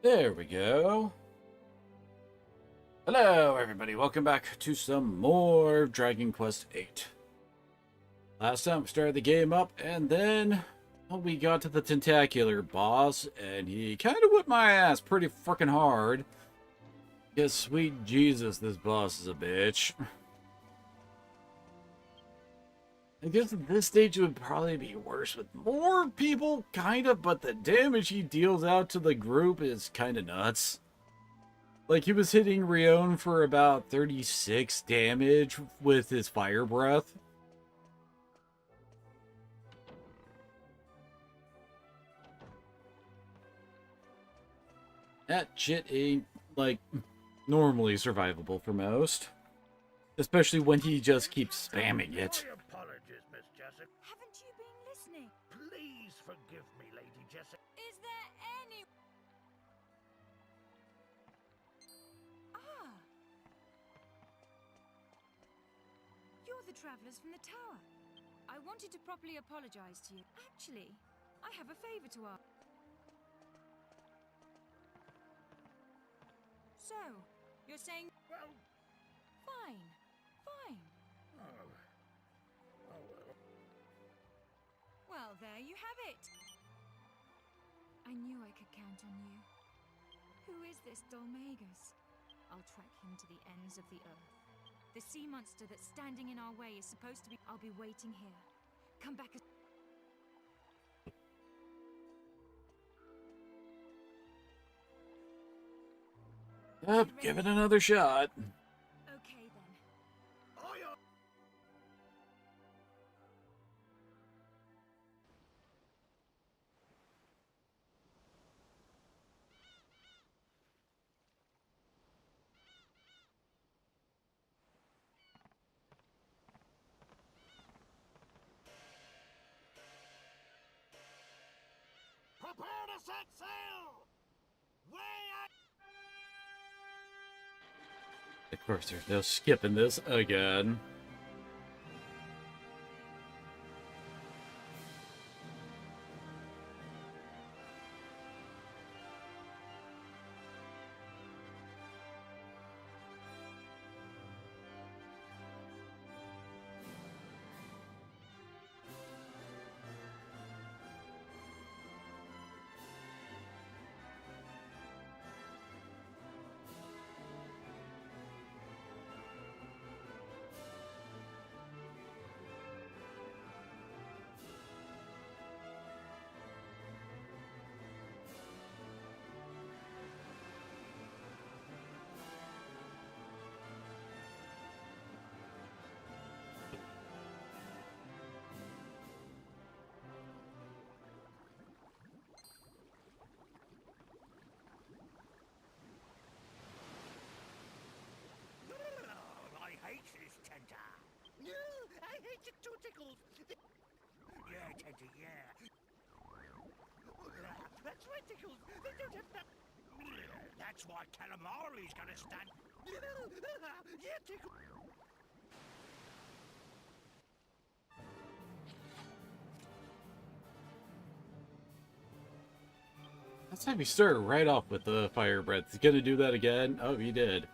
There we go. Hello, everybody. Welcome back to some more Dragon Quest VIII. Last time we started the game up, and then we got to the Tentacular boss, and he kind of whipped my ass pretty freaking hard. Because, sweet Jesus, this boss is a bitch. I guess at this stage it would probably be worse with more people, kind of, but the damage he deals out to the group is kind of nuts. Like, he was hitting Rion for about 36 damage with his fire breath. That shit ain't, like, normally survivable for most. Especially when he just keeps spamming it. Apologies, Miss Jessica. Haven't you been listening? Please forgive me, Lady Jessica. Is there any... Ah! You're the travellers from the tower. I wanted to properly apologize to you. Actually, I have a favor to ask. So, you're saying... Well, Fine. Fine. oh. Well. Well, there you have it. I knew I could count on you. Who is this Dolmagus? I'll track him to the ends of the earth. The sea monster that's standing in our way is supposed to be... I'll be waiting here. Come back as... Yep, give it another shot. Okay then. I Prepare to set sail! Way out! Of course, there's no skipping this again. I hate this, Tenta. No, I hate it too, Tickles. Yeah, Tenta, yeah. That's right, Tickles. They don't have that. That's why calamari's gonna stand. Yeah, Tickles. That's how we start right off with the fire breath. He's gonna do that again? Oh, he did.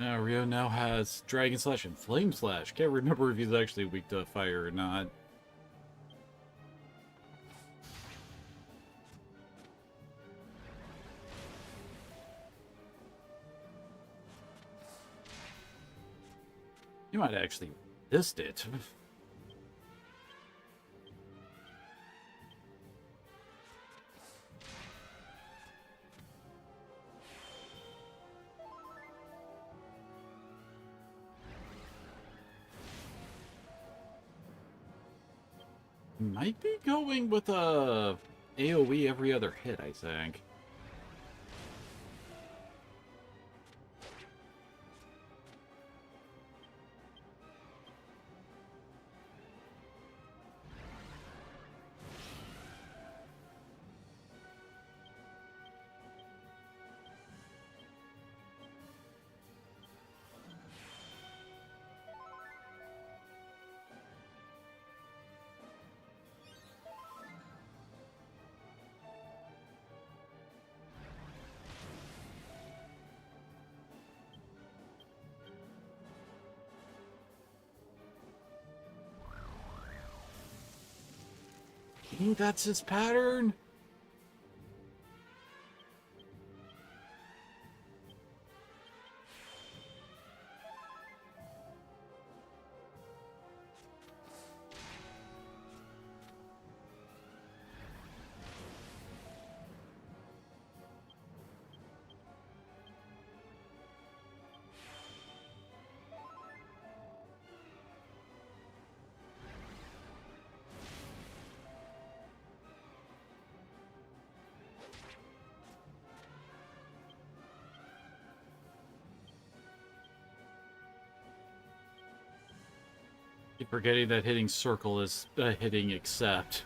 Now, Rio now has Dragon Slash and Flame Slash. Can't remember if he's actually weak to fire or not. You might actually missed it. Might be going with a AoE every other hit, I think. think that's his pattern? Keep forgetting that hitting circle is hitting accept.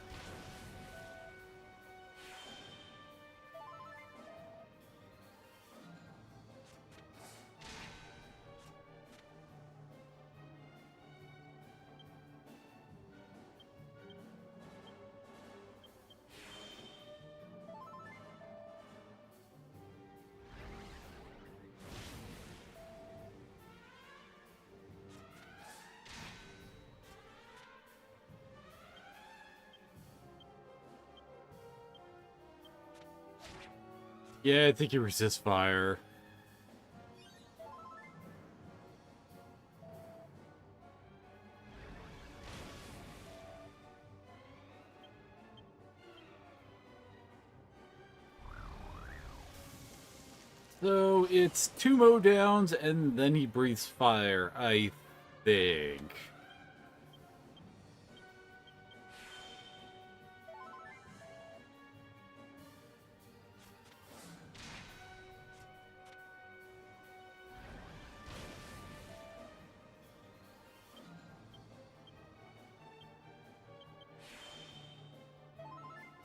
Yeah, I think he resists fire. So it's 2 mow downs and then he breathes fire, I think.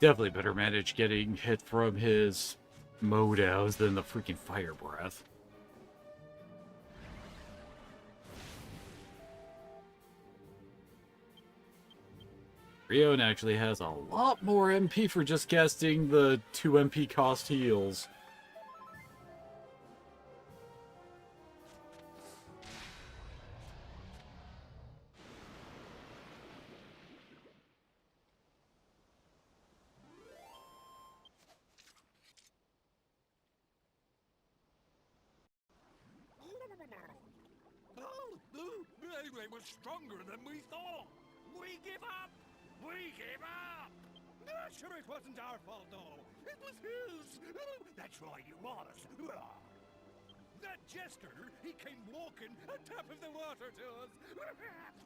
Definitely better manage getting hit from his mow downs than the freaking fire breath. Rion actually has a lot more MP for just casting the 2 MP cost heals. They were stronger than we thought. We give up. We give up. Sure, it wasn't our fault, though. It was his. That's right, it was. That jester, he came walking on top of the water to us.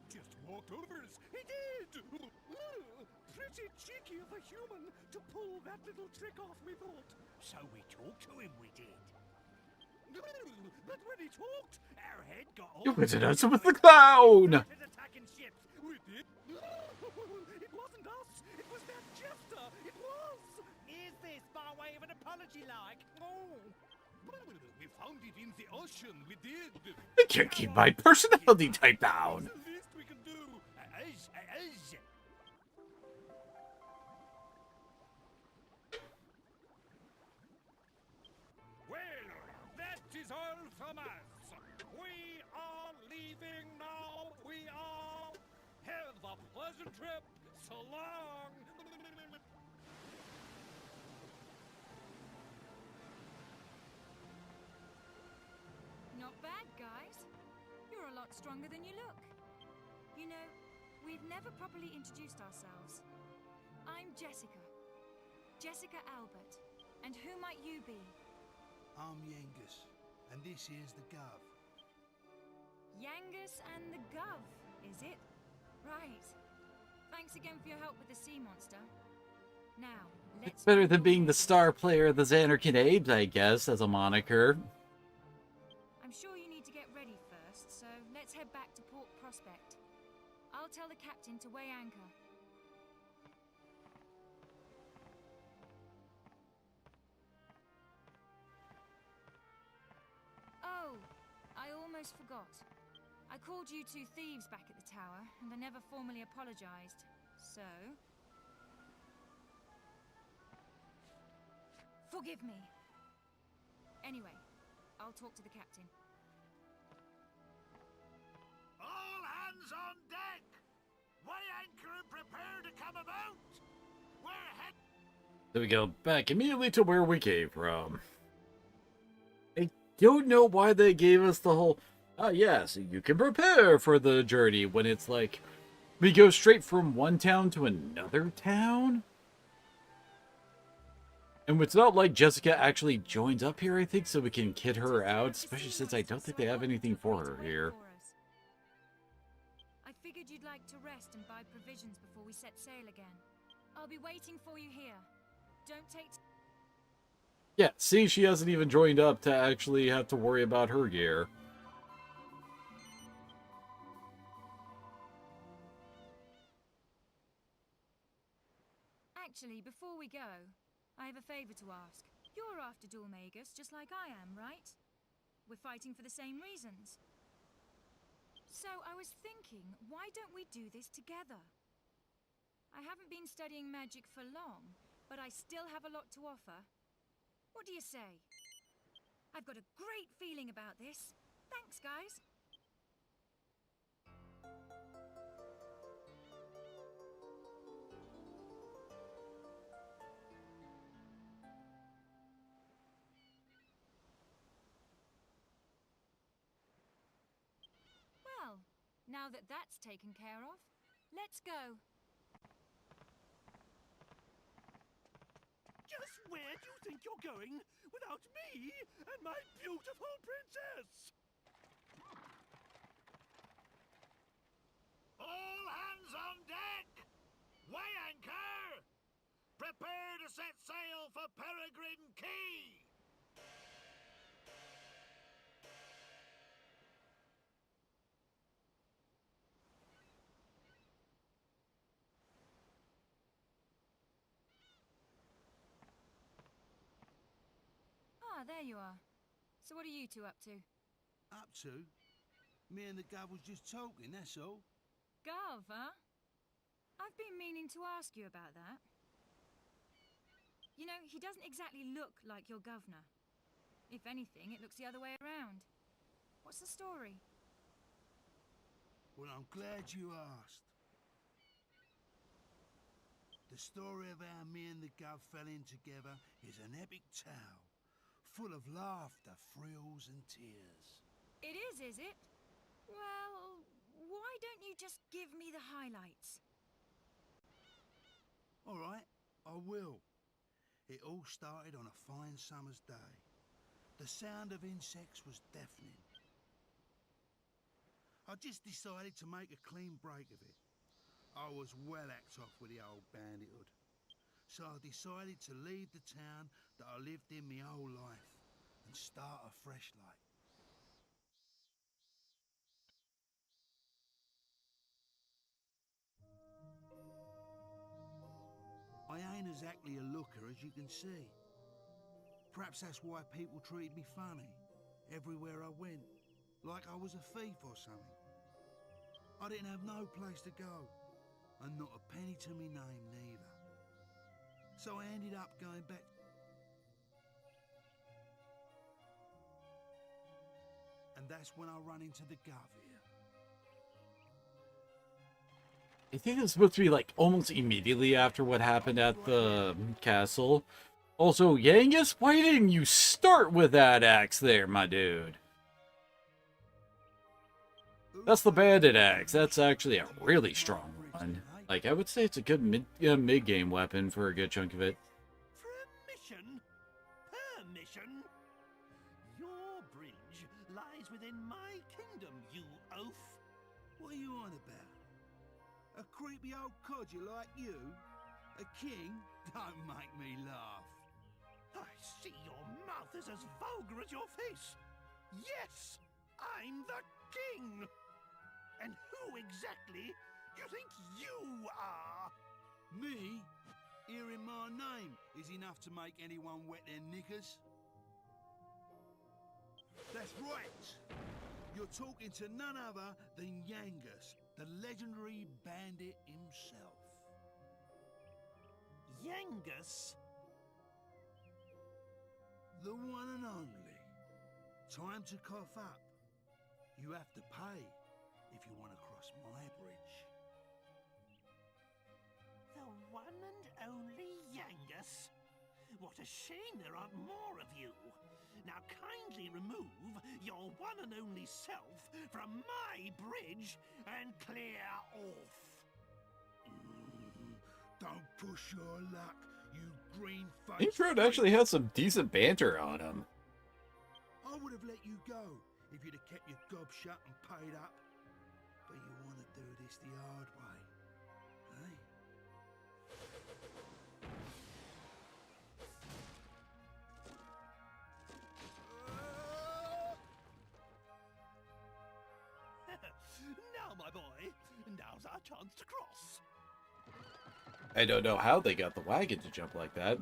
Just walked over us. He did. Pretty cheeky of a human to pull that little trick off, we thought. So we talked to him, we did. But when he talked, our head got all... You coincidence with the clown! Attacking ships. We did. It wasn't us. It was that jester. It was. Is this by way of an apology, like? Oh. We found it in the ocean. We did. I can't keep my personality type down. That's the least we can do. Well, that is all from us. We are leaving now. We are. Have a pleasant trip. So long. Not bad, guys. You're a lot stronger than you look. You know, we've never properly introduced ourselves. I'm Jessica. Jessica Albert. And who might you be? I'm Yangus, and this is the Gov. Yangus and the Gov, is it? Right. Thanks again for your help with the sea monster. Now, let's... It's better than being the star player of the Xanarkin Apes, I guess, as a moniker. I'm sure you need to get ready first, so let's head back to Port Prospect. I'll tell the captain to weigh anchor. Oh, I almost forgot. I called you two thieves back at the tower, and I never formally apologized. So... forgive me. Anyway, I'll talk to the captain. All hands on deck! Weigh anchor and prepare to come about! So we go back immediately to where we came from. I don't know why they gave us the whole, yes, you can prepare for the journey when it's like, we go straight from one town to another town? And it's not like Jessica actually joins up here, I think, so we can kid her out, especially since I don't think they have anything for her here. I figured you'd like to rest and buy provisions before we set sail again. I'll be waiting for you here. Don't take... Yeah, see, she hasn't even joined up to actually have to worry about her gear. Actually, before we go, I have a favor to ask. You're after Dulmagus, just like I am, right? We're fighting for the same reasons. So I was thinking, why don't we do this together? I haven't been studying magic for long, but I still have a lot to offer. What do you say? I've got a great feeling about this. Thanks, guys. Well, now that that's taken care of, let's go. Just where do you think you're going without me and my beautiful princess? All hands on deck! Weigh anchor! Prepare to set sail for Peregrine Key! Ah, there you are. So what are you two up to? Up to? Me and the guy was just talking, that's all. Gov, huh? I've been meaning to ask you about that. You know, he doesn't exactly look like your governor. If anything, it looks the other way around. What's the story? Well, I'm glad you asked. The story of how me and the Gov fell in together is an epic tale, full of laughter, thrills and tears. It is it? Well, why don't you just give me the highlights? All right, I will. It all started on a fine summer's day. The sound of insects was deafening. I just decided to make a clean break of it. I was well hacked off with the old bandithood. So I decided to leave the town that I lived in my whole life and start a fresh life. I ain't exactly a looker, as you can see. Perhaps that's why people treated me funny everywhere I went, like I was a thief or something. I didn't have no place to go, and not a penny to me name neither. So I ended up going back. And that's when I run into the Gov here. I think it's supposed to be like almost immediately after what happened at the castle. Also, Yangus, why didn't you start with that axe there, my dude? That's the bandit axe. That's actually a really strong one. Like, I would say it's a good mid-game weapon for a good chunk of it. For a mission? Permission? Your bridge lies within my kingdom, you oaf. What are you on about? A creepy old codger like you? A king? Don't make me laugh. I see your mouth is as vulgar as your face. Yes, I'm the king. And who exactly do you think you are? Me? Hearing my name is enough to make anyone wet their knickers. That's right. You're talking to none other than Yangus, the legendary bandit himself. Yangus? The one and only. Time to cough up. You have to pay if you want to cross my bridge. The one and only Yangus? What a shame there aren't more of you. Now kindly remove your one and only self from my bridge and clear off. Don't push your luck, you green-faced... Intro actually has some decent banter on him. I would have let you go if you'd have kept your gob shut and paid up. But you want to do this the hard way, eh? Now, my boy, now's our chance to cross. I don't know how they got the wagon to jump like that.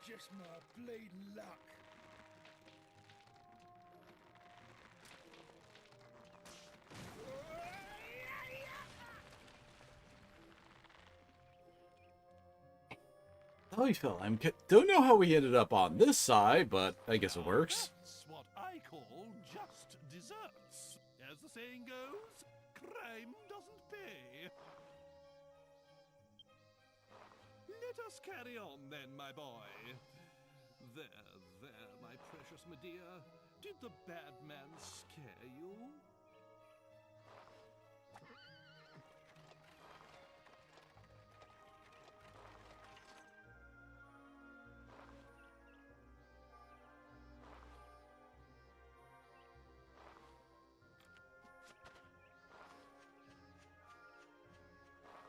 Just my bleeding luck. Oh, he fell. I don't know how we ended up on this side, but I guess it works. That's what I call just desserts. As the saying goes, crime doesn't pay. Let us carry on then, my boy. There, my precious Medea. Did the bad man scare you?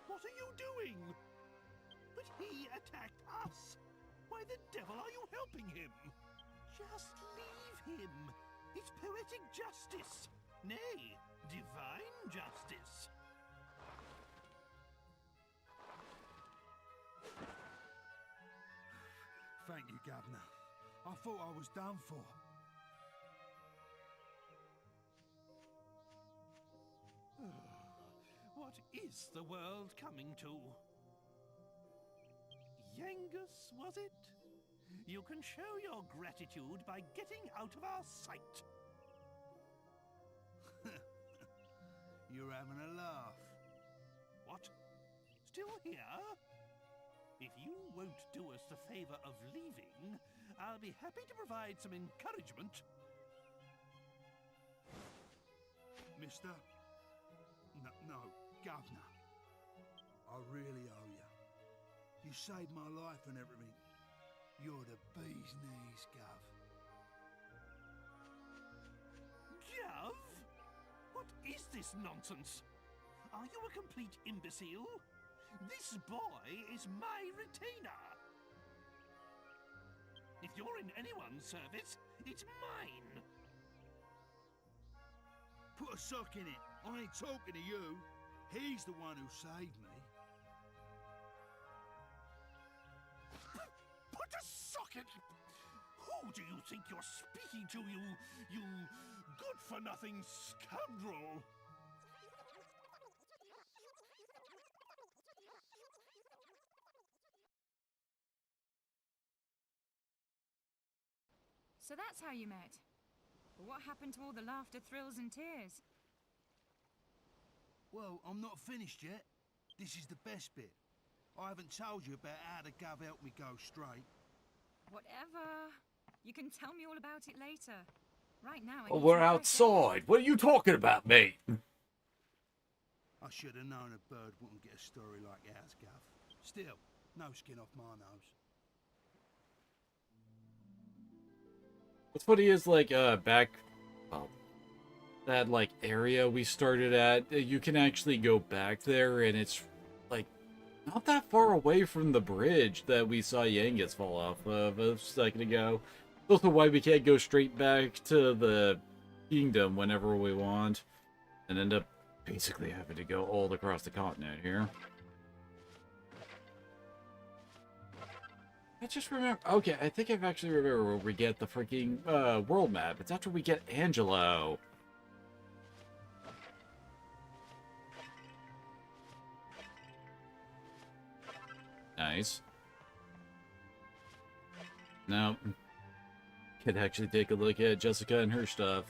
What are you doing? But he attacked us. Why the devil are you helping him? Just leave him. It's poetic justice. Nay, divine justice. Thank you, Governor. I thought I was done for. What is the world coming to? Yangus, was it? You can show your gratitude by getting out of our sight. You're having a laugh. What? Still here? If you won't do us the favor of leaving, I'll be happy to provide some encouragement. Mister? No, Governor. I really owe you. You saved my life and everything. You're the bee's knees, Gov. Gov? What is this nonsense? Are you a complete imbecile? This boy is my retainer. If you're in anyone's service, it's mine. Put a sock in it. I ain't talking to you. He's the one who saved me. Put a sock in it! Who do you think you're speaking to, you good-for-nothing scoundrel? So that's how you met. But what happened to all the laughter, thrills, and tears? Well, I'm not finished yet. This is the best bit. I haven't told you about how the Gov helped me go straight. Whatever. You can tell me all about it later. Right now, I Well, need we're some fresh air. outside. What are you talking about, mate? I should have known a bird wouldn't get a story like ours, Gov. Still, no skin off my nose. What's funny is, like, back, well, that, like, area we started at, you can actually go back there, and it's, like, not that far away from the bridge that we saw Yangus fall off of a second ago. Also why we can't go straight back to the kingdom whenever we want, and end up basically having to go all across the continent here. I just remember... Okay, I think I've actually remember where we get the freaking world map. It's after we get Angelo. Nice. Now, could actually take a look at Jessica and her stuff.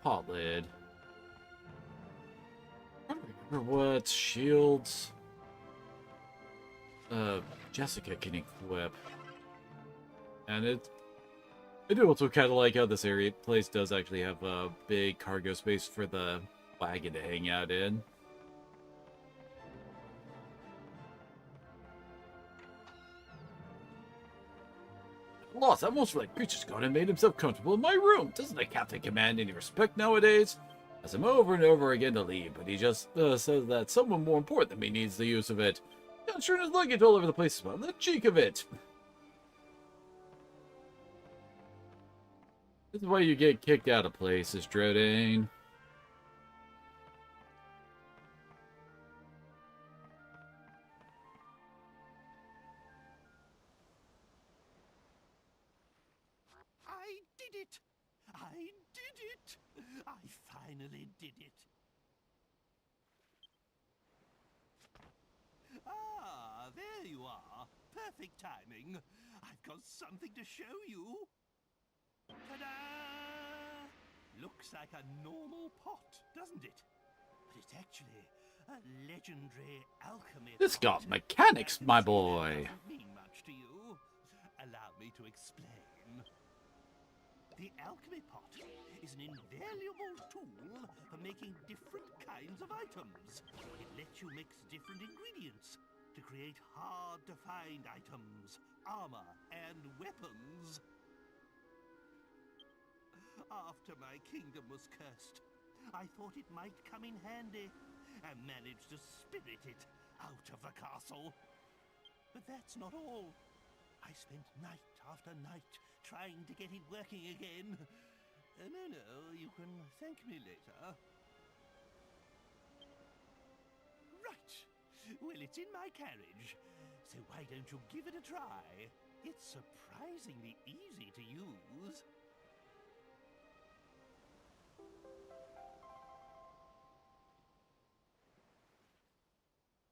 pot lid. I don't remember what shields Jessica can equip. And I do also kind of like how this place does actually have a big cargo space for the wagon to hang out in. Lost, that most like creature's gone and made himself comfortable in my room. Doesn't the captain command any respect nowadays? Ask him over and over again to leave, but he just says that someone more important than me needs the use of it. I'm sure his luggage all over the place as well. The cheek of it. This is why you get kicked out of places, Drodane. I did it! I did it! I finally did it! Ah, there you are. Perfect timing. I've got something to show you. Ta-da! Looks like a normal pot, doesn't it? But it's actually a legendary alchemy. This pot. got mechanics, I can my see that boy. doesn't mean much to you. Allow me to explain. The alchemy pot is an invaluable tool for making different kinds of items. It lets you mix different ingredients to create hard-to-find items, armor, and weapons. After my kingdom was cursed, I thought it might come in handy and managed to spirit it out of the castle. But that's not all. I spent night after night trying to get it working again. No, you can thank me later. Right. Well, it's in my carriage, so why don't you give it a try? It's surprisingly easy to use.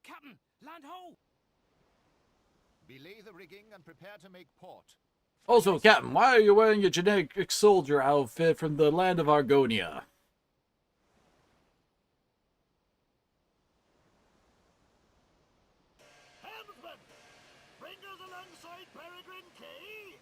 Captain, land ho! Belay the rigging and prepare to make port. Also, Captain, why are you wearing your genetic soldier outfit from the land of Argonia? Helmsman! Bring us alongside Peregrine Key!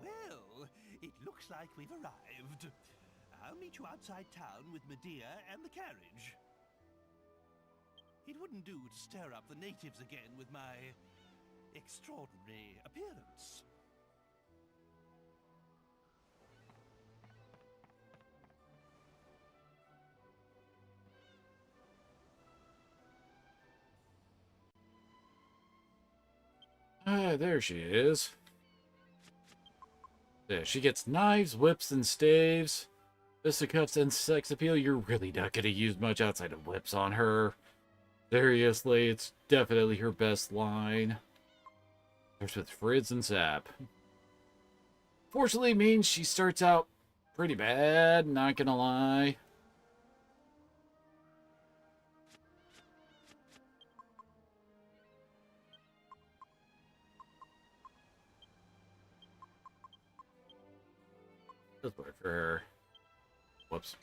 Well, it looks like we've arrived. I'll meet you outside town with Medea and the carriage. It wouldn't do to stir up the natives again with my extraordinary appearance. Ah, there she is. There, she gets knives, whips, and staves. Fisticuffs and sex appeal. You're really not going to use much outside of whips on her. Seriously, it's definitely her best line. Starts with Frizz and Sap. Fortunately means she starts out pretty bad, not gonna lie. Let's wait for her. Whoops.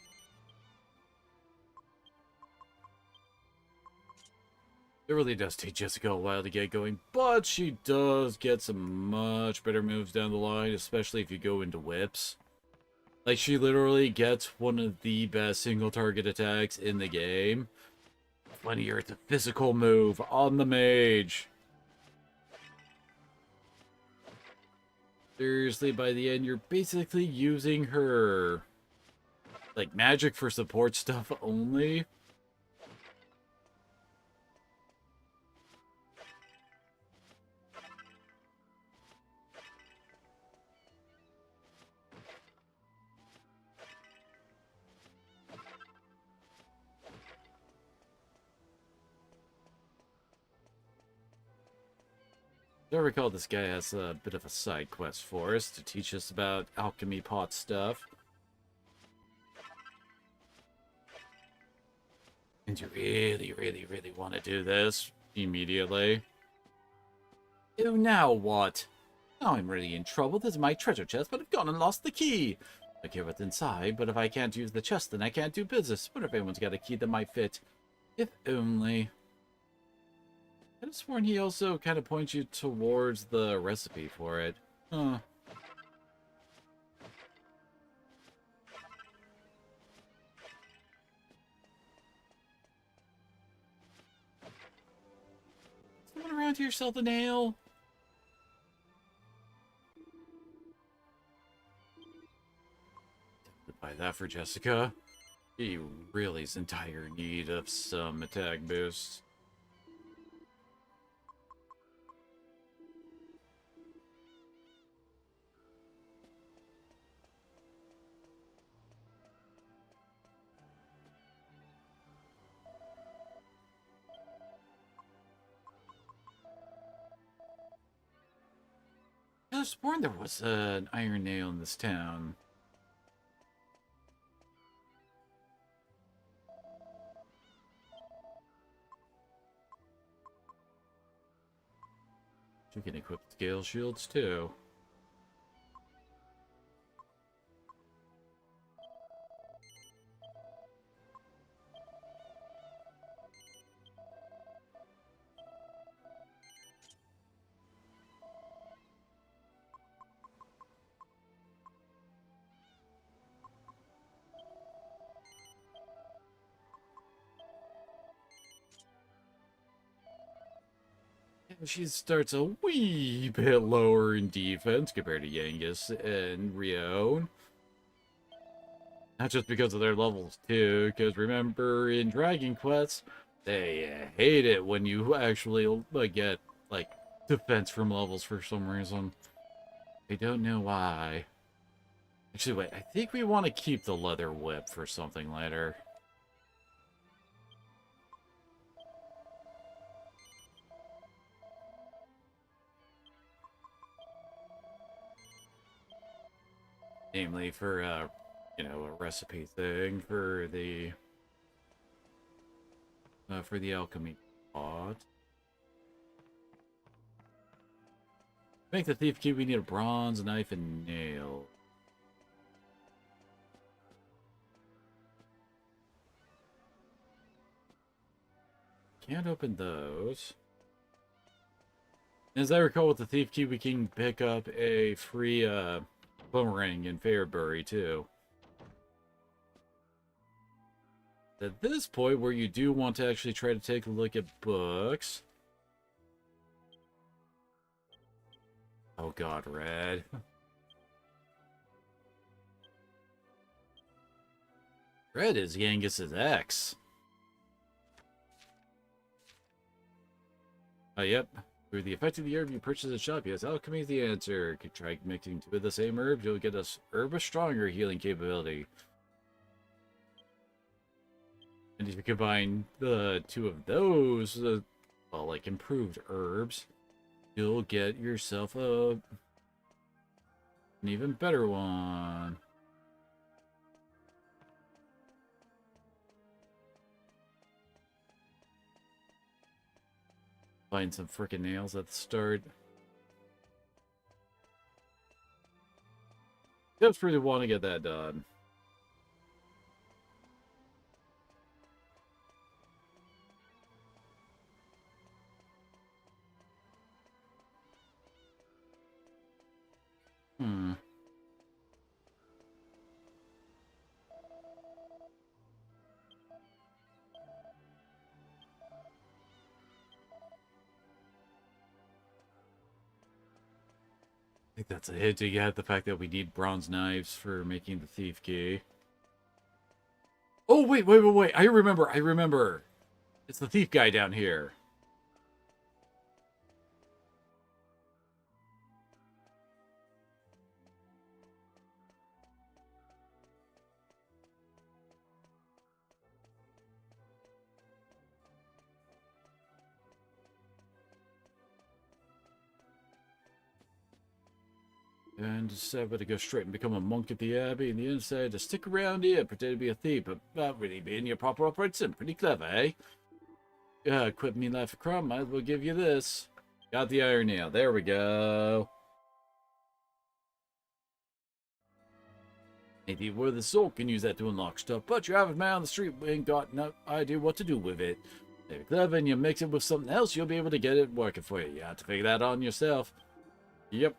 It really does take Jessica a while to get going, but she does get some much better moves down the line, especially if you go into whips. Like, she literally gets one of the best single target attacks in the game. Funnier, it's a physical move on the mage. Seriously, by the end, you're basically using her, like, magic for support stuff only. I recall this guy has a bit of a side quest for us to teach us about alchemy pot stuff. And you really, really, really want to do this immediately. Oh, now what? Now I'm really in trouble. This is my treasure chest, but I've gone and lost the key. I care what's inside, but if I can't use the chest, then I can't do business. What if anyone's got a key that might fit? If only. I could have sworn he also kind of points you towards the recipe for it. Huh. Someone around here sell the nail? Buy that for Jessica. He really is in dire need of some attack boosts. I was sworn there was an iron nail in this town. You can equip scale shields too. She starts a wee bit lower in defense compared to Yangus and Rio. Not just because of their levels, too, because remember, in Dragon Quest, they hate it when you actually get, like, defense from levels for some reason. I don't know why. Actually, wait, I think we want to keep the leather whip for something later. Namely for, you know, a recipe thing for the alchemy pot. To make the thief key, we need a bronze knife and nail. Can't open those. As I recall, with the thief key, we can pick up a free boomerang in Fairbury too. At this point, where you do want to actually try to take a look at books. Oh god, Red. Red is Yangus's ex. Oh, yep. Through the effect of the herb you purchase at the shop, yes, alchemy is the answer. Could try mixing two of the same herb, you'll get a herb with stronger healing capability. And if you combine the two of those, well, like improved herbs, you'll get yourself an even better one. Find some frickin' nails at the start. Just really want to get that done. I think that's a hint to get the fact that we need bronze knives for making the thief key. Oh, wait. I remember. It's the thief guy down here. And decided to go straight and become a monk at the abbey, and the inside to stick around here, pretend to be a thief, but not really being your proper operator. Pretty clever, eh? Yeah, quit me life a crumb, might as well give you this. Got the iron nail, there we go. If you were the soul, can use that to unlock stuff, but your average man on the street ain't got no idea what to do with it. If you're clever and you mix it with something else, you'll be able to get it working for you. You have to figure that out on yourself. Yep.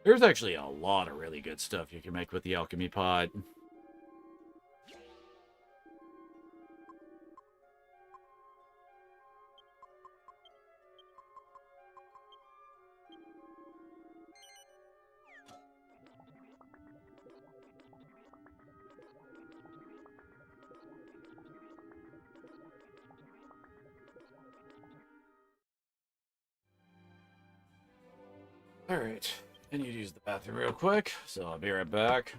There's actually a lot of really good stuff you can make with the alchemy pot. Alright, I need to use the bathroom real quick, so I'll be right back.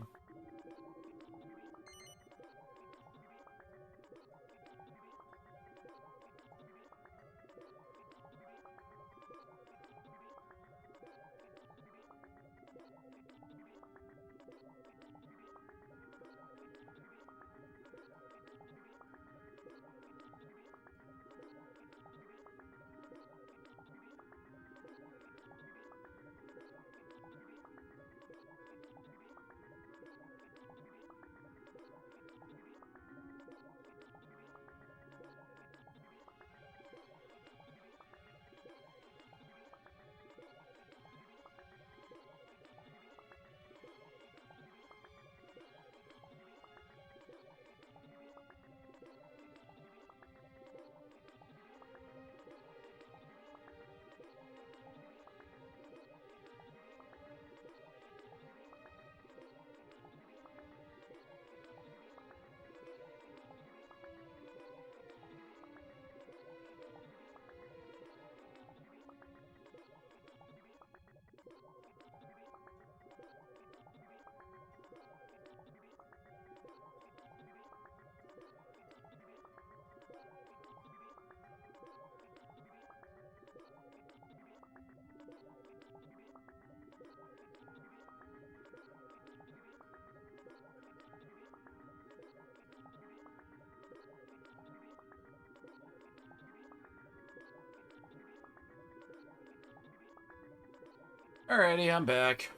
Alrighty, I'm back.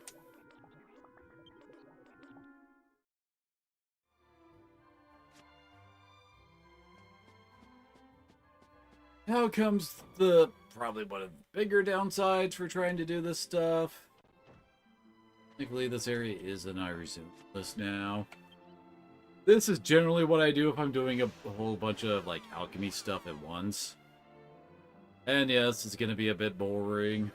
Now comes the probably one of the bigger downsides for trying to do this stuff. Thankfully, this area is an Irish list now. This is generally what I do if I'm doing a whole bunch of like alchemy stuff at once. And yes, it's gonna be a bit boring.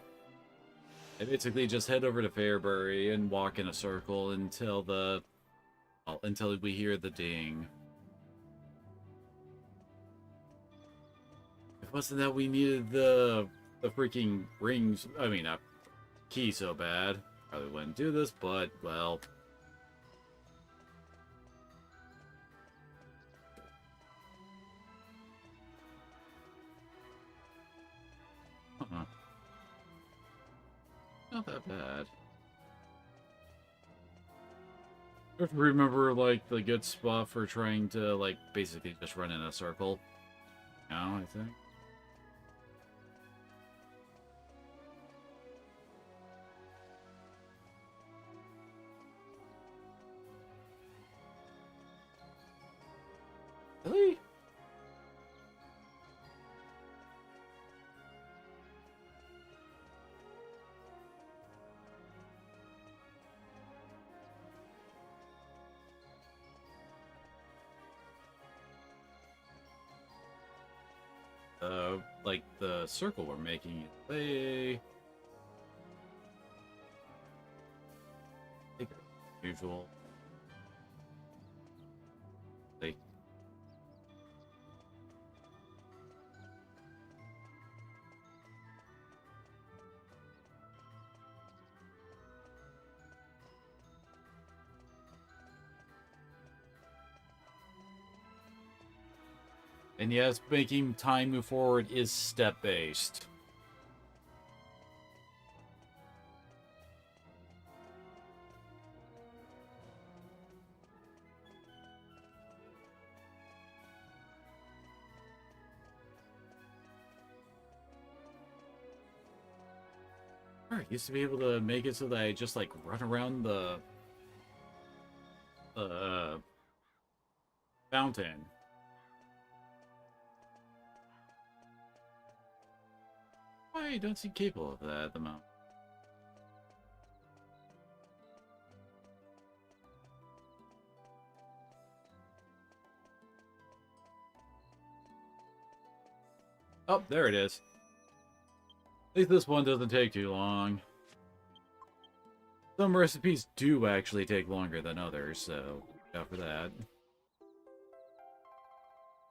I basically just head over to Fairbury and walk in a circle until until we hear the ding. It wasn't that we needed the freaking rings, I mean, key so bad. Probably wouldn't do this, but, well. Not that bad. I have to remember, like, the good spot for trying to, like, basically just run in a circle. Now, I think. Really? Like the circle we're making, they think usual. Like and yes, making time move forward is step-based. I used to be able to make it so that I just like run around the fountain. I don't seem capable of that at the moment. Oh, there it is. At least this one doesn't take too long. Some recipes do actually take longer than others, so look out for that.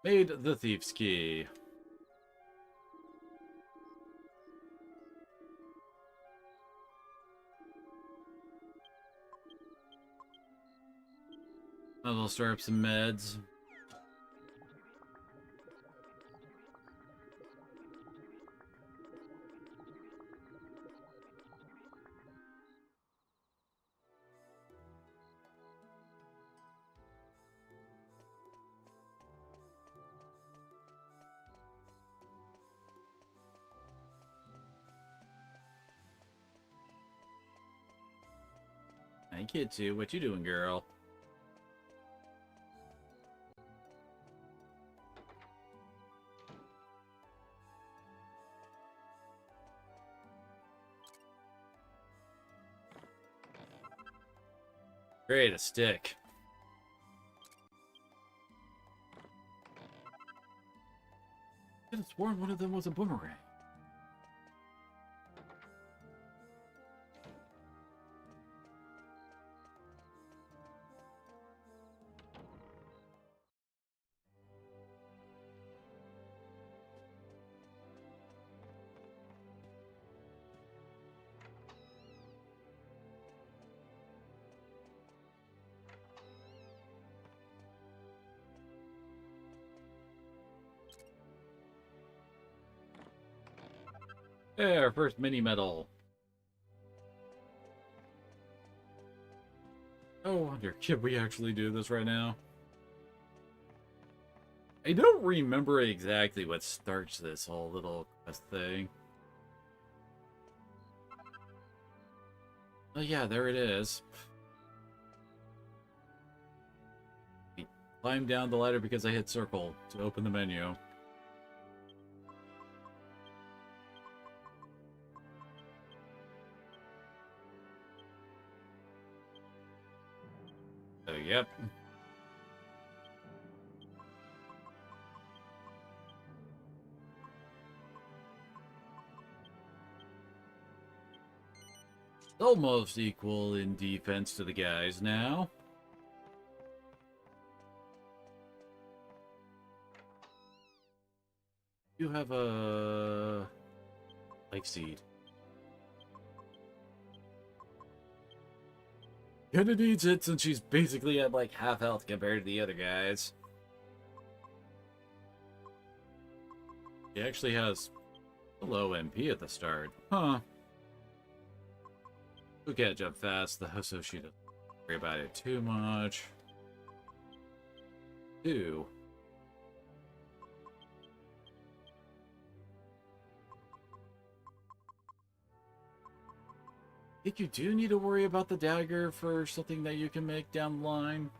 Made the thief's key. I'll start up some meds. Hey, kid too. What you doing, girl? Great, a stick. I could have sworn one of them was a boomerang. Yeah, our first mini medal. Oh, wonder, can we actually do this right now? I don't remember exactly what starts this whole little quest thing. Oh yeah, there it is. I climbed down the ladder because I hit circle to open the menu. So, yep. Almost equal in defense to the guys now. You have a life seed. Kinda needs it since she's basically at like half health compared to the other guys. He actually has a low MP at the start. Huh. We can't jump fast, so she doesn't worry about it too much. 2. I think you do need to worry about the dagger for something that you can make down the line.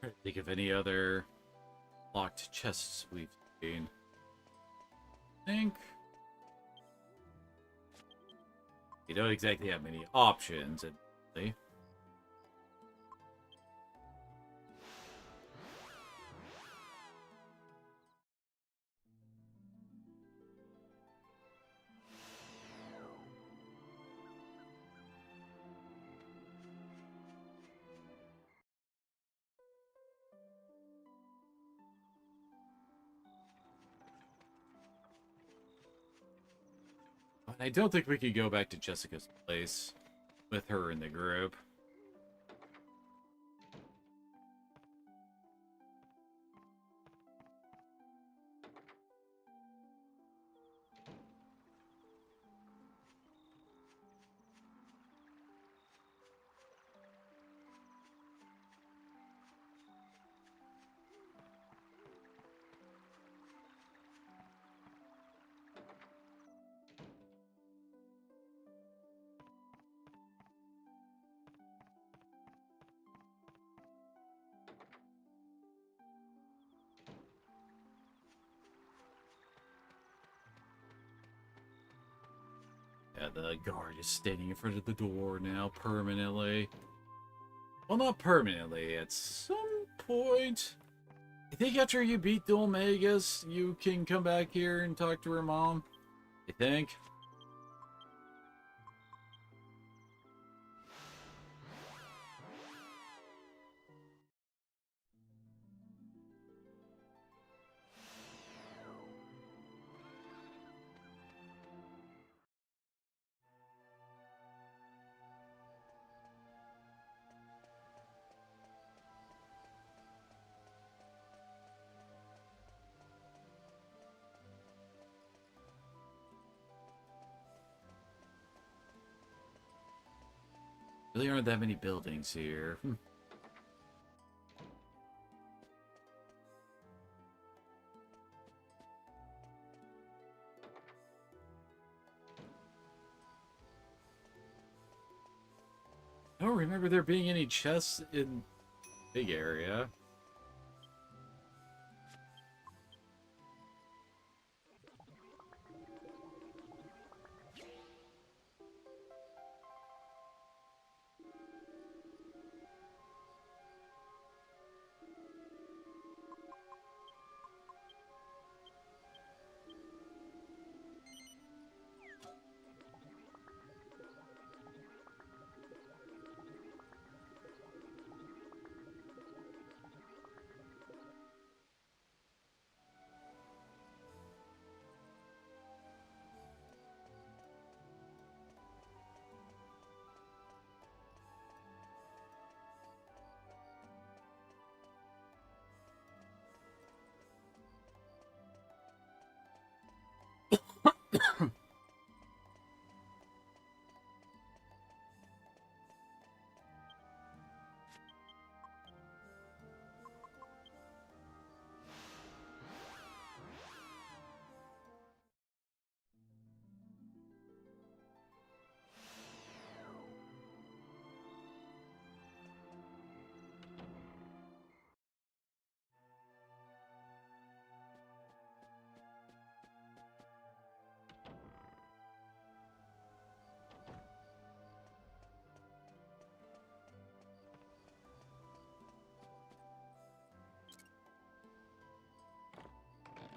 Trying to think of any other locked chests we've seen. I think you don't exactly have many options, admittedly. But I don't think we could go back to Jessica's place with her in the group. The guard is standing in front of the door now, permanently. Well, not permanently. At some point, I think after you beat the Omegas, you can come back here and talk to her mom. I think. Really aren't that many buildings here. I don't remember there being any chests in big area.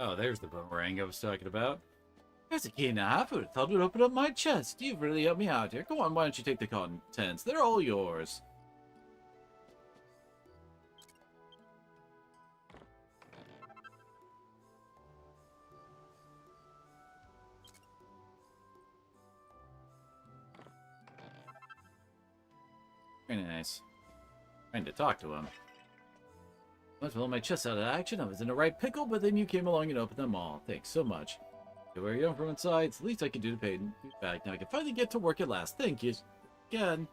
Oh, there's the boomerang I was talking about. There's a key and a half. I would have thought it would open up my chest. You've really helped me out here. Go on, why don't you take the contents? They're all yours. Very nice. Trying to talk to him. Once I my chest out of action, I was in a right pickle, but then you came along and opened them all. Thanks so much. Where you are from inside, it's the least I can do to pay you back. Now I can finally get to work at last. Thank you again.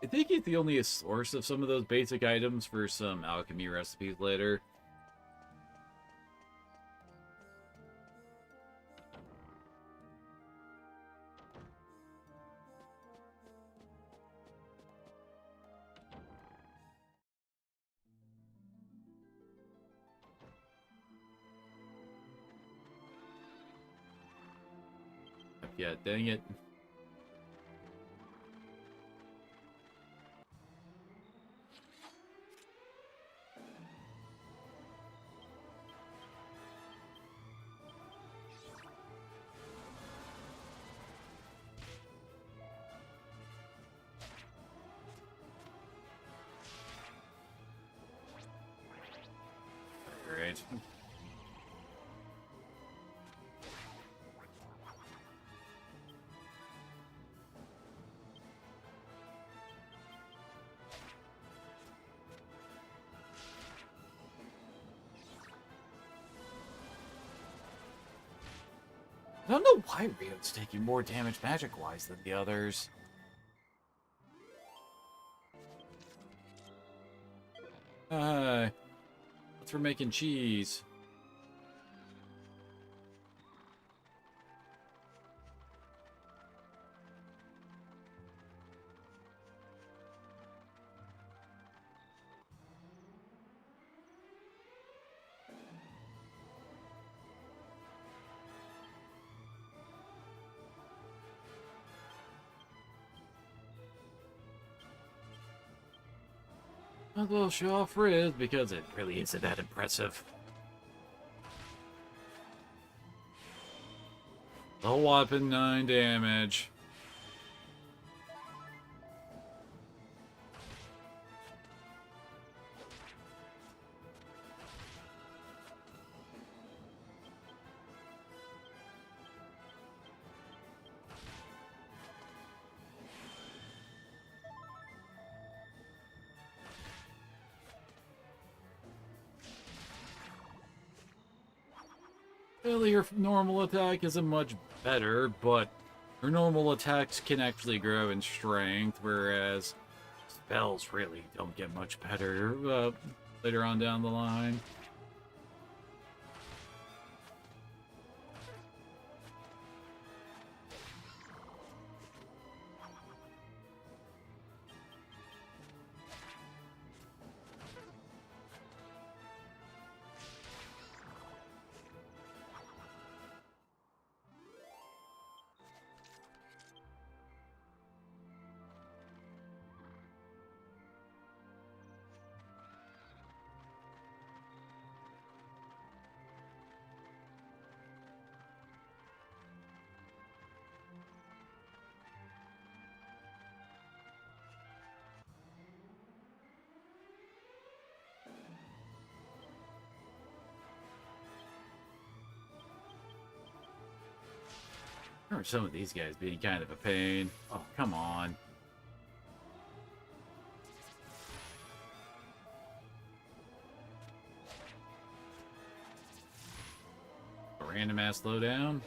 I think he's the only source of some of those basic items for some alchemy recipes later. Yeah, dang it. Great. I don't know why Rio's taking more damage magic-wise than the others. What's for making cheese? Might as well show off Riz because it really isn't that impressive. A whopping 9 damage. Really, her normal attack isn't much better, but her normal attacks can actually grow in strength, whereas spells really don't get much better later on down the line. I remember some of these guys being kind of a pain. Oh, come on. A random ass slowdown.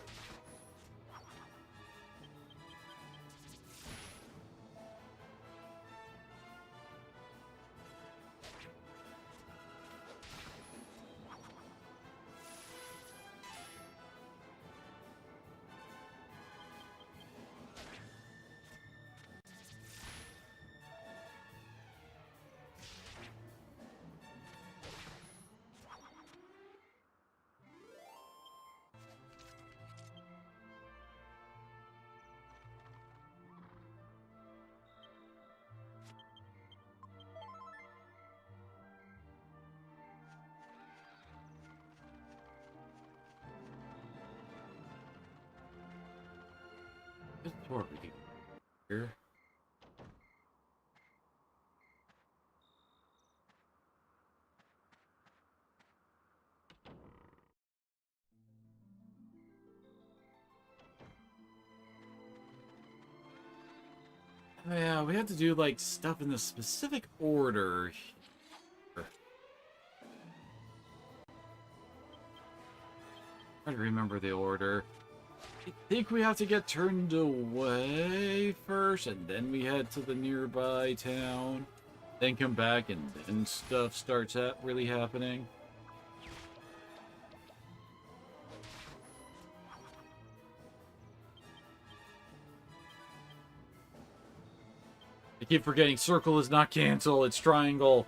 There's more we can do here. Oh, yeah, we have to do like stuff in a specific order. Try to remember the order. I think we have to get turned away first, and then we head to the nearby town. Then come back, and then stuff starts really happening. I keep forgetting circle is not cancel, it's triangle.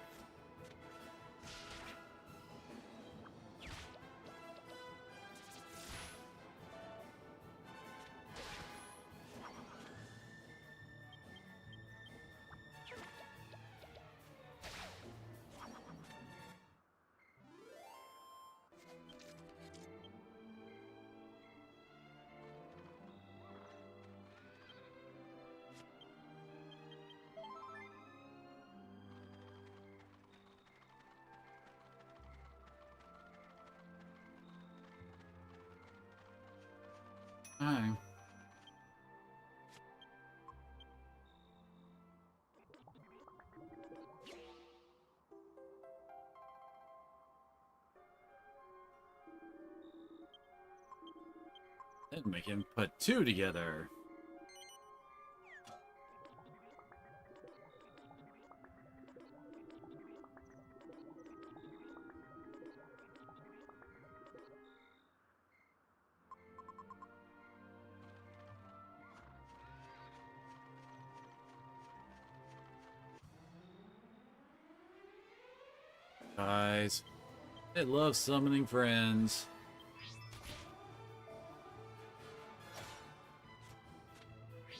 Alright. Then we can put 2 together. Guys, I love summoning friends.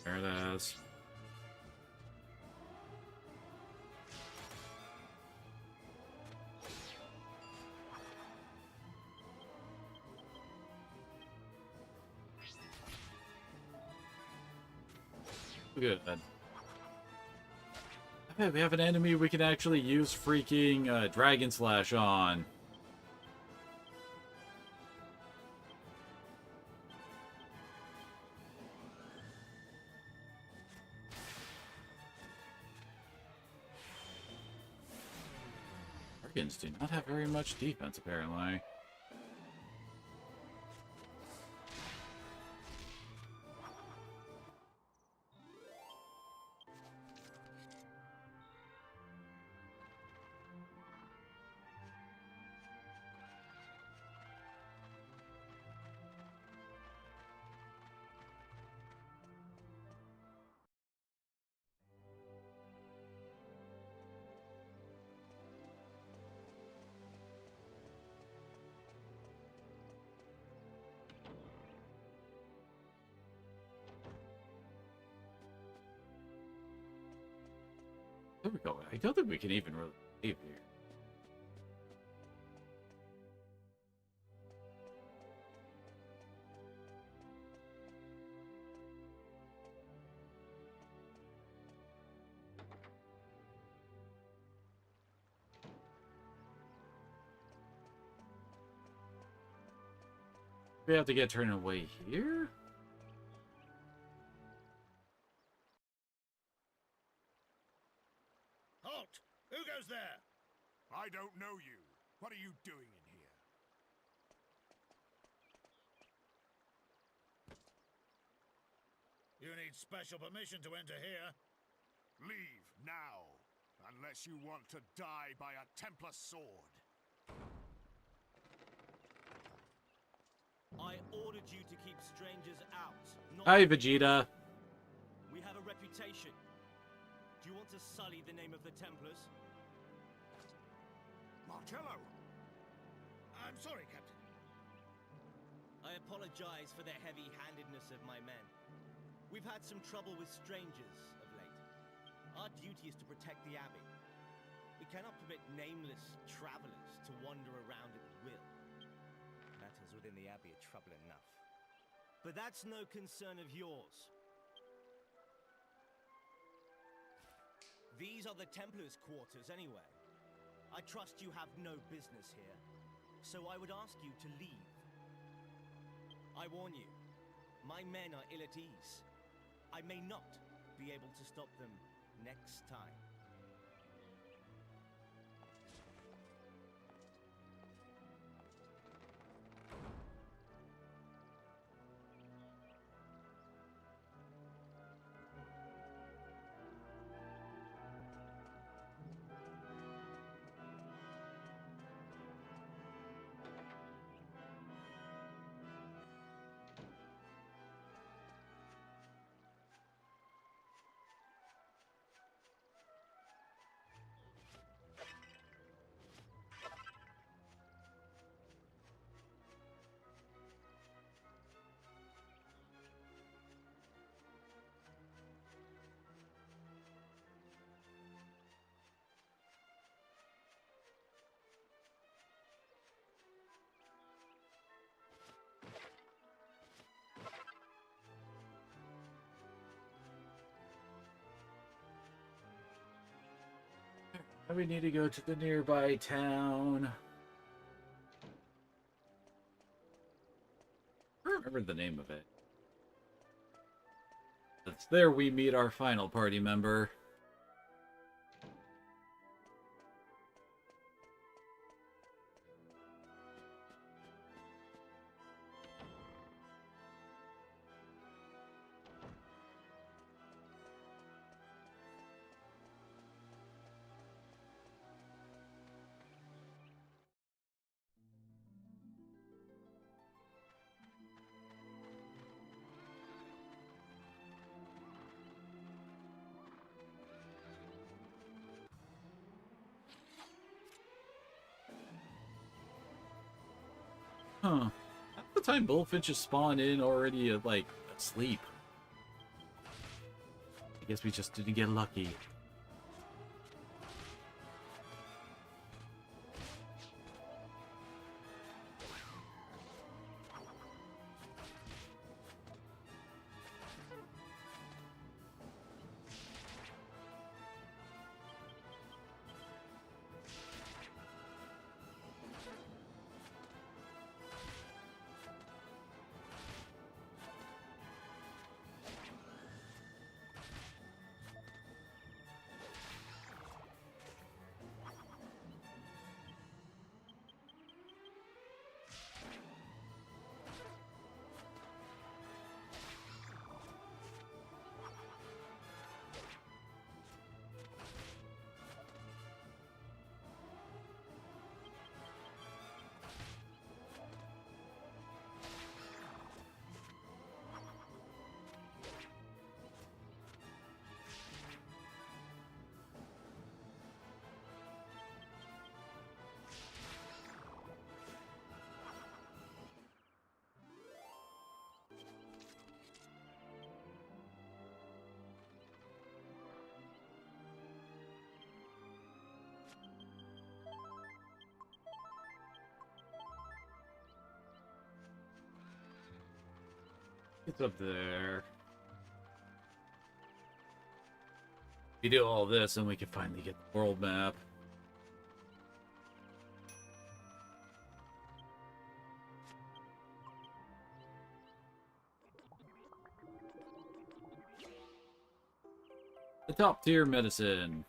There it is. Good. I bet we have an enemy we can actually use freaking Dragon Slash on. Dragons do not have very much defense, apparently. There we go. I don't think we can even really leave here. We have to get turned away here? Halt! Who goes there? I don't know you. What are you doing in here? You need special permission to enter here. Leave now, unless you want to die by a Templar sword. I ordered you to keep strangers out. Hi, Vegeta. We have a reputation. Do you want to sully the name of the Templars? Martello! I'm sorry, Captain. I apologize for the heavy-handedness of my men. We've had some trouble with strangers of late. Our duty is to protect the Abbey. We cannot permit nameless travelers to wander around at will. Matters within the Abbey are trouble enough. But that's no concern of yours. These are the Templars' quarters anyway. I trust you have no business here, so I would ask you to leave. I warn you, my men are ill at ease. I may not be able to stop them next time. We need to go to the nearby town. I don't remember the name of it. It's there we meet our final party member. Huh. Half the time bullfinches spawn in already, like, asleep. I guess we just didn't get lucky. It's up there. We do all this, and we can finally get the world map. The top tier medicine.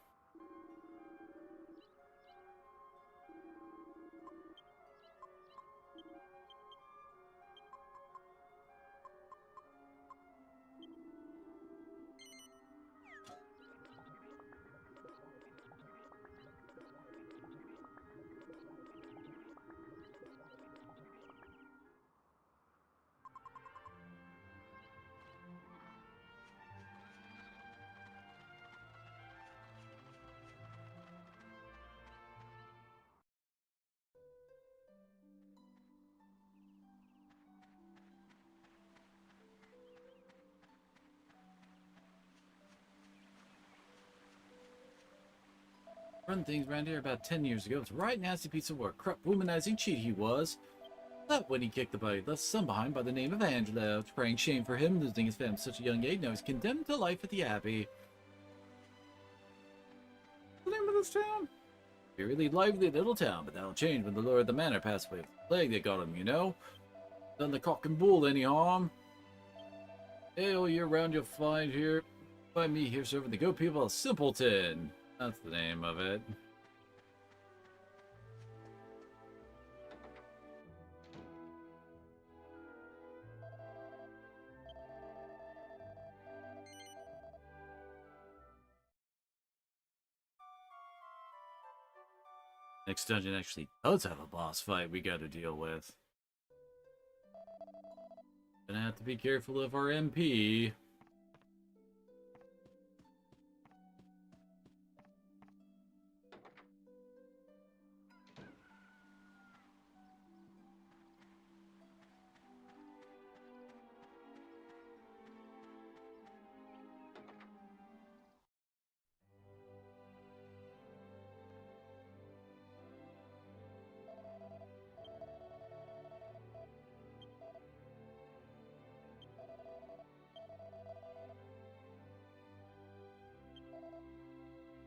Run things around here about 10 years ago. It's a right nasty piece of work. Corrupt, womanizing cheat he was. That when he kicked the body, left son behind by the name of Angelo. It's praying shame for him, losing his family at such a young age. Now he's condemned to life at the Abbey. The name of this town? A really lively little town, but that'll change when the lord of the manor passed away. The plague that got him, you know? Done the cock and bull any harm. Hey, all year round you'll find me here serving the good people of Simpleton. That's the name of it. Next dungeon actually does have a boss fight we gotta deal with. Gonna have to be careful of our MP.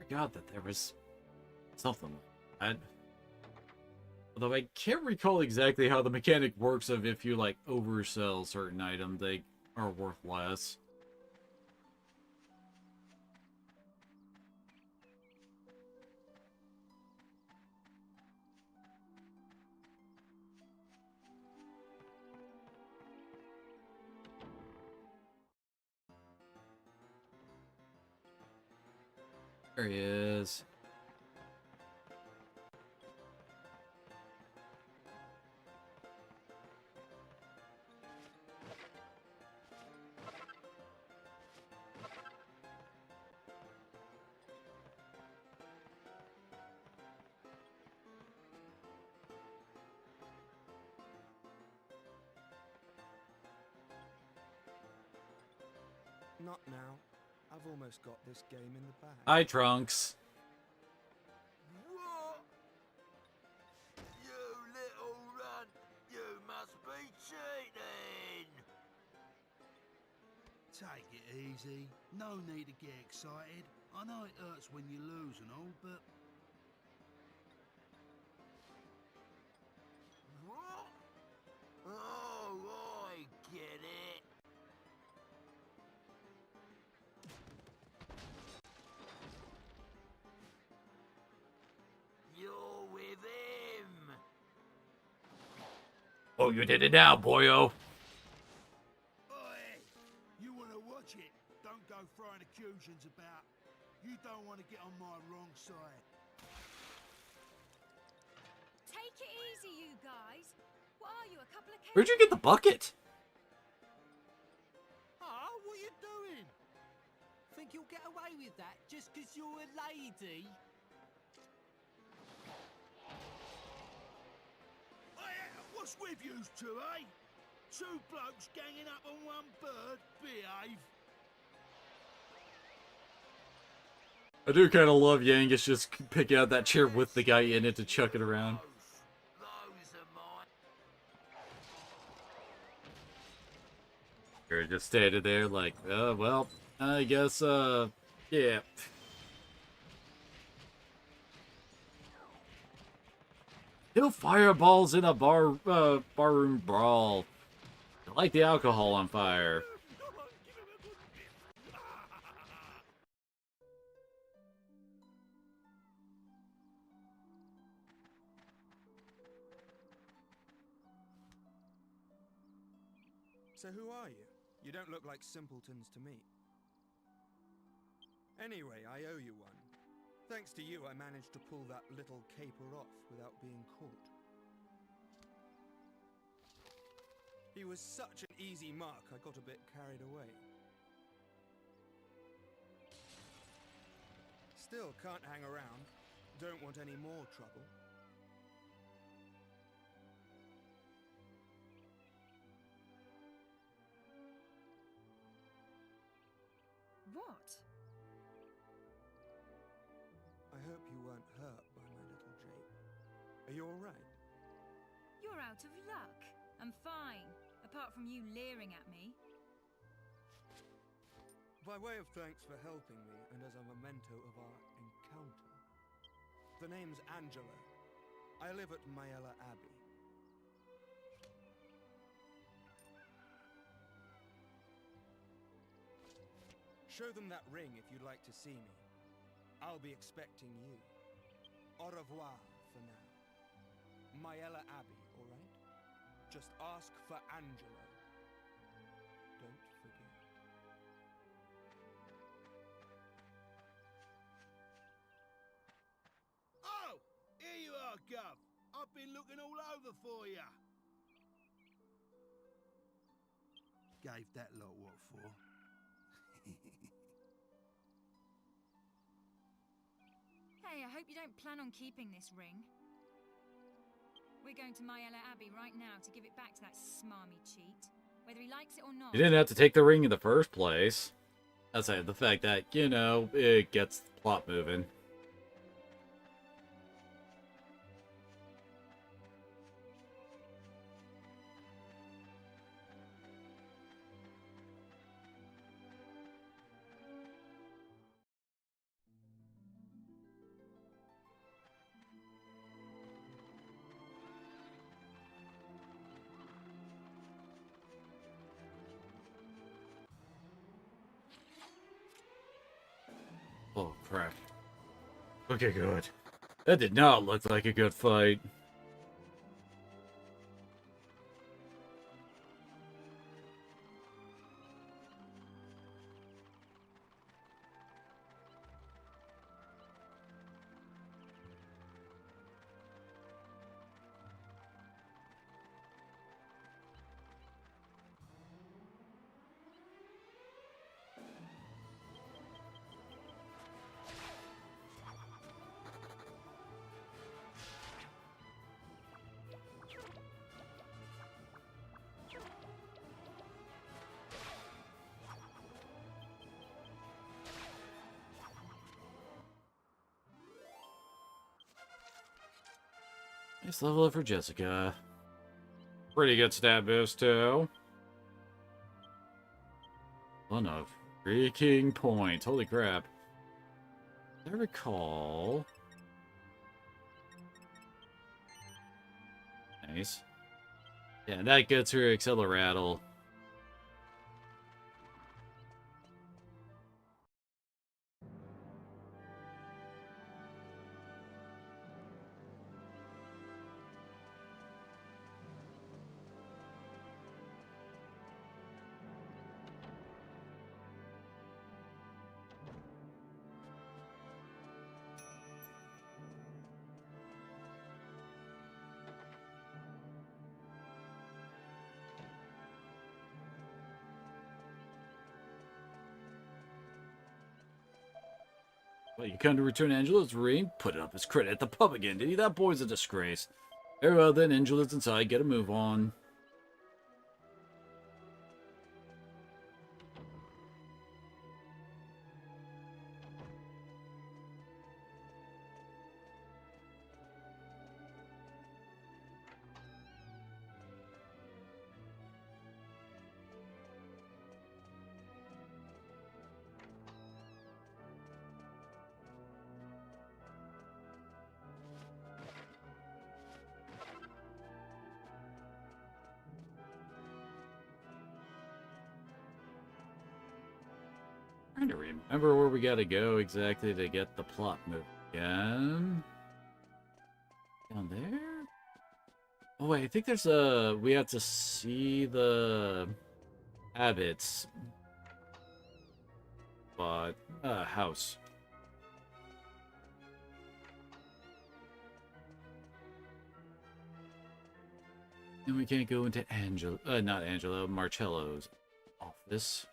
Forgot that there was something like that. Although I can't recall exactly how the mechanic works of if you like oversell certain items, they are worth less. There he is. Not now. I've almost got this game in the bag. Hi, Trunks. What? You little runt! You must be cheating! Take it easy. No need to get excited. I know it hurts when you lose and all, but... What? Oh, I get it. You're with him. Oh, you did it now, boyo. Oi! You want to watch it? Don't go throwing accusations about. You don't want to get on my wrong side. Take it easy, you guys. What are you, a couple of Where'd you get the bucket? Ah, what are you doing? Think you'll get away with that just 'cause you're a lady? What's with yous two, eh? Two blokes ganging up on one bird? Behave. I do kind of love Yangus just picking out that chair with the guy in it to chuck it around. Those are mine. Here They're just standing there like, well, I guess, yeah. He'll fireballs in a barroom brawl. I like the alcohol on fire. So who are you? You don't look like simpletons to me. Anyway, I owe you one. Thanks to you, I managed to pull that little caper off without being caught. He was such an easy mark, I got a bit carried away. Still, can't hang around. Don't want any more trouble. What? I hope you weren't hurt by my little Jake. Are you alright? You're out of luck. I'm fine, apart from you leering at me. By way of thanks for helping me, and as a memento of our encounter, the name's Angela. I live at Mayella Abbey. Show them that ring if you'd like to see me. I'll be expecting you. Au revoir for now. Mayella Abbey, alright? Just ask for Angela. Don't forget. Oh! Here you are, Gov. I've been looking all over for you. Gave that lot what for? Hey, I hope you don't plan on keeping this ring. We're going to Mayella Abbey right now to give it back to that smarmy cheat. Whether he likes it or not. You didn't have to take the ring in the first place. Outside the fact that, you know, it gets the plot moving. Oh, crap. Okay, good. That did not look like a good fight. Nice level up for Jessica. Pretty good stat boost, too. One of freaking points. Holy crap. As I recall... Nice. Yeah, and that gets her Acceleratle. Well, you come to return Angela's ring, put it up as credit at the pub again, did he? That boy's a disgrace. Very well then, Angela's inside, get a move on. Trying to remember where we gotta go exactly to get the plot moving again. Down there? Oh wait, I think there's a... We have to see the... Abbott's... house. And we can't go into Marcello's office.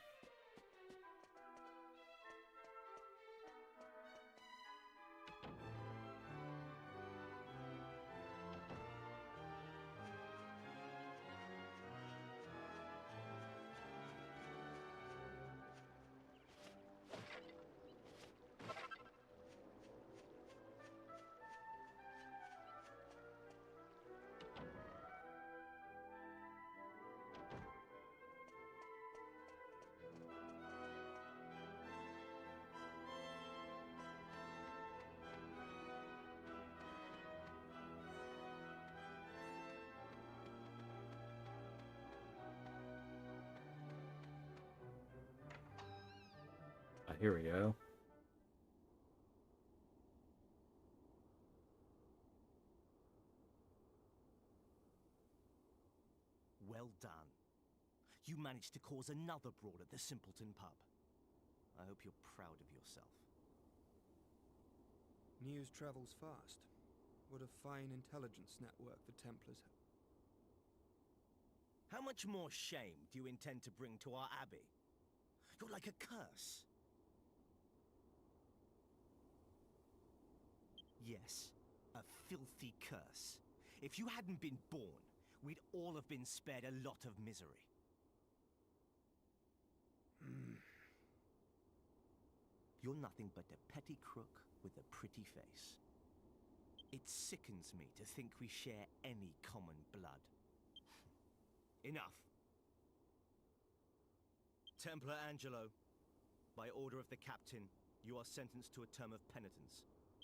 Here we go. Well done. You managed to cause another brawl at the Simpleton pub. I hope you're proud of yourself. News travels fast. What a fine intelligence network the Templars have. How much more shame do you intend to bring to our abbey? You're like a curse. Yes, a filthy curse. If you hadn't been born, we'd all have been spared a lot of misery. You're nothing but a petty crook with a pretty face. It sickens me to think we share any common blood. Enough. Templar Angelo, by order of the captain, you are sentenced to a term of penitence.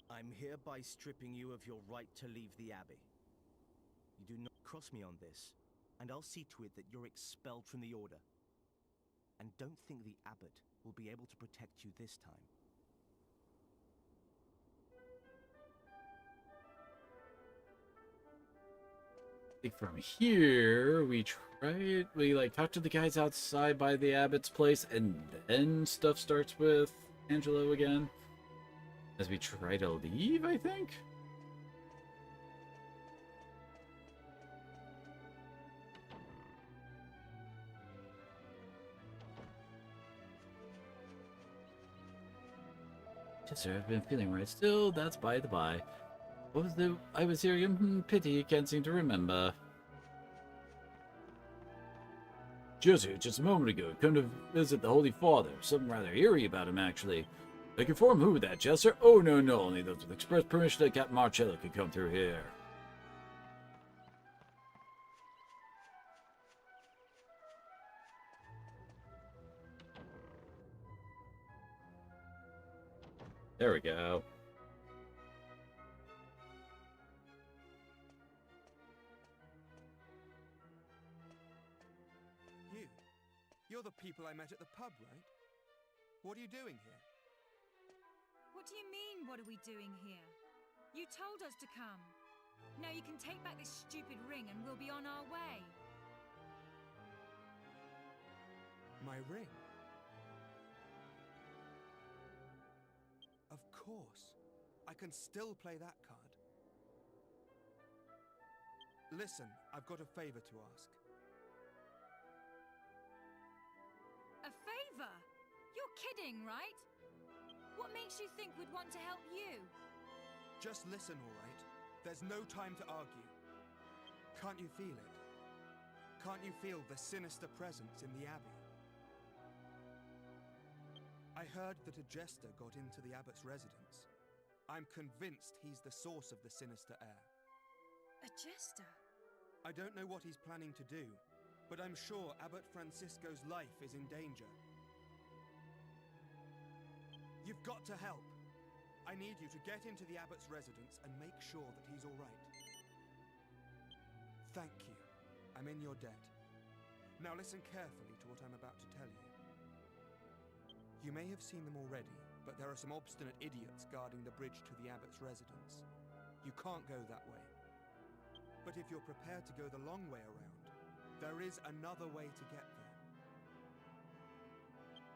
I'm hereby stripping you of your right to leave the abbey. You do not cross me on this, and I'll see to it that you're expelled from the order. And don't think the abbot will be able to protect you this time. I think from here, we talk to the guys outside by the abbot's place, and then stuff starts with Angelo again. As we try to leave, I think? Yes, sir, I've been feeling right still. That's by the by. What was the... I was hearing... Pity, can't seem to remember. Joseph, just a moment ago, come to visit the Holy Father. Something rather eerie about him, actually. I confirm who that, Jester? Oh, no, only those with express permission that Captain Marcello could come through here. There we go. You're the people I met at the pub, right? What are you doing here? What do you mean, what are we doing here? You told us to come. Now you can take back this stupid ring and we'll be on our way. My ring? Of course. I can still play that card. Listen, I've got a favor to ask. A favor? You're kidding, right? What makes you think we'd want to help you? Just listen, all right? There's no time to argue. Can't you feel it? Can't you feel the sinister presence in the abbey? I heard that a jester got into the abbot's residence. I'm convinced he's the source of the sinister air. A jester? I don't know what he's planning to do, but I'm sure Abbot Francisco's life is in danger. You've got to help. I need you to get into the abbot's residence and make sure that he's all right. Thank you. I'm in your debt. Now listen carefully to what I'm about to tell you. You may have seen them already, but there are some obstinate idiots guarding the bridge to the abbot's residence. You can't go that way. But if you're prepared to go the long way around, there is another way to get there.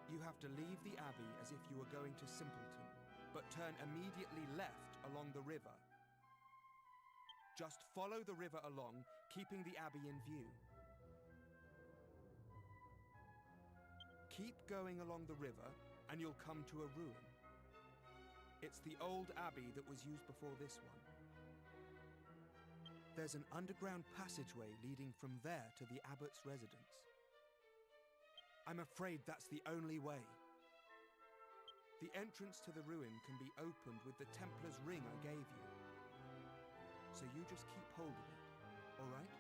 You have to leave the abbey as if you were going to Simpleton, but turn immediately left along the river. Just follow the river along, keeping the abbey in view. Keep going along the river, and you'll come to a ruin. It's the old abbey that was used before this one. There's an underground passageway leading from there to the abbot's residence. I'm afraid that's the only way. The entrance to the ruin can be opened with the Templar's ring I gave you. So you just keep hold of it, all right?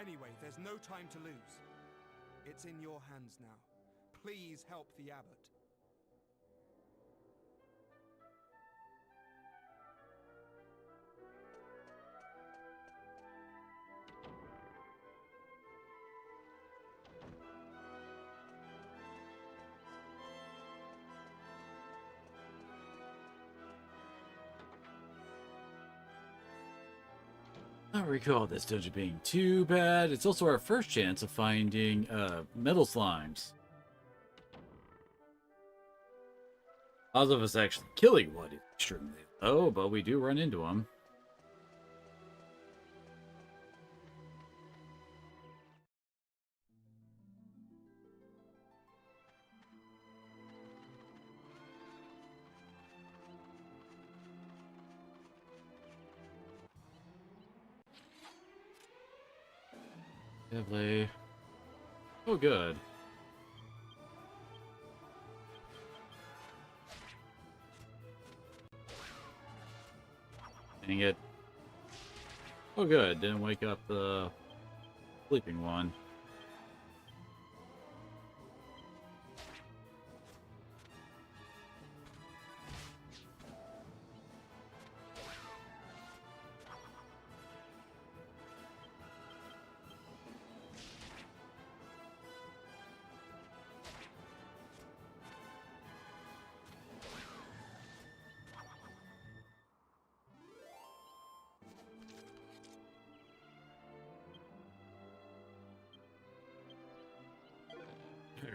Anyway, there's no time to lose. It's in your hands now. Please help the abbot. I don't recall this dungeon being too bad. It's also our first chance of finding metal slimes. Odds of us actually killing one is extremely low, but we do run into them. Definitely. Oh, good. Dang it. Oh, good. Didn't wake up the sleeping one.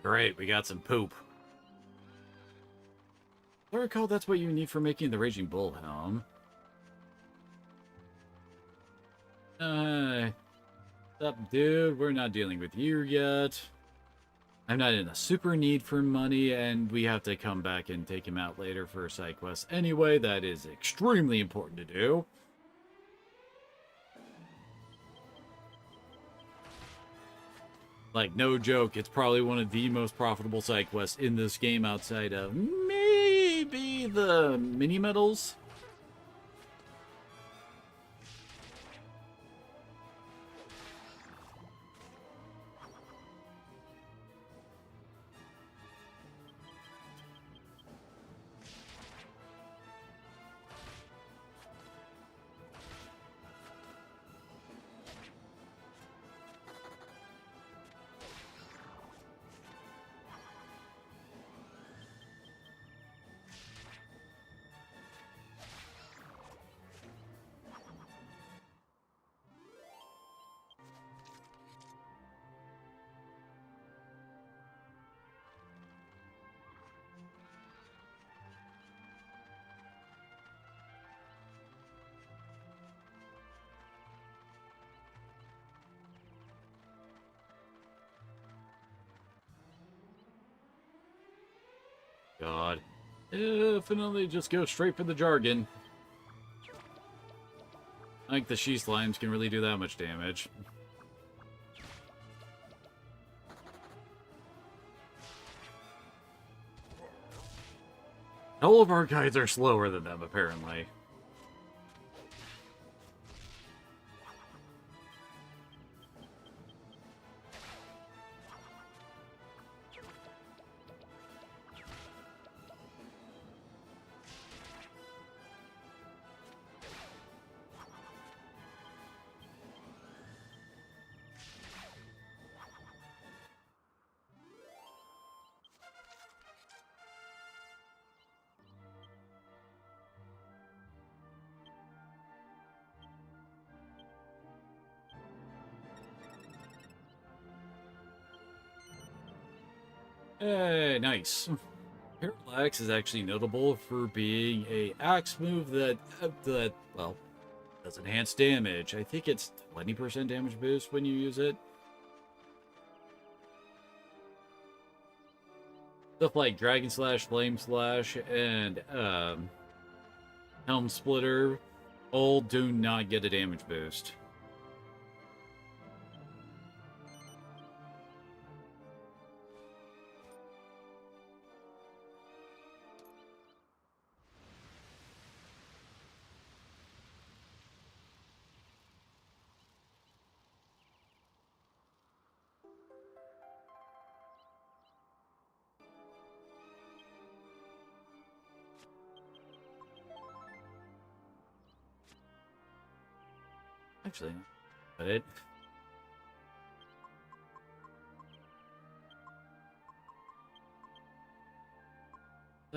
Great, we got some poop. I recall that's what you need for making the Raging Bull helm. Up, dude, we're not dealing with you yet. I'm not in a super need for money, and we have to come back and take him out later for a side quest. Anyway, that is extremely important to do. Like, no joke, it's probably one of the most profitable side quests in this game outside of maybe the mini-medals. God. Definitely just go straight for the jargon. I think the she slimes can really do that much damage. All of our guys are slower than them, apparently. Hey, nice. Parallax is actually notable for being a axe move that well, does enhance damage. I think it's 20% damage boost when you use it. Stuff like Dragon Slash, Flame Slash, and Helm Splitter all do not get a damage boost. Actually, but it.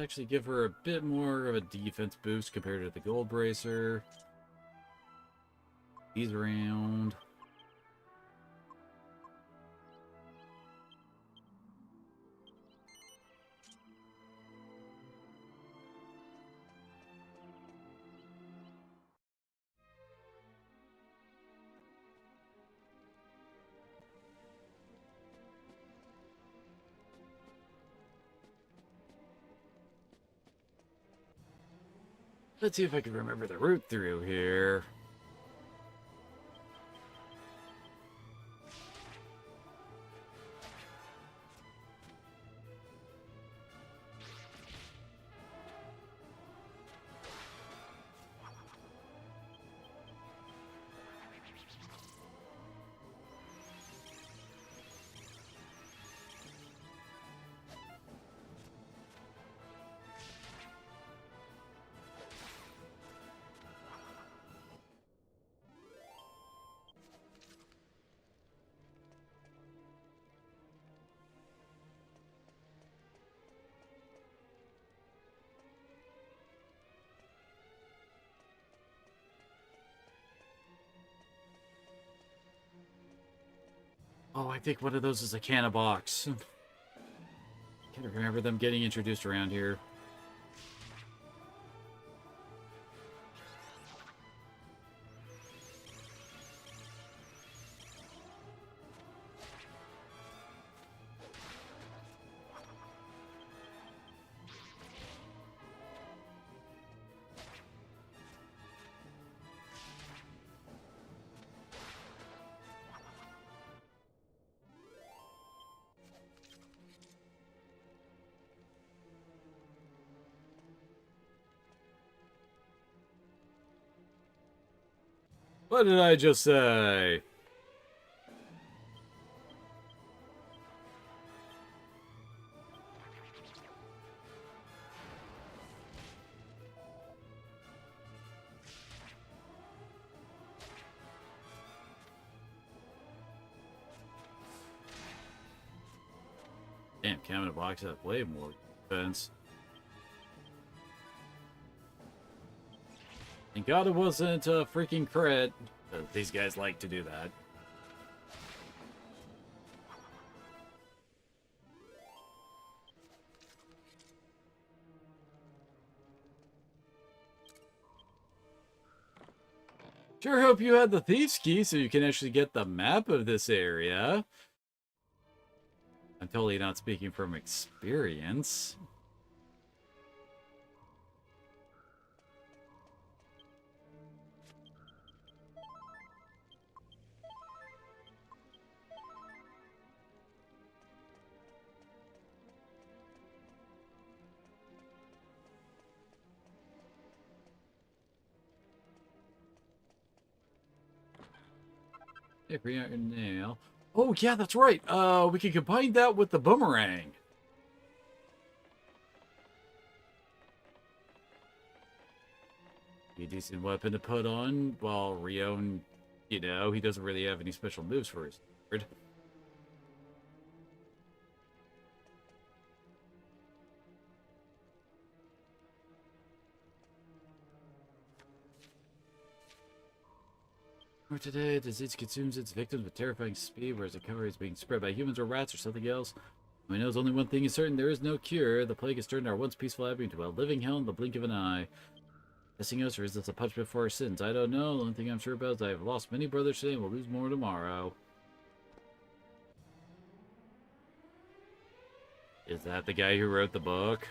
Actually give her a bit more of a defense boost compared to the Gold Bracer. He's around. Let's see if I can remember the route through here. Oh, I think one of those is a can of box. Can't remember them getting introduced around here. What did I just say? Damn, cabinet box has way more defense. Thank God it wasn't a freaking crit. These guys like to do that. Sure hope you had the Thief's Key so you can actually get the map of this area. I'm totally not speaking from experience. Hey, iron nail. Oh yeah, that's right. We can combine that with the boomerang. Be a decent weapon to put on while Rion, you know, he doesn't really have any special moves for his sword. Or today, disease consumes its victims with terrifying speed, whereas the cover is being spread by humans or rats or something else. We know only one thing is certain: there is no cure. The plague has turned our once peaceful abbey into a living hell in the blink of an eye. Missing us, or is this a punishment for our sins? I don't know. The only thing I'm sure about is I have lost many brothers today and will lose more tomorrow. Is that the guy who wrote the book?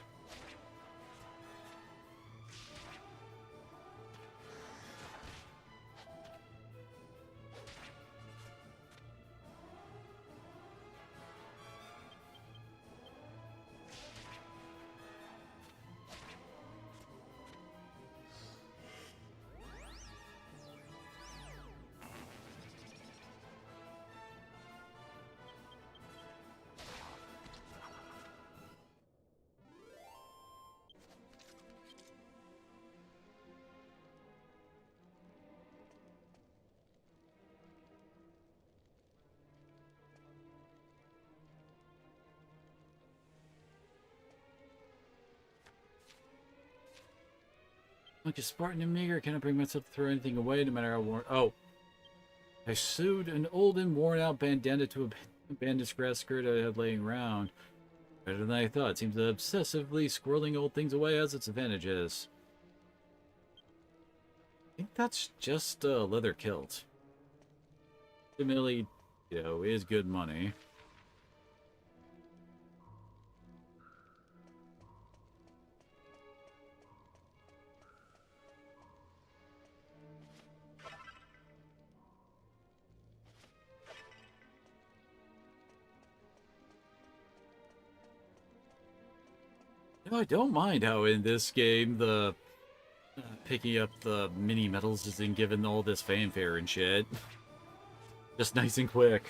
Like a Spartan and meager, I cannot bring myself to throw anything away, no matter how worn. Oh, I sewed an old and worn-out bandana to a bandaged grass skirt I had laying around. Better than I thought. It seems that obsessively squirreling old things away has its advantages. I think that's just a leather kilt. Ultimately, you know, is good money. No, I don't mind how in this game the picking up the mini medals isn't given all this fanfare and shit. Just nice and quick.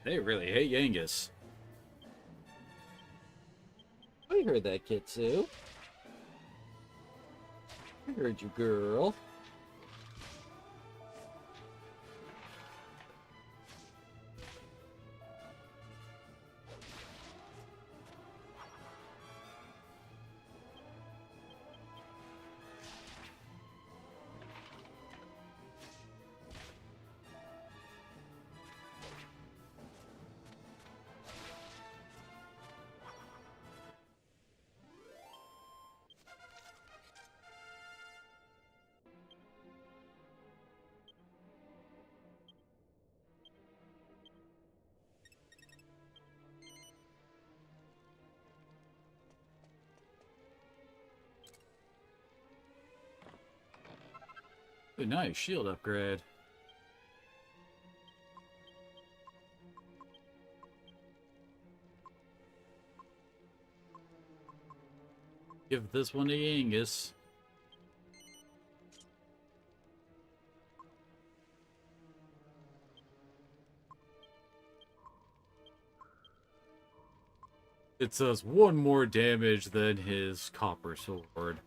They really hate Yangus. I heard that, Kitsu. I heard you, girl. Ooh, nice shield upgrade. Give this one to Yangus. It does one more damage than his copper sword.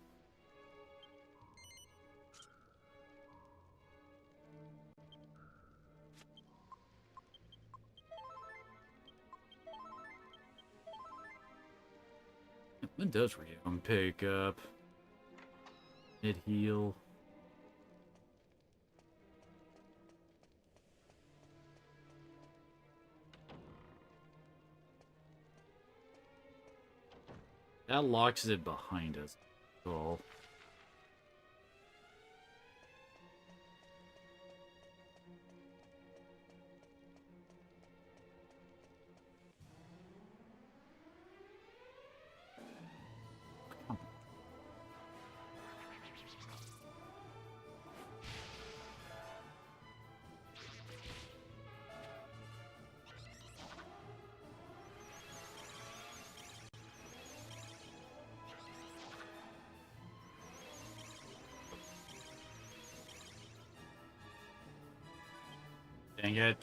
It does pick up. Mid heal. That locks it behind us. Cool. Dang it.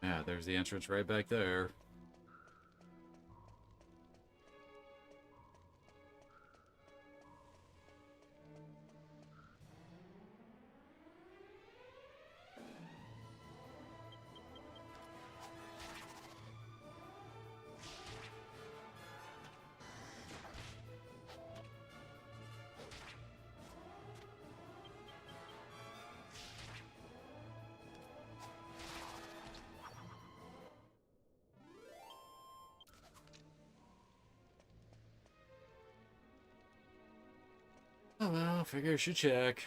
Yeah, there's the entrance right back there. Oh well, figure I should check.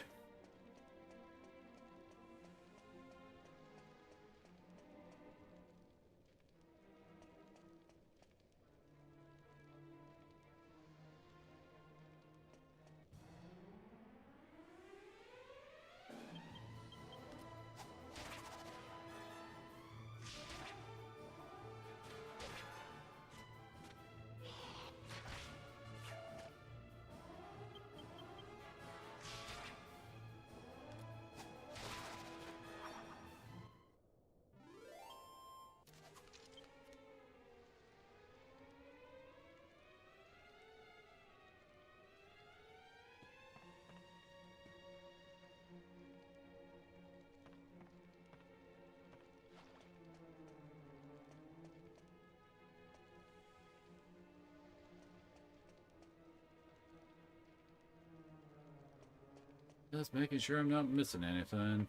Just making sure I'm not missing anything.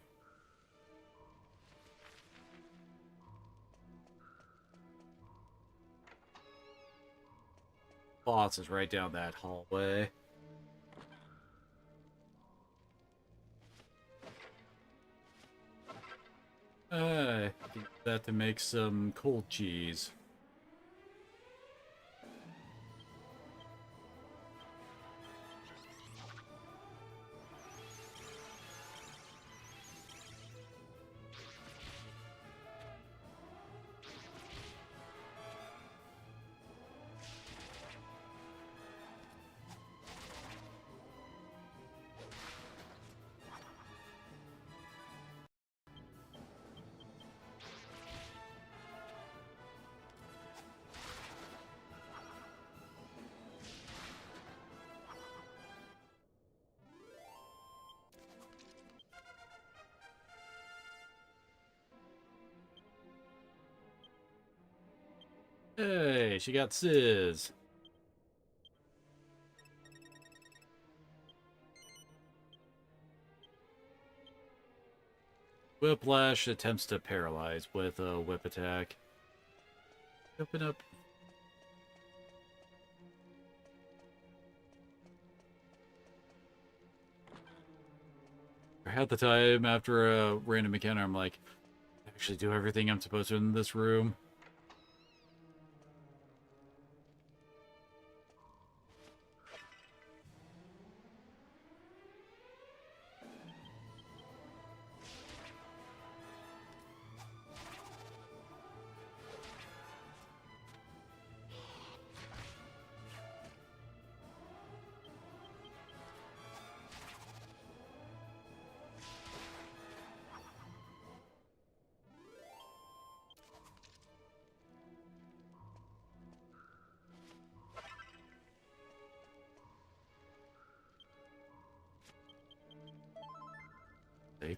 Boss is right down that hallway. Use that to make some cold cheese. Hey, she got Sizz. Whiplash attempts to paralyze with a whip attack. Open up. At the time, after a random encounter, I'm like, I actually do everything I'm supposed to in this room. Safe.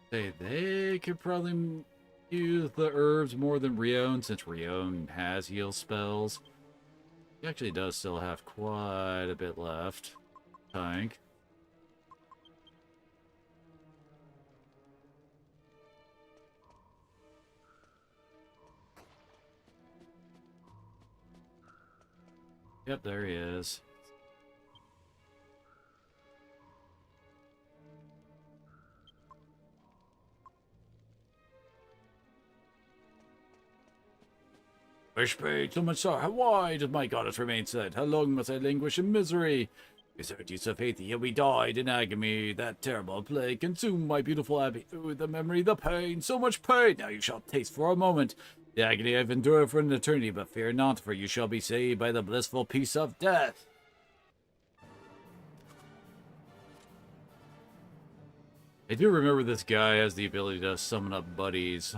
Hey, they could probably use the herbs more than Rion, since Rion has heal spells. He actually does still have quite a bit left. Tank. Yep, there he is. Wish paid, so much sorrow. Why does my goddess remain sad? How long must I languish in misery? We served you so faithfully, yet we died in agony. That terrible plague consumed my beautiful abbey. Ooh, the memory, the pain, so much pain. Now you shall taste for a moment the agony I've endured for an eternity, but fear not, for you shall be saved by the blissful peace of death. I do remember this guy has the ability to summon up buddies.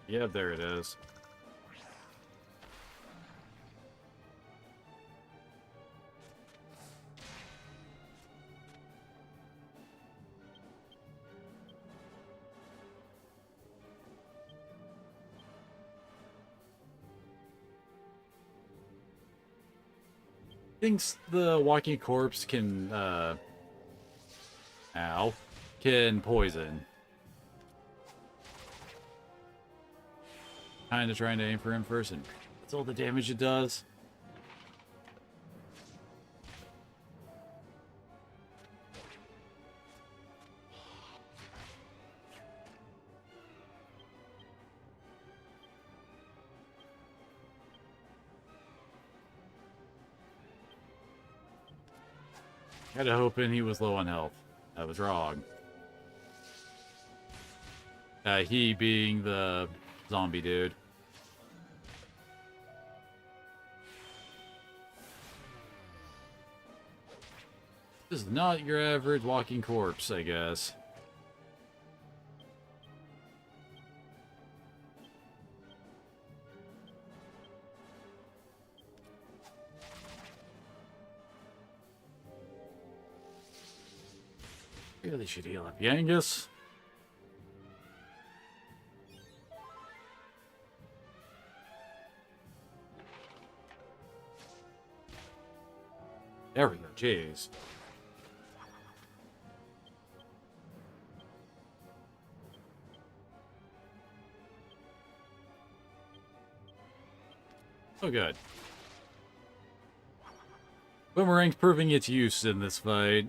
Yeah, there it is. Thinks the walking corpse can, can poison. Kinda trying to aim for him first, and that's all the damage it does. Kinda hoping he was low on health. I was wrong. He being the zombie dude. This is not your average walking corpse, I guess. Really should heal up Yangus. There we go, jeez. Oh, good. Boomerang's proving its use in this fight.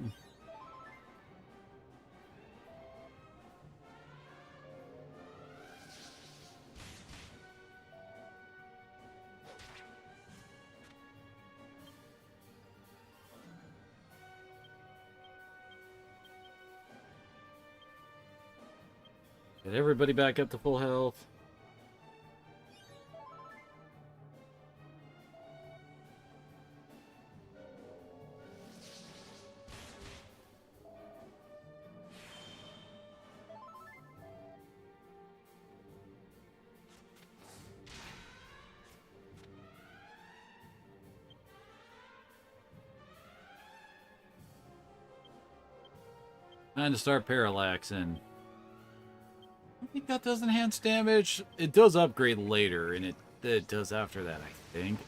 Get everybody back up to full health. Time to start parallaxing. I think that does enhance damage. It does upgrade later, and it does after that, I think.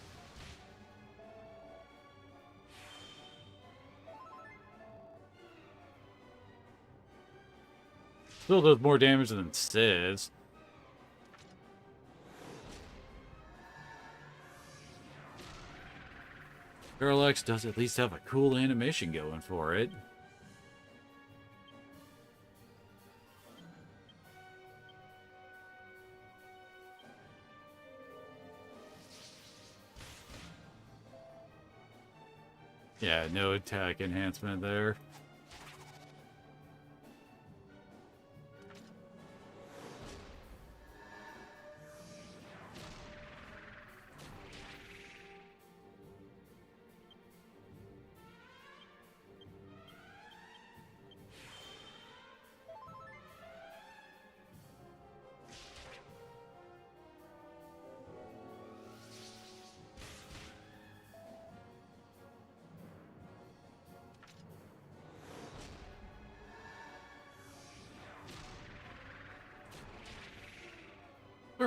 Still does more damage than Sis. Parallax does at least have a cool animation going for it. Yeah, no attack enhancement there.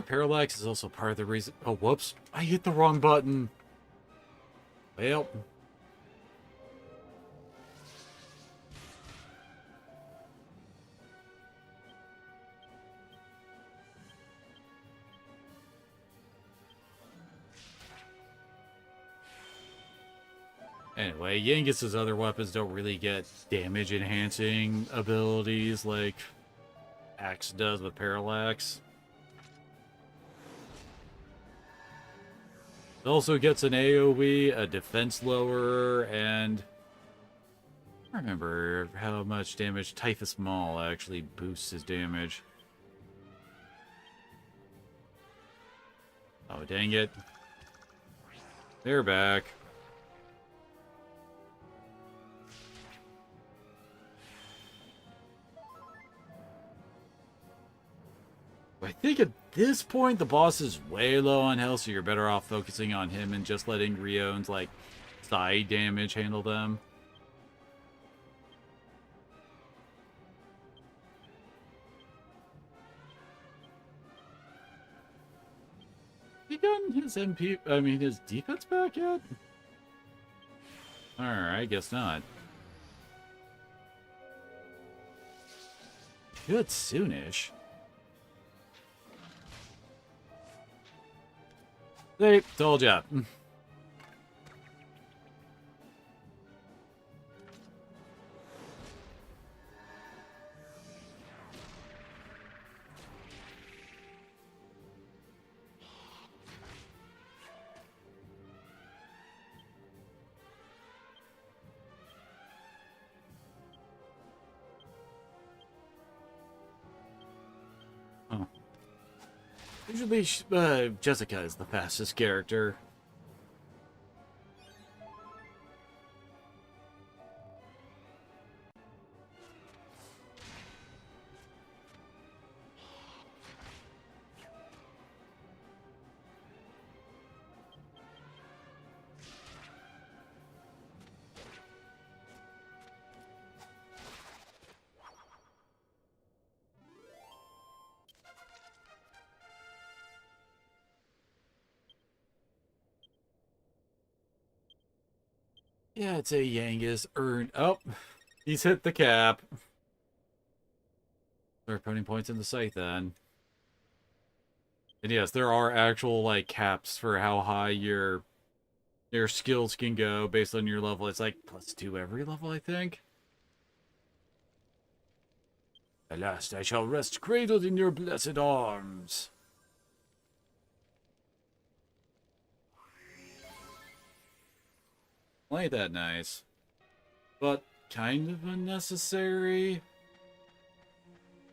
wonder parallax is also part of the reason. Oh, whoops. I hit the wrong button. Well. Anyway, Yangus's other weapons don't really get damage enhancing abilities like Axe does with Parallax. It also gets an AoE, a defense lower, and I don't remember how much damage Typhus Maul actually boosts his damage. Oh, dang it. They're back. I think at this point the boss is way low on health, so you're better off focusing on him and just letting Rion's, like, side damage handle them. He gotten his his defense back yet? Alright, I guess not. Good soonish. See, told ya. Huh. Usually, Jessica is the fastest character. Yeah, it's a Yangus earned. Oh, he's hit the cap. Start putting points in the site then. And yes, there are actual like caps for how high your skills can go based on your level. It's like +2 every level, I think. At last I shall rest cradled in your blessed arms. Well, ain't that nice. But kind of unnecessary.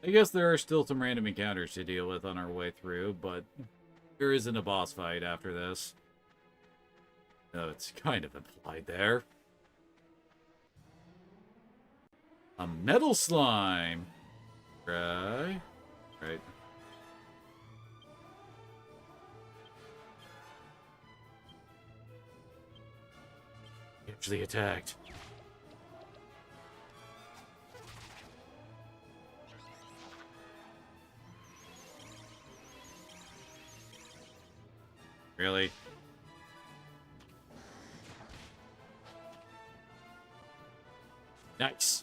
I guess there are still some random encounters to deal with on our way through, but there isn't a boss fight after this. No, it's kind of implied there. A metal slime. Right. Right. He actually attacked. Really? Nice.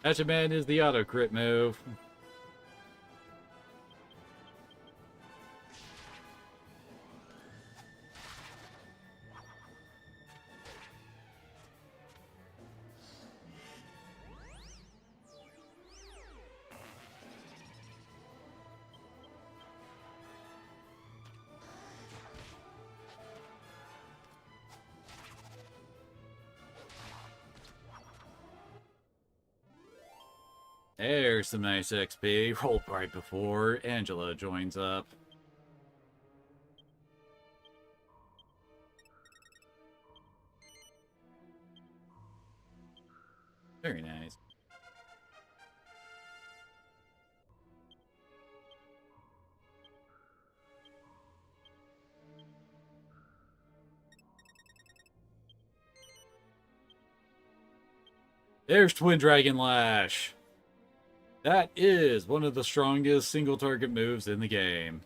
Hatchet Man is the auto crit move. There's some nice XP. Rolled right before Angela joins up. Very nice. There's Twin Dragon Lash. That is one of the strongest single target moves in the game.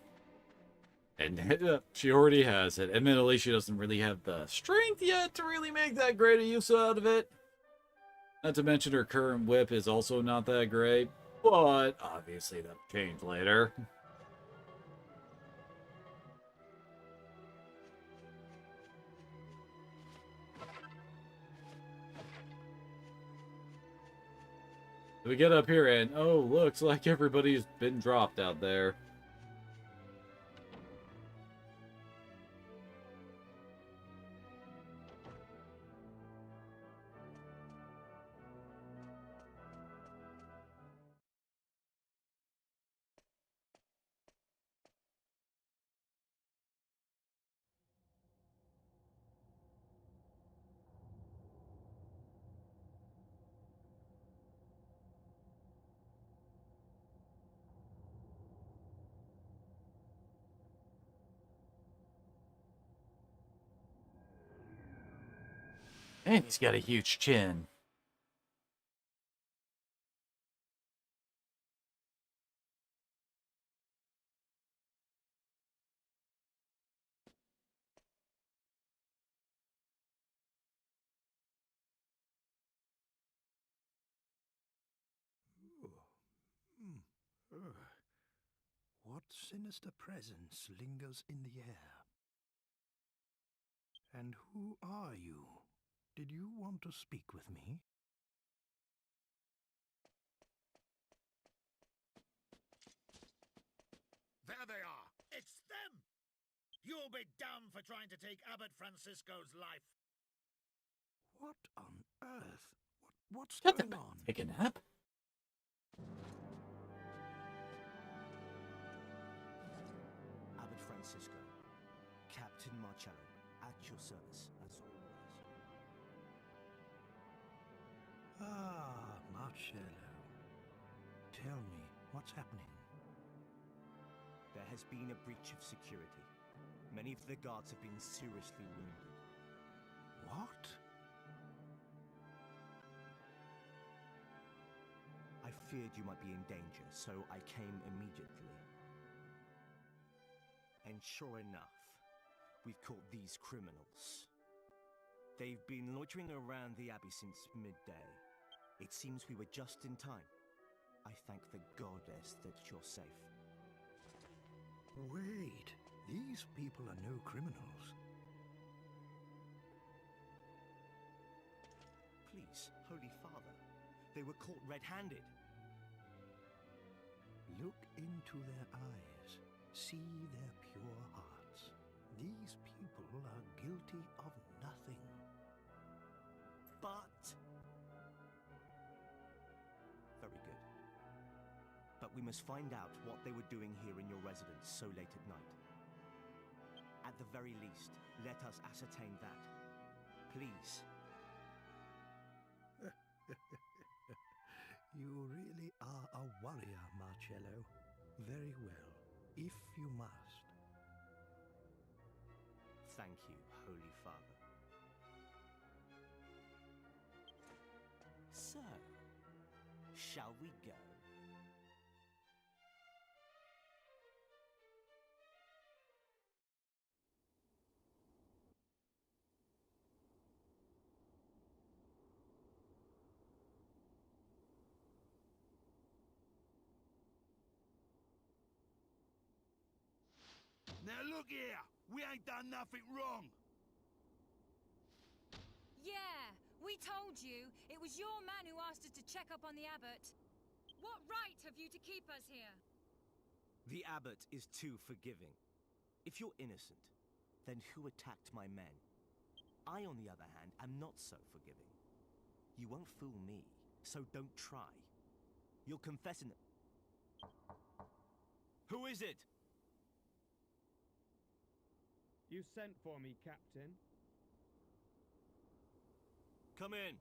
And she already has it. Admittedly, she doesn't really have the strength yet to really make that great a use out of it. Not to mention her current whip is also not that great. But obviously that'll change later. We get up here and, oh, looks like everybody's been dropped out there. And he's got a huge chin. What sinister presence lingers in the air? And who are you? Did you want to speak with me? There they are! It's them! You'll be damned for trying to take Abbot Francisco's life! What on earth? What's Shut going the on? Take a nap? Abbot Francisco, Captain Marcello, at your service, as always. Ah, Marcello. Tell me, what's happening? There has been a breach of security. Many of the guards have been seriously wounded. What? I feared you might be in danger, so I came immediately. And sure enough, we've caught these criminals. They've been loitering around the Abbey since midday. It seems we were just in time. I thank the goddess that you're safe. Wait, these people are no criminals. Please, Holy Father, they were caught red-handed. Look into their eyes. See their pure hearts. These people are guilty of nothing. But... Very good. But we must find out what they were doing here in your residence so late at night. At the very least, let us ascertain that. Please. You really are a warrior, Marcello. Very well, if you must. Thank you, Holy Father. So, shall we go? Now look here! We ain't done nothing wrong! Yeah, we told you. It was your man who asked us to check up on the abbot. What right have you to keep us here? The abbot is too forgiving. If you're innocent, then who attacked my men? I, on the other hand, am not so forgiving. You won't fool me, so don't try. You'll confess in... Who is it? You sent for me, Captain. Come in.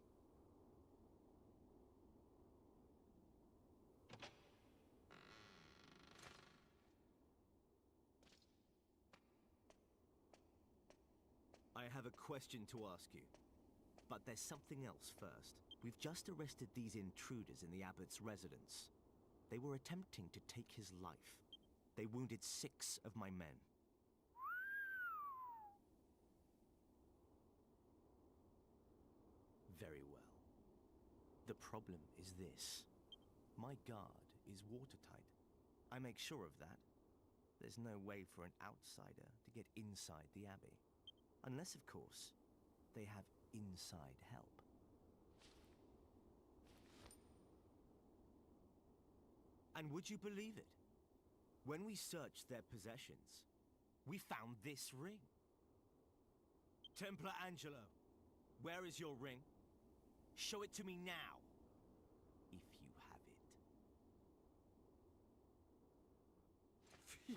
I have a question to ask you. But there's something else first. We've just arrested these intruders in the abbot's residence. They were attempting to take his life. They wounded 6 of my men. Very well. The problem is this. My guard is watertight. I make sure of that. There's no way for an outsider to get inside the abbey. Unless, of course, they have inside help. And would you believe it? When we searched their possessions, we found this ring. Templar Angelo, where is your ring? Show it to me now, if you have it. Phew,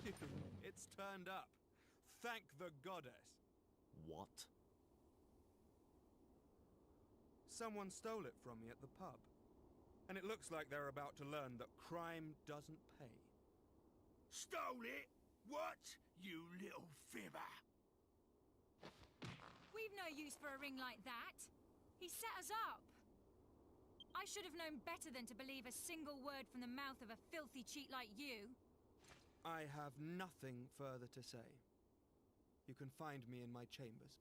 it's turned up. Thank the goddess. What? Someone stole it from me at the pub. And it looks like they're about to learn that crime doesn't pay. Stole it? What? You little fibber! We've no use for a ring like that. He set us up. I should have known better than to believe a single word from the mouth of a filthy cheat like you. I have nothing further to say. You can find me in my chambers.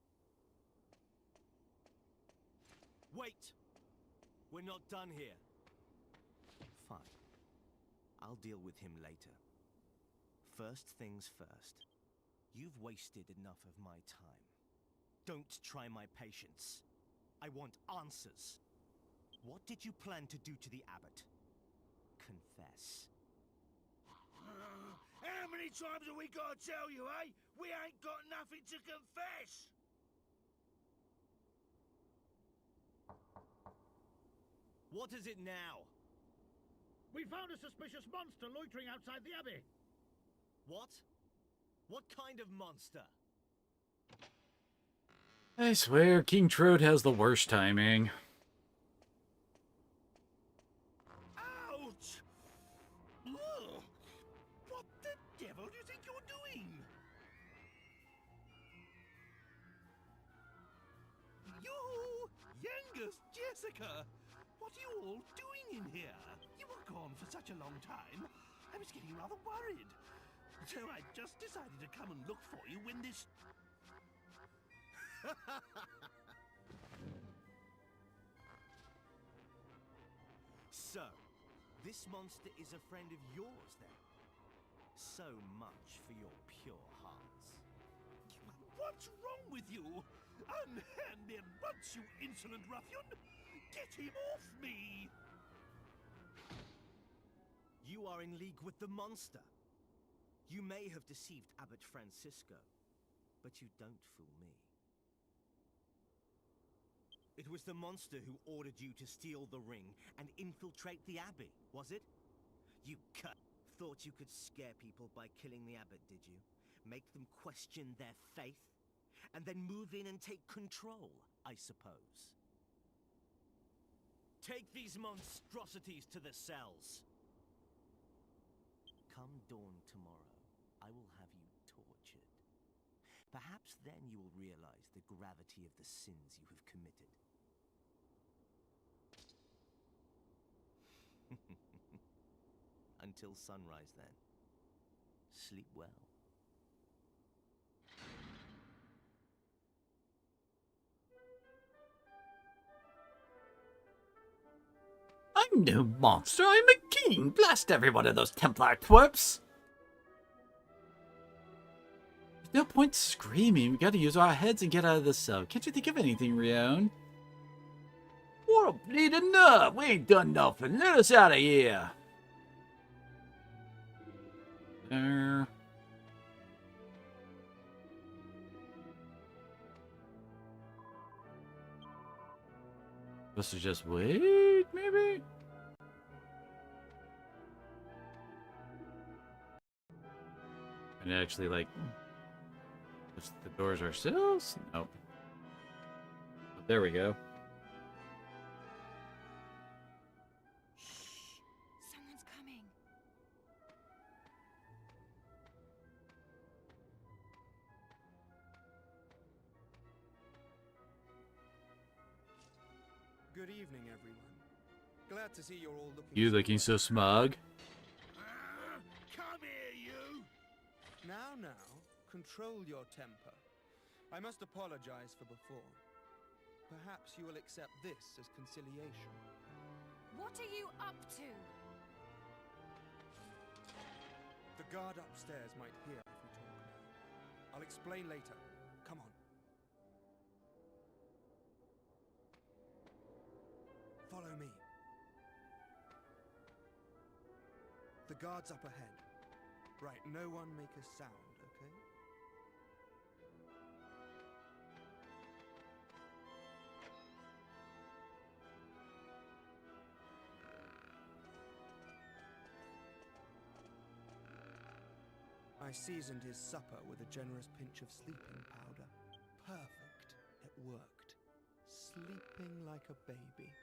Wait! We're not done here. Fine. I'll deal with him later. First things first. You've wasted enough of my time. Don't try my patience. I want answers. What did you plan to do to the abbot? Confess. How many times have we got to tell you, eh? We ain't got nothing to confess! What is it now? We found a suspicious monster loitering outside the abbey. What? What kind of monster? I swear, King Trode has the worst timing. Ouch! Ugh. What the devil do you think you're doing? You! Youngest Jessica! What are you all doing in here? You were gone for such a long time. I was getting rather worried. So I just decided to come and look for you when this... So, this monster is a friend of yours, then? So much for your pure hearts. What's wrong with you? Unhand him once, you insolent ruffian! Get him off me! You are in league with the monster. You may have deceived Abbot Francisco, but you don't fool me. It was the monster who ordered you to steal the ring and infiltrate the abbey, was it? You thought you could scare people by killing the abbot, did you? Make them question their faith? And then move in and take control, I suppose. Take these monstrosities to the cells. Come dawn tomorrow, I will have you tortured. Perhaps then you will realize the gravity of the sins you have committed. Until sunrise, then. Sleep well. I'm no monster, I'm a king! Blast every one of those Templar twerps! There's no point screaming, we gotta use our heads and get out of this cell. Can't you think of anything, Rion? What a bleeding nut! We ain't done nothing, let us out of here! There. Supposed to just wait, maybe? And actually, like, push the doors ourselves? Nope. Oh, there we go. Shh! Someone's coming. Good evening, everyone. Glad to see you're all looking You looking so smug? Now, control your temper. I must apologize for before. Perhaps you will accept this as conciliation. What are you up to? The guard upstairs might hear if we talk now. I'll explain later. Come on. Follow me. The guard's up ahead. Right, no one make a sound, okay? I seasoned his supper with a generous pinch of sleeping powder. Perfect. It worked. Sleeping like a baby.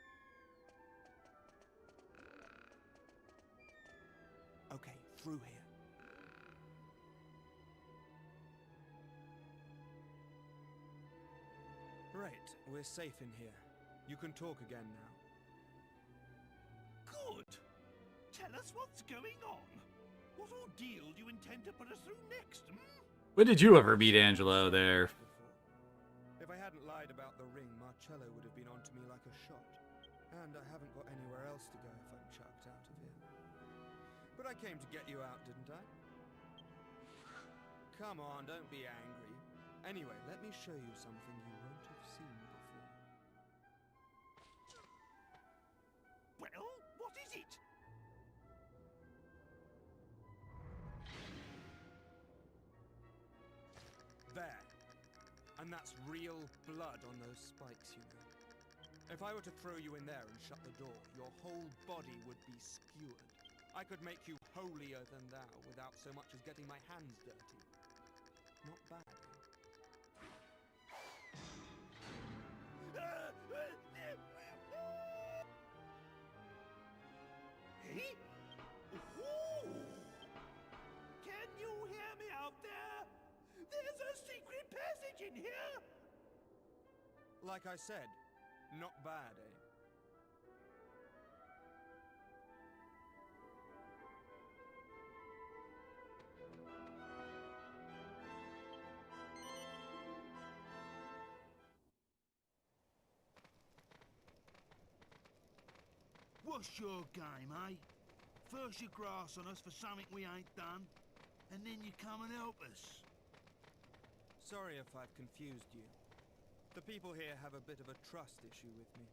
Okay, through here. Right, we're safe in here. You can talk again now. Good. Tell us what's going on. What ordeal do you intend to put us through next, hmm? When did you ever meet Angelo there? If I hadn't lied about the ring, Marcello would have been onto me like a shot. And I haven't got anywhere else to go if I'm chucked out of here. But I came to get you out, didn't I? Come on, don't be angry. Anyway, let me show you something you won't have seen before. Well, what is it? There. And that's real blood on those spikes, you know. If I were to throw you in there and shut the door, your whole body would be skewered. I could make you holier than thou without so much as getting my hands dirty. Not bad, Hey? Ooh. Can you hear me out there? There's a secret passage in here! Like I said, not bad, eh? What's your game, eh? First you grass on us for something we ain't done, and then you come and help us. Sorry if I've confused you. The people here have a bit of a trust issue with me.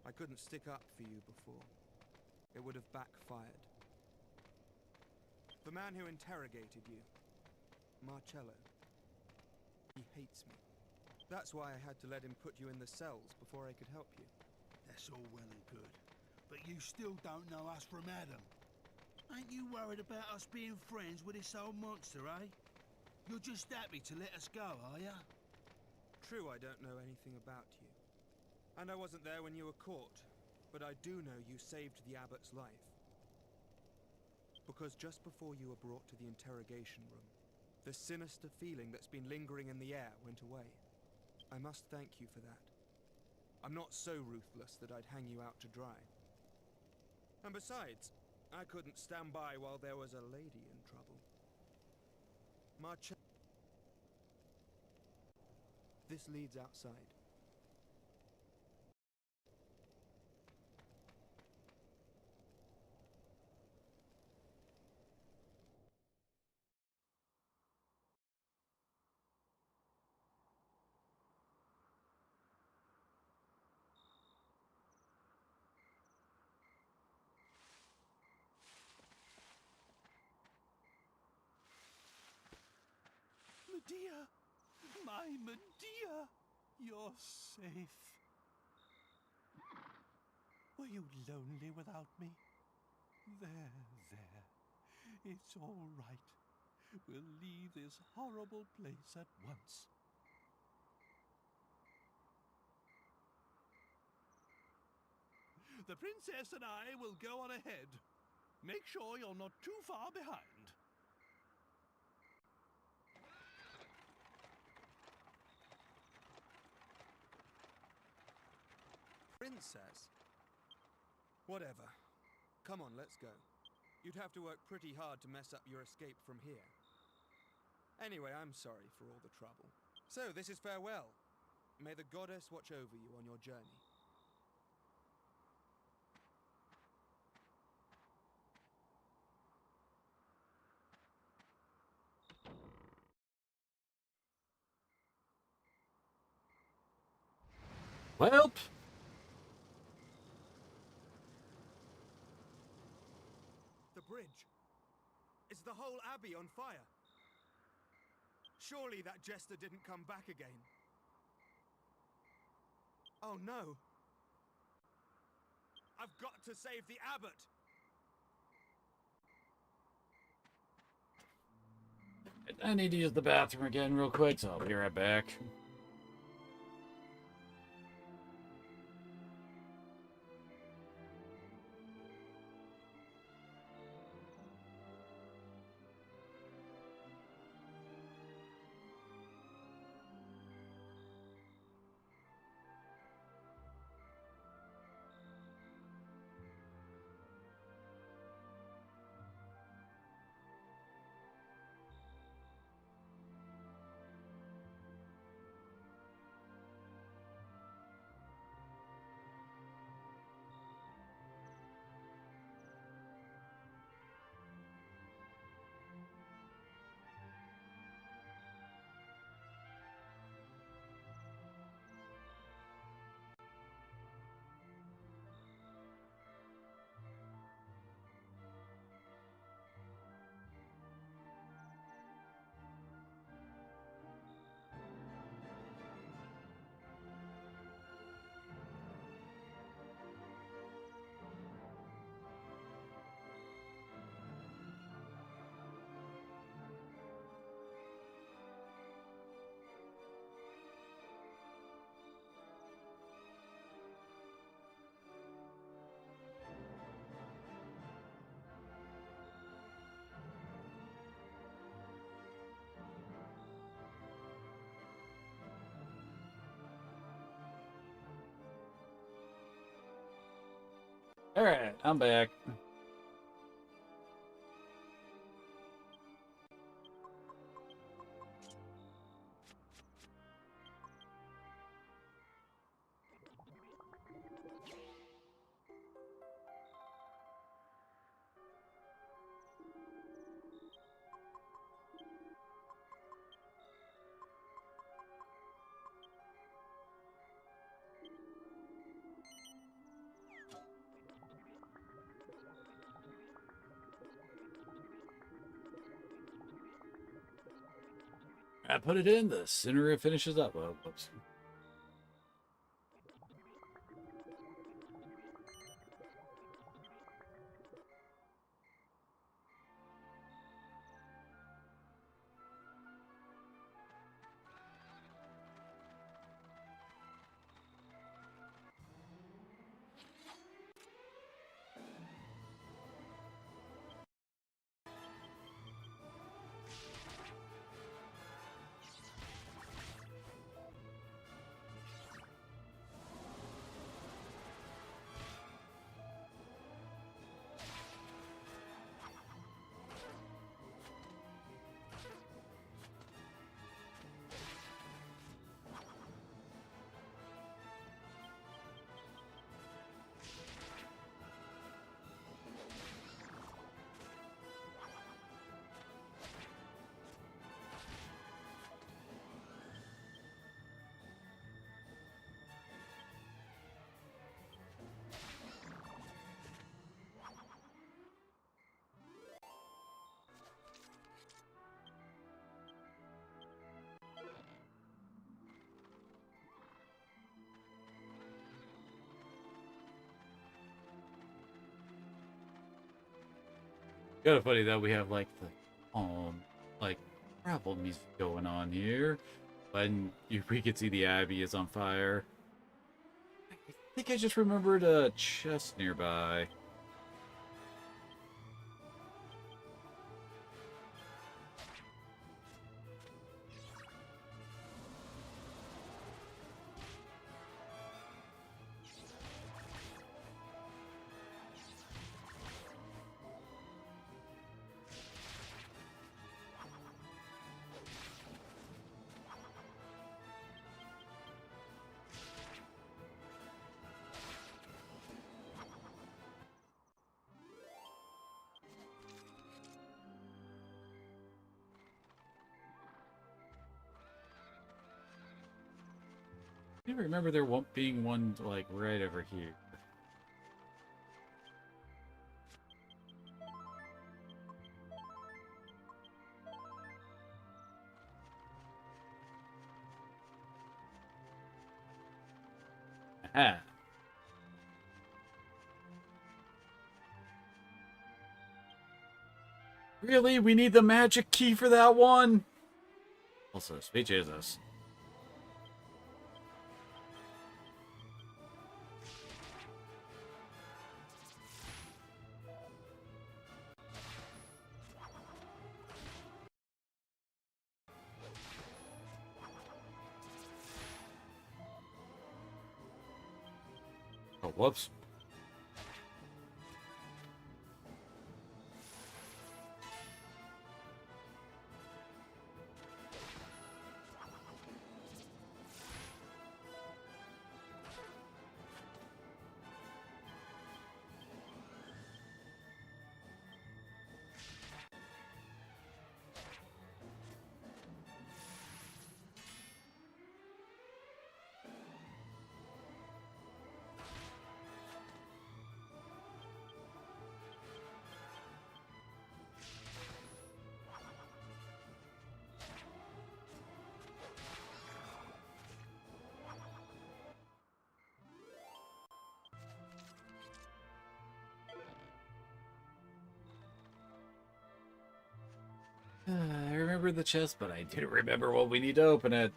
I couldn't stick up for you before. It would have backfired. The man who interrogated you, Marcello, he hates me. That's why I had to let him put you in the cells before I could help you. That's all well and good, but you still don't know us from Adam. Ain't you worried about us being friends with this old monster, eh? You're just happy to let us go, are ya? True, I don't know anything about you. And I wasn't there when you were caught, but I do know you saved the abbot's life. Because just before you were brought to the interrogation room, the sinister feeling that's been lingering in the air went away. I must thank you for that. I'm not so ruthless that I'd hang you out to dry. And besides, I couldn't stand by while there was a lady in trouble. This leads outside. Medea! My Medea! You're safe. Were you lonely without me? There. It's all right. We'll leave this horrible place at once. The princess and I will go on ahead. Make sure you're not too far behind. Princess? Whatever. Come on, let's go. You'd have to work pretty hard to mess up your escape from here. Anyway, I'm sorry for all the trouble. So, this is farewell. May the goddess watch over you on your journey. Well, The bridge. Is the whole abbey on fire? Surely that jester didn't come back again. Oh no! I've got to save the abbot! I need to use the bathroom again real quick, so I'll be right back. Alright, I'm back. I put it in, the sooner it finishes up. Oh, whoops. Kind of funny that we have like the like travel music going on here, but we can see the abbey is on fire. I think I just remembered a chest nearby. I remember there being one, like, right over here. Aha. Really? We need the magic key for that one? Also, sweet Jesus. Oh, whoops. I remember the chest, but I didn't remember what we need to open it.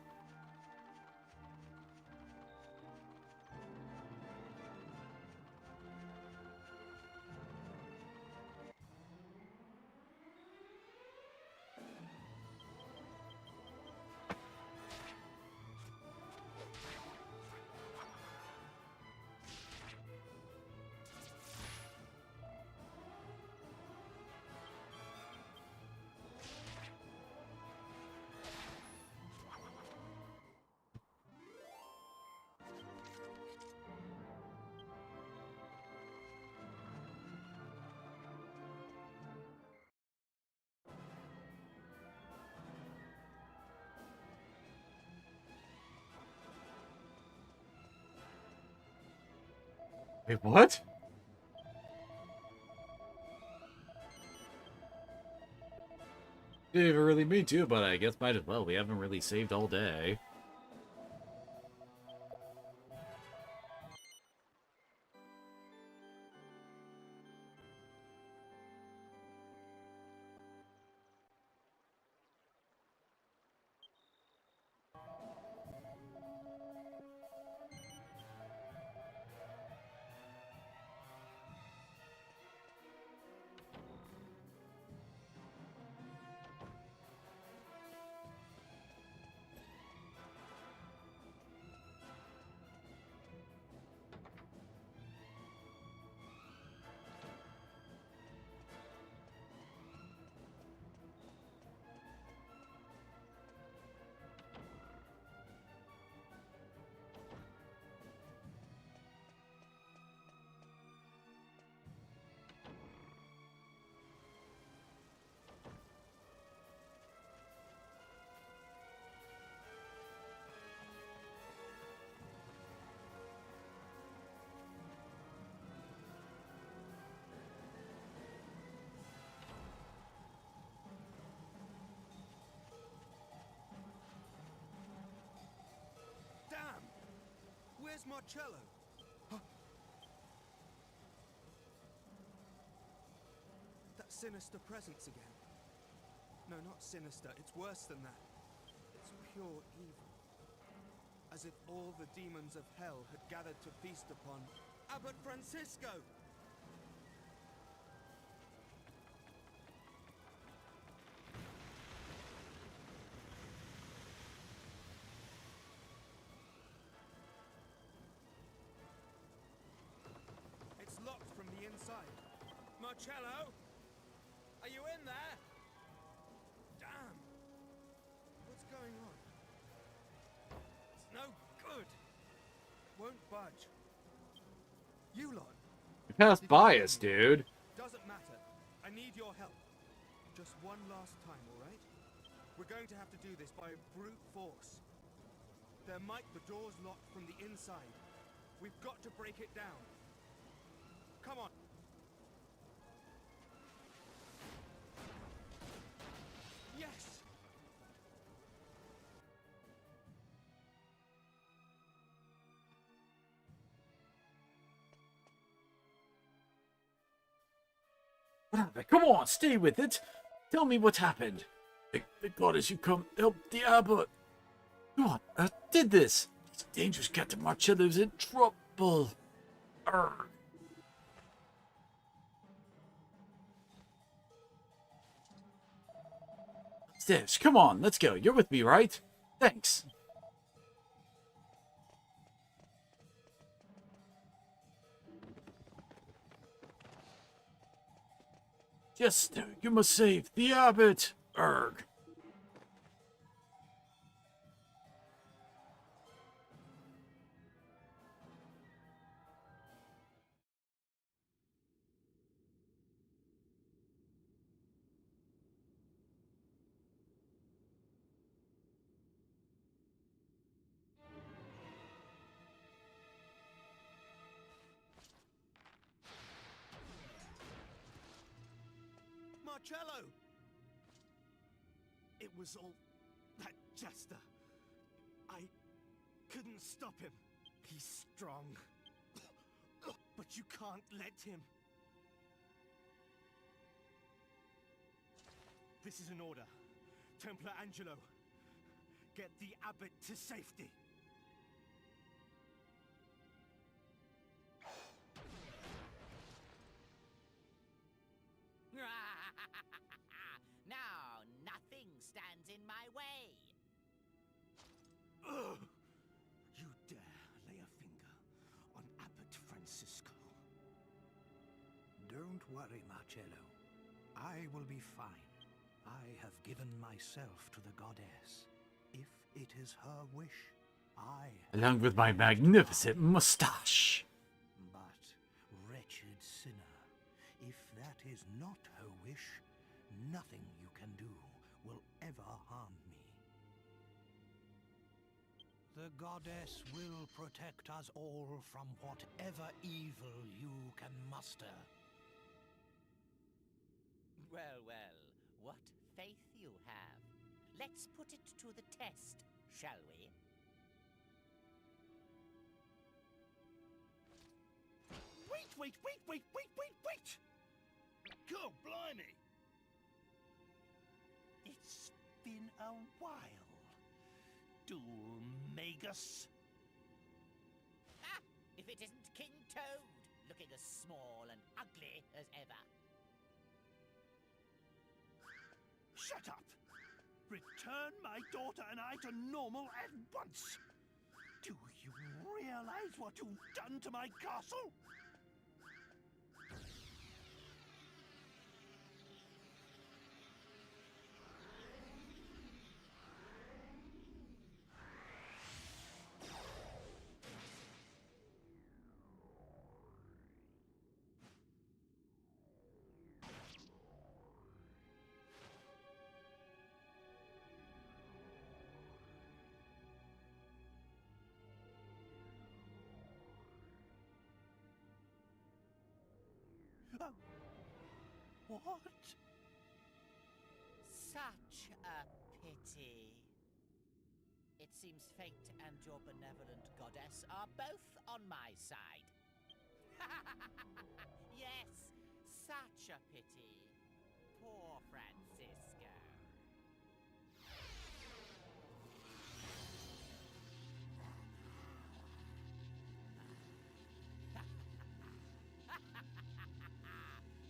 Wait, what? Didn't even really mean to, but I guess might as well. We haven't really saved all day. Damn! Where's Marcello? That sinister presence again. No, not sinister. It's worse than that. It's pure evil. As if all the demons of hell had gathered to feast upon Abbot Francisco! It's locked from the inside. Marcello? Are you in there? Damn! What's going on? It's no good! Won't budge. You lot! You passed by us, dude. Doesn't matter. I need your help. Just one last time, alright? We're going to have to do this by brute force. The door's locked from the inside. We've got to break it down. Come on. Yes! What happened? Come on, stay with it. Tell me what happened. The goddess, you come help the abbot. What? Did this? It's dangerous. Captain Marcello's in trouble. Urgh. Stairs, come on, let's go. You're with me, right? Thanks. Jester, you must save the abbot. Urgh. Marcello! It was all that jester. I couldn't stop him. He's strong. But you can't let him. This is an order. Templar Angelo, get the abbot to safety. Now, nothing stands in my way. Ugh. You dare lay a finger on Abbot Francisco? Don't worry, Marcello. I will be fine. I have given myself to the goddess. If it is her wish, Along with my magnificent mustache. But, wretched sinner, if that is not her wish, nothing you can do will ever harm me. The goddess will protect us all from whatever evil you can muster. Well, well, what faith you have. Let's put it to the test, shall we? Wait! God, blimey! It's been a while, Dulmagus. Ah! If it isn't King Toad, looking as small and ugly as ever. Shut up! Return my daughter and I to normal at once! Do you realize what you've done to my castle? What? Such a pity. It seems fate and your benevolent goddess are both on my side. Yes, such a pity. Poor Francisco.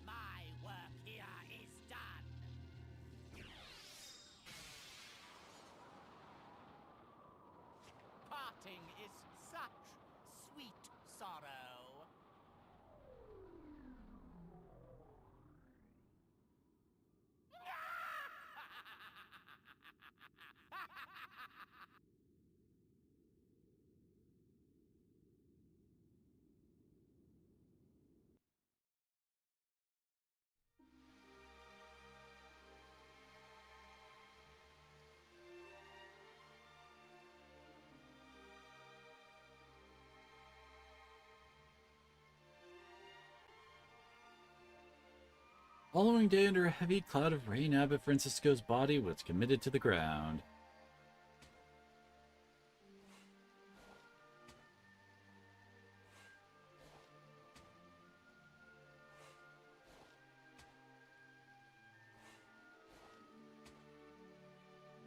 My work here is done. Parting is such sweet sorrow. following day, under a heavy cloud of rain, Abbot Francisco's body was committed to the ground.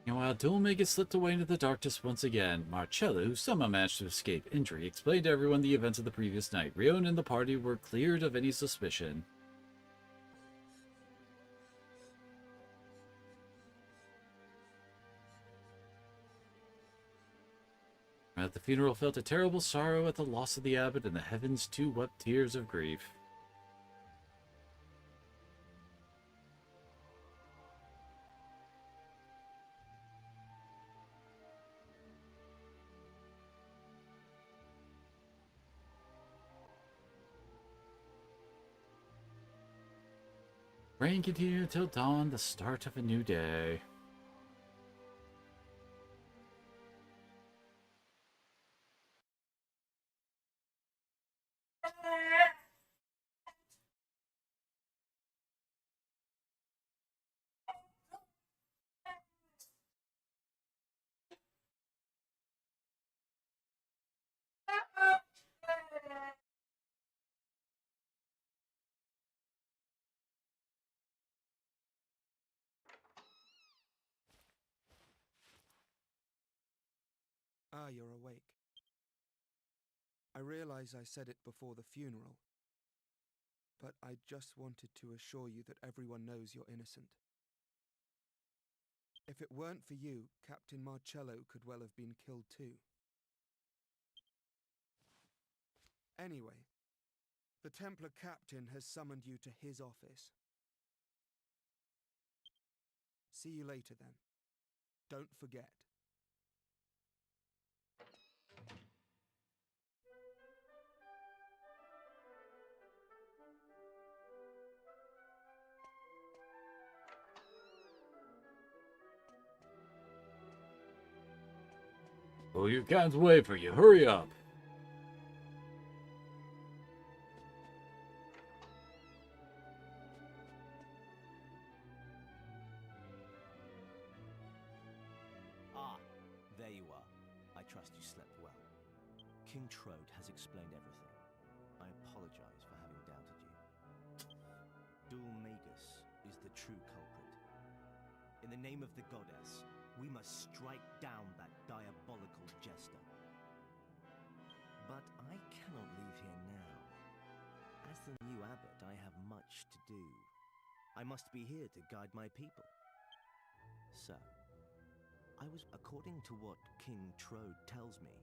Meanwhile, Dulmagus slipped away into the darkness once again. Marcello, who somehow managed to escape injury, explained to everyone the events of the previous night. Rion and the party were cleared of any suspicion. At the funeral, felt a terrible sorrow at the loss of the abbot, and the heavens too wept tears of grief. Rain continued until dawn, the start of a new day. Ah, you're awake. I realize I said it before the funeral, but I just wanted to assure you that everyone knows you're innocent. If it weren't for you, Captain Marcello could well have been killed too. Anyway, the Templar captain has summoned you to his office. See you later then. Don't forget. Oh, you can't wait for you. Hurry up. Ah, there you are. I trust you slept well. King Trode has explained everything. I apologize for having doubted you. Dulmagus is the true culprit. In the name of the goddess, we must strike down that diabolical jester. But I cannot leave here now. As the new abbot, I have much to do. I must be here to guide my people. So, according to what King Trode tells me,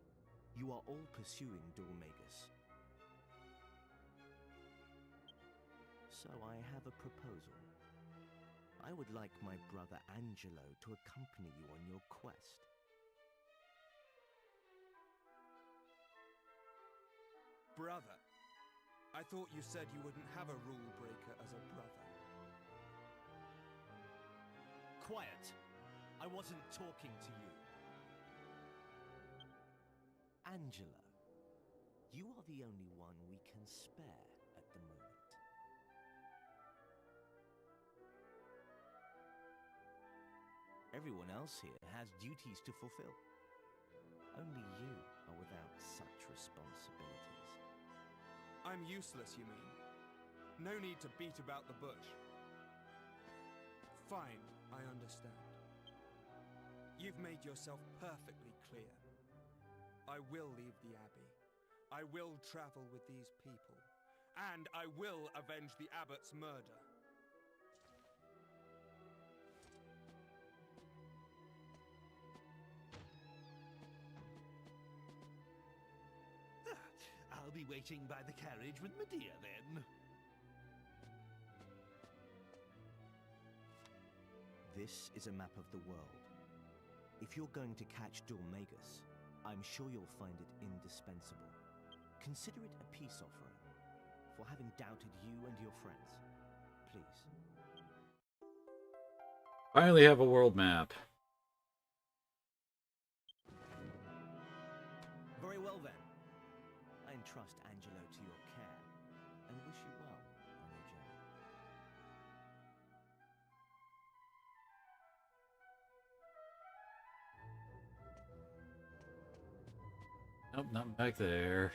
you are all pursuing Dulmagus. So I have a proposal. I would like my brother Angelo to accompany you on your quest. Brother? I thought you said you wouldn't have a rule breaker as a brother. Quiet! I wasn't talking to you. Angelo, you are the only one we can spare at the moment. Everyone else here has duties to fulfill. Only you are without such responsibilities. I'm useless, you mean? No need to beat about the bush. Fine, I understand. You've made yourself perfectly clear. I will leave the Abbey. I will travel with these people. And I will avenge the Abbot's murder. I'll be waiting by the carriage with Medea then. This is a map of the world. If you're going to catch Dulmagus, I'm sure you'll find it indispensable. Consider it a peace offering for having doubted you and your friends. Please. Finally have a world map. Very well then. I entrust Angelo to your care and wish you well on your journey. Nope, not back there.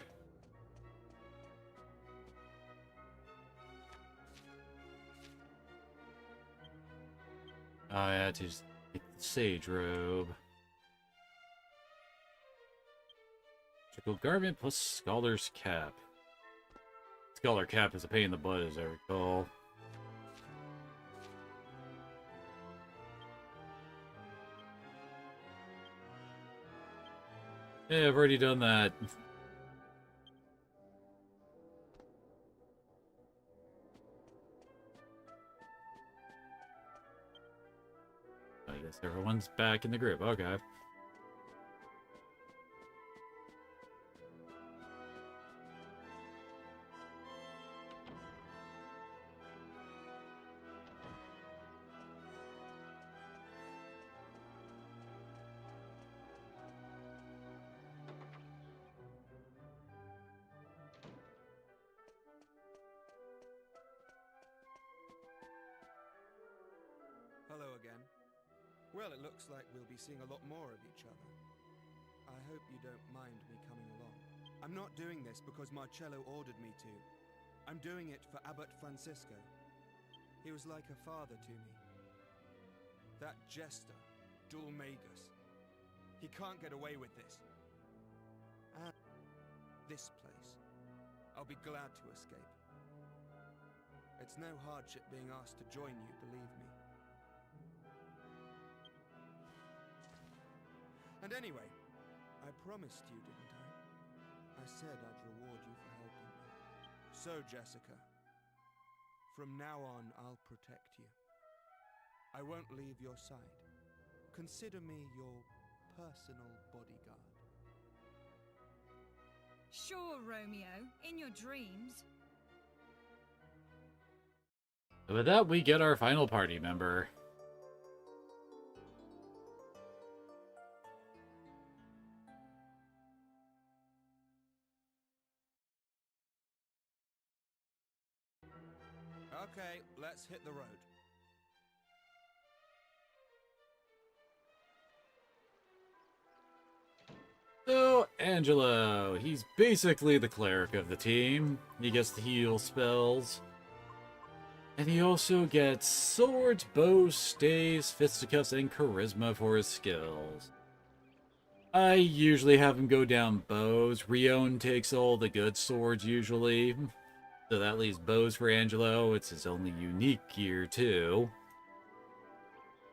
Oh yeah, to get the sage robe. Magical garment plus scholar's cap. Scholar cap is a pain in the butt, as I recall. Yeah, I've already done that. I guess everyone's back in the group. Okay. Hello again. Well, it looks like we'll be seeing a lot more of each other. I hope you don't mind me coming along. I'm not doing this because Marcello ordered me to. I'm doing it for Abbot Francisco. He was like a father to me. That jester, Dulmagus. He can't get away with this. And this place. I'll be glad to escape. It's no hardship being asked to join you, believe me. And anyway, I promised you, didn't I? I said I'd reward you for helping me. So, Jessica, from now on, I'll protect you. I won't leave your side. Consider me your personal bodyguard. Sure, Romeo, in your dreams. With that, we get our final party member. Okay, let's hit the road. So, Angelo, he's basically the cleric of the team. He gets the heal spells. And he also gets swords, bows, staves, fisticuffs, and charisma for his skills. I usually have him go down bows. Rion takes all the good swords usually. So that leaves bows for Angelo. It's his only unique gear too.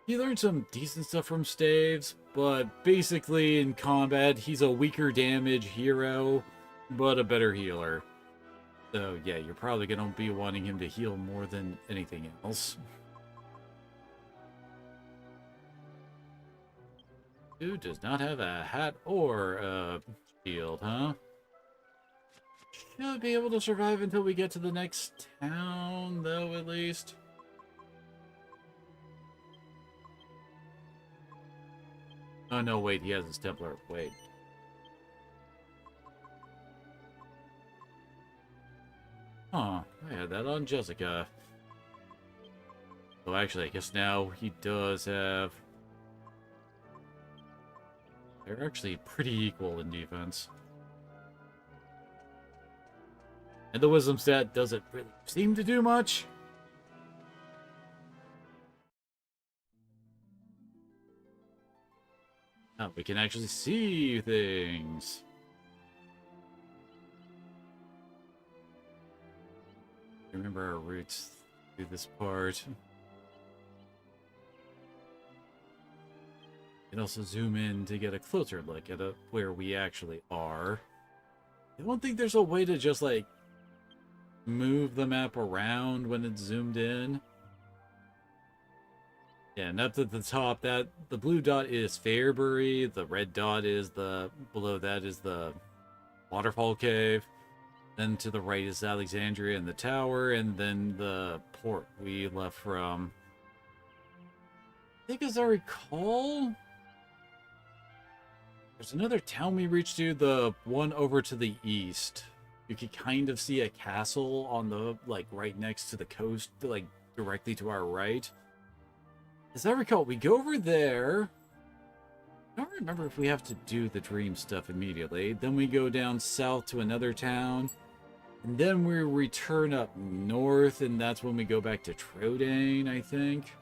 He learned some decent stuff from staves, but basically in combat, he's a weaker damage hero, but a better healer. So yeah, you're probably going to be wanting him to heal more than anything else. Who does not have a hat or a shield, huh? Should be able to survive until we get to the next town, though, at least. Oh, no, wait, he has his Templar. Wait. Huh, I had that on Jessica. Oh, actually, I guess now he does have... They're actually pretty equal in defense. And the wisdom stat doesn't really seem to do much. Now we can actually see things. Remember our routes through this part. You can also zoom in to get a closer look at where we actually are. I don't think there's a way to just, like, move the map around when it's zoomed in. Yeah, and up at the top, that the blue dot is Fairbury, the red dot is below that is the Waterfall Cave. Then to the right is Alexandria and the tower, and then the port we left from. I think as I recall, there's another town we reached to, the one over to the east. You can kind of see a castle on the, like, right next to the coast, like, directly to our right. As I recall, we go over there, I don't remember if we have to do the dream stuff immediately. Then we go down south to another town. And then we return up north, and that's when we go back to Trodane, I think.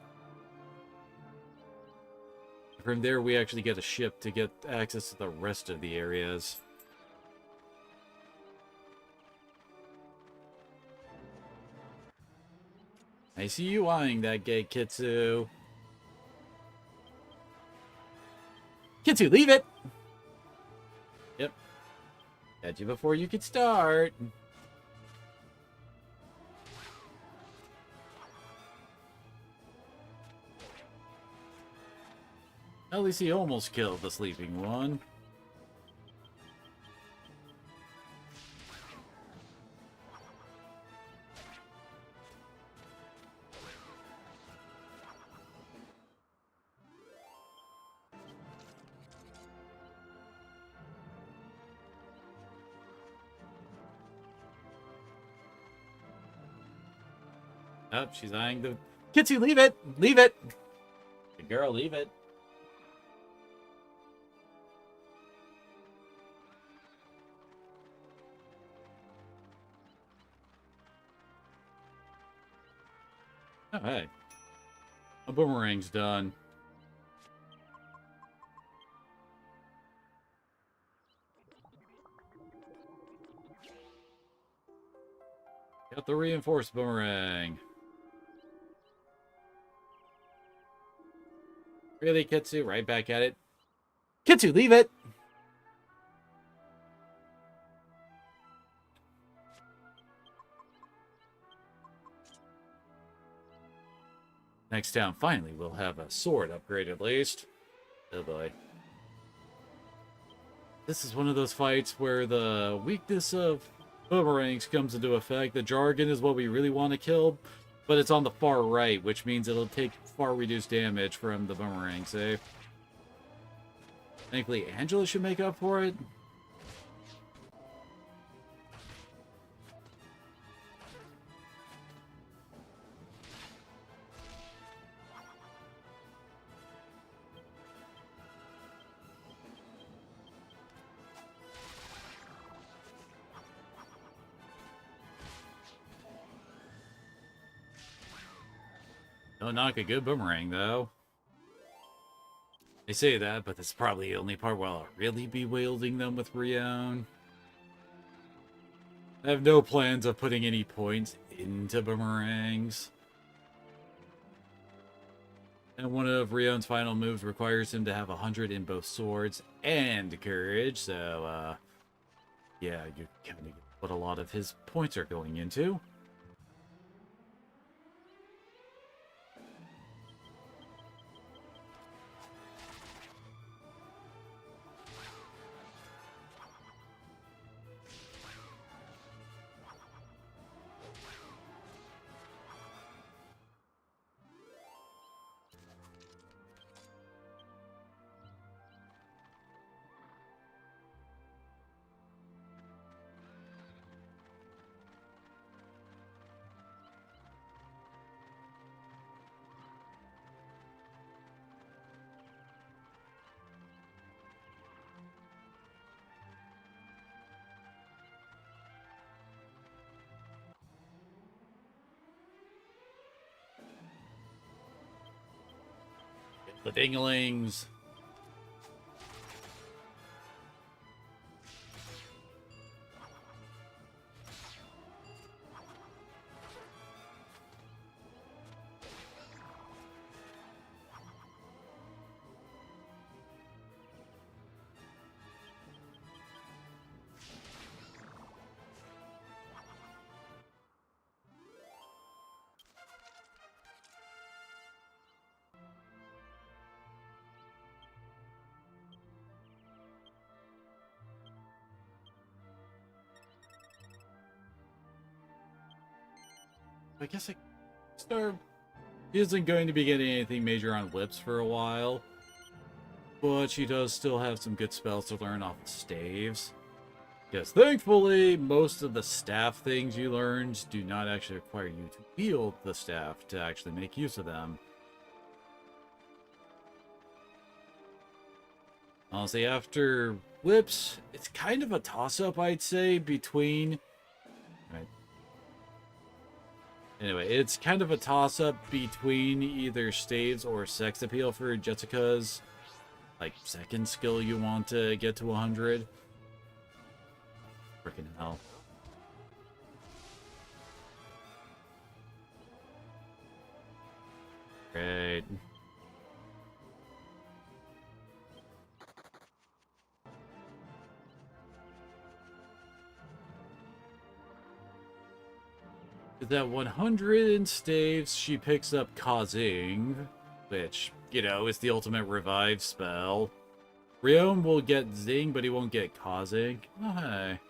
From there, we actually get a ship to get access to the rest of the areas. I see you eyeing that gate, Kitsu. Kitsu, leave it! Yep. Had you before you could start. At least he almost killed the sleeping one. Oh, she's eyeing the... Kitsu, leave it! Leave it! Good girl, leave it. Oh, hey. A boomerang's done. Got the reinforced boomerang. Really, Kitsu? Right back at it. Kitsu, leave it! Next town, finally, we'll have a sword upgrade at least. Oh boy. This is one of those fights where the weakness of boomerangs comes into effect. The jargon is what we really want to kill, but it's on the far right, which means it'll take far reduced damage from the boomerangs, eh? Thankfully, Angela should make up for it. Don't knock a good boomerang, though. They say that, but that's probably the only part where I'll really be wielding them with Rion. I have no plans of putting any points into boomerangs. And one of Rion's final moves requires him to have 100 in both swords and courage, so, yeah, you kind of get what a lot of his points are going into. The dinglings. I guess Star isn't going to be getting anything major on whips for a while, but she does still have some good spells to learn off of staves. Yes, thankfully, most of the staff things you learned do not actually require you to wield the staff to actually make use of them. Honestly, after whips, it's kind of a toss-up, I'd say, between... Right. Anyway, it's kind of a toss-up between either staves or sex appeal for Jessica's, like, second skill you want to get to 100. Freaking hell. Great. With that 100 in staves, she picks up causing, which, you know, is the ultimate revive spell. Rion will get zing, but he won't get causing. Oh, hey.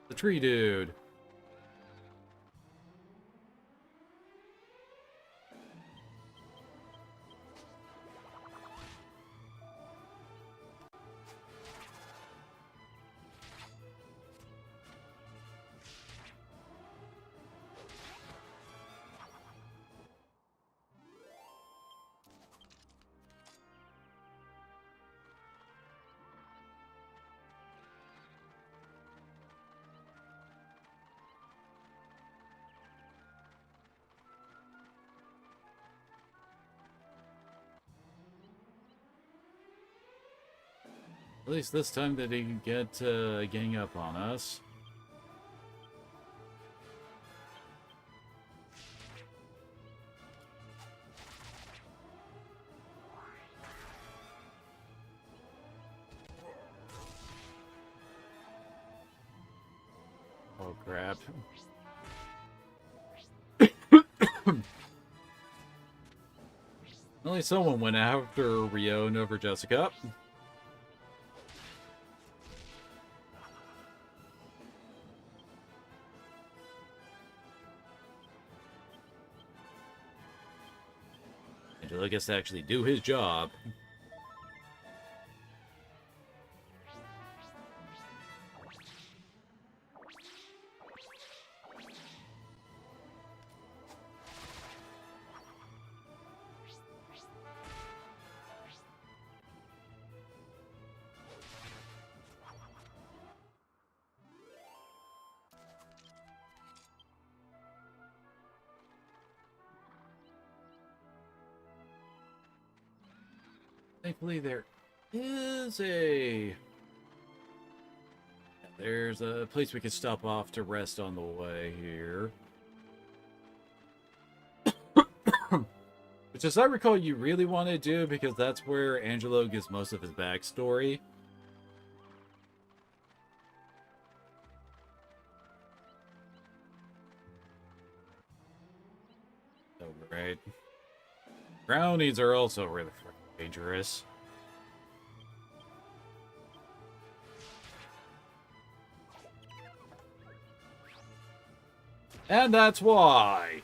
The tree dude. At least this time that he can get gang up on us. Oh crap. Only someone went after Rion over Jessica. Angelo gets to actually do his job. Thankfully, there's a place we could stop off to rest on the way here. Which, as I recall, you really want to do because that's where Angelo gives most of his backstory. So great. Brownies are also really freaking dangerous. And that's why.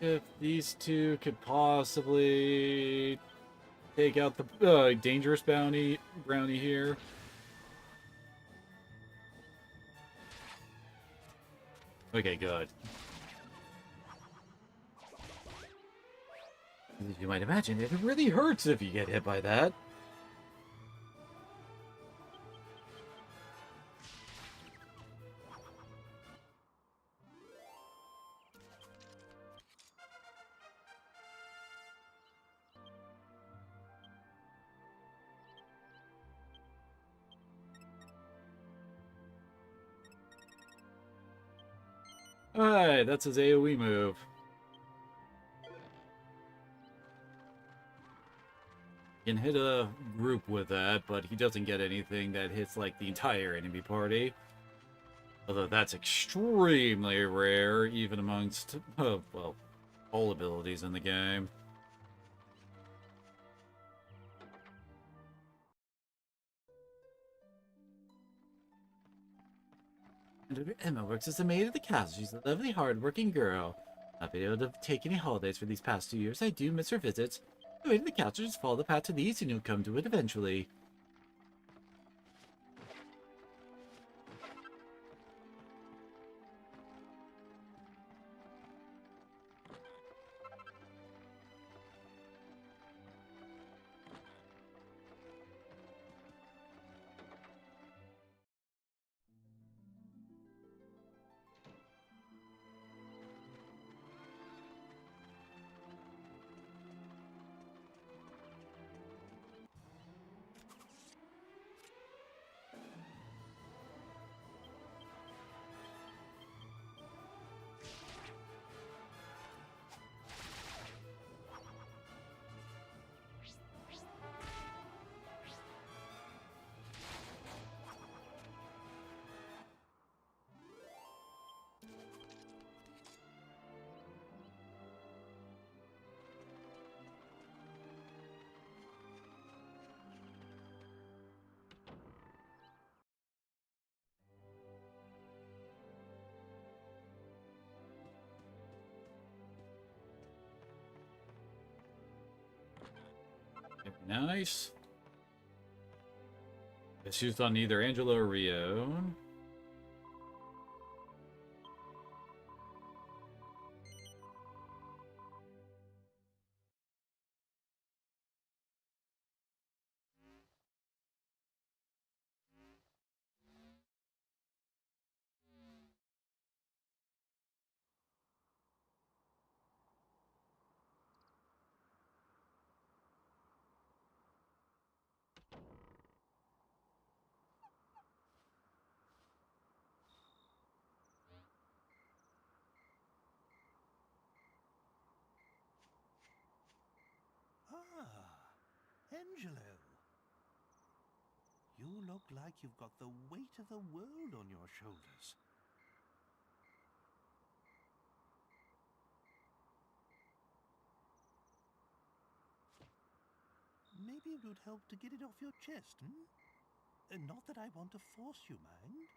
If these two could possibly take out the dangerous brownie here. Okay, good. As you might imagine, it really hurts if you get hit by that. Alright, that's his AoE move. Can hit a group with that, but he doesn't get anything that hits like the entire enemy party. Although that's extremely rare, even amongst, well, all abilities in the game. And Emma works as the maid of the castle. She's a lovely, hard-working girl. Not been able to take any holidays for these past 2 years. I do miss her visits. Go into the couch or just follow the path to the east and you'll come to it eventually. Nice. Guess used on either Angelo or Rio. Angelo. You look like you've got the weight of the world on your shoulders. Maybe it would help to get it off your chest, Not that I want to force you, mind.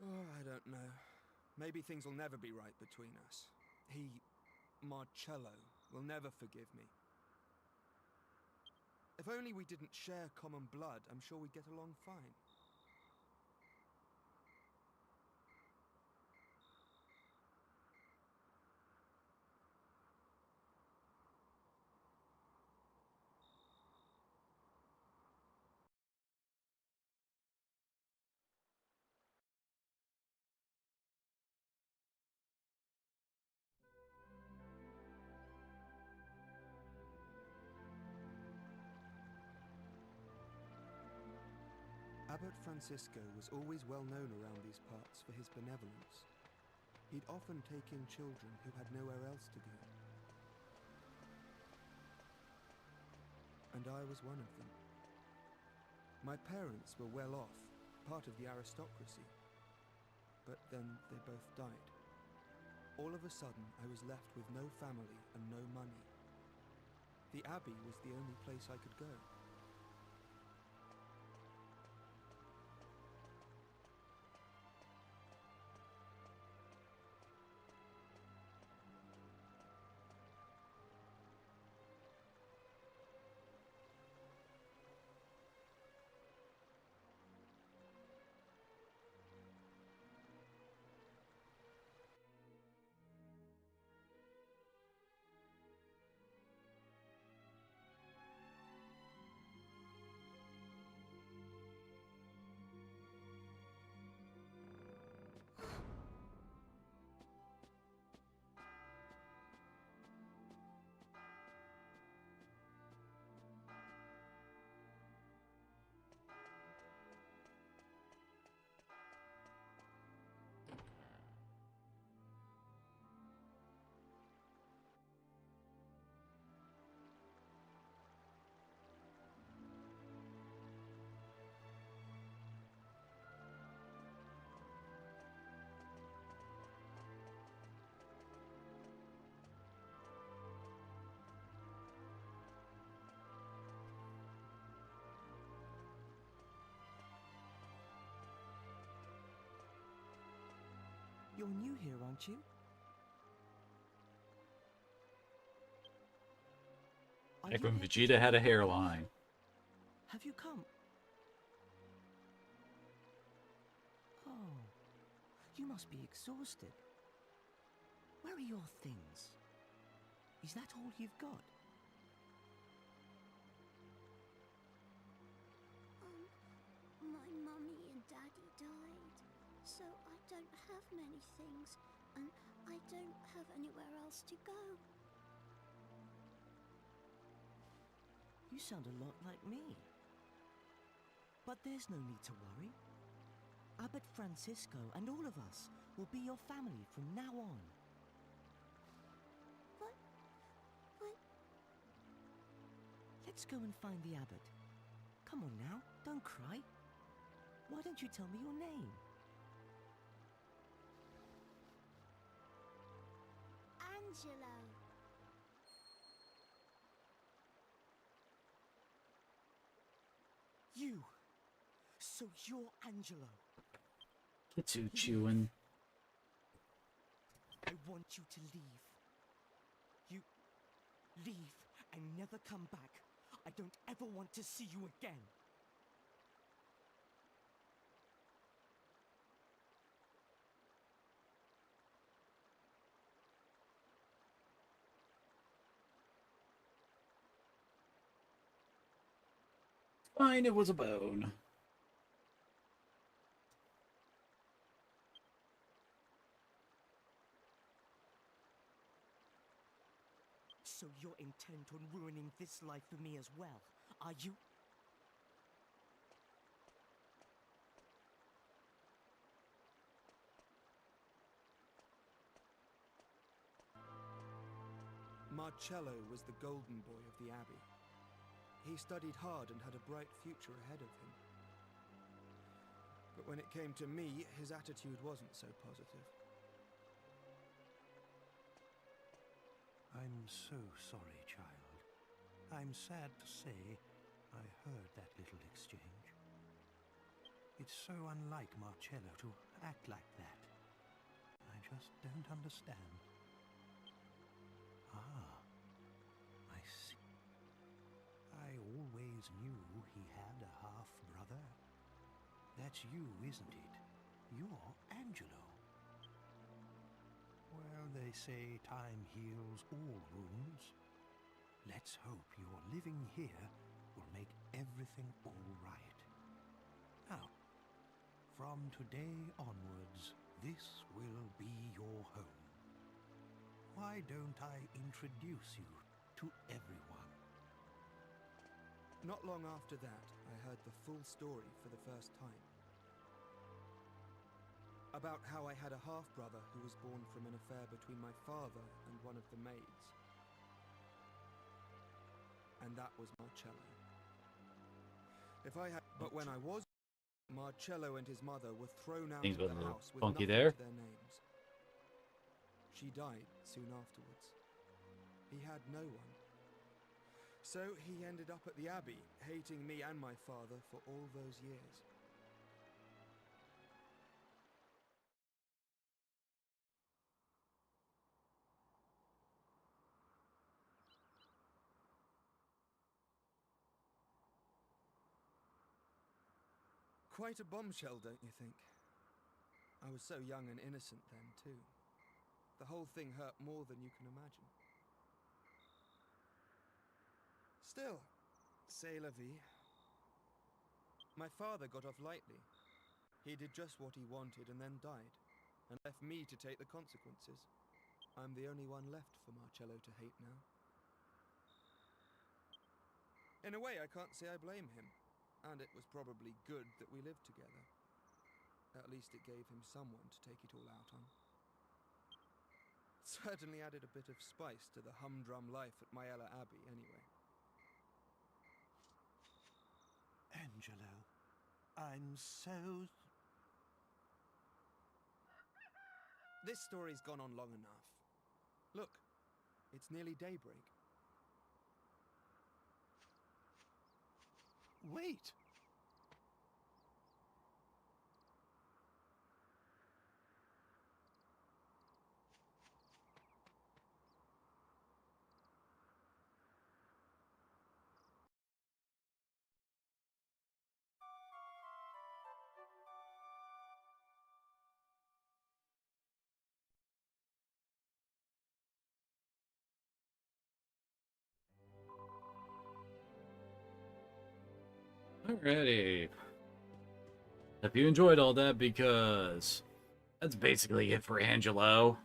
Oh, I don't know. Maybe things will never be right between us. Marcello, will never forgive me. If only we didn't share common blood, I'm sure we'd get along fine. Abbot Francisco was always well known around these parts for his benevolence. He'd often take in children who had nowhere else to go. And I was one of them. My parents were well off, part of the aristocracy. But then they both died. All of a sudden, I was left with no family and no money. The Abbey was the only place I could go. You're new here, aren't you? Are Back you when here to Vegeta tell had me a about hairline. life? Have you come? Oh, you must be exhausted. Where are your things? Is that all you've got? My mummy and daddy died, so I don't have many things, and I don't have anywhere else to go. You sound a lot like me. But there's no need to worry. Abbot Francisco and all of us will be your family from now on. But... Let's go and find the abbot. Come on now, don't cry. Why don't you tell me your name? Angelo. You! So you're Angelo. Kitsu chewing. I want you to leave. You leave and never come back. I don't ever want to see you again. Fine, it was a bone. So you're intent on ruining this life for me as well, are you? Marcello was the golden boy of the Abbey. He studied hard and had a bright future ahead of him. But when it came to me, his attitude wasn't so positive. I'm so sorry, child. I'm sad to say I heard that little exchange. It's so unlike Marcello to act like that. I just don't understand. Ah, I see. I always knew he had a half-brother. That's you, isn't it? You're Angelo. Well, they say time heals all wounds. Let's hope your living here will make everything all right. Now, from today onwards, this will be your home. Why don't I introduce you to everyone? Not long after that, I heard the full story for the first time. About how I had a half-brother who was born from an affair between my father and one of the maids. And that was Marcello. But when I was, Marcello and his mother were thrown out Things of went a the little house with funky nothing there. to their names. She died soon afterwards. He had no one. So he ended up at the Abbey, hating me and my father for all those years. Quite a bombshell, don't you think? I was so young and innocent then, too. The whole thing hurt more than you can imagine. Still, c'est la vie. My father got off lightly. He did just what he wanted and then died, and left me to take the consequences. I'm the only one left for Marcello to hate now. In a way, I can't say I blame him. And it was probably good that we lived together. At least it gave him someone to take it all out on. Certainly added a bit of spice to the humdrum life at Myella Abbey, anyway. Angelo, I'm so... This story's gone on long enough. Look, it's nearly daybreak. Wait! Alrighty. Hope you enjoyed all that, because that's basically it for Angelo.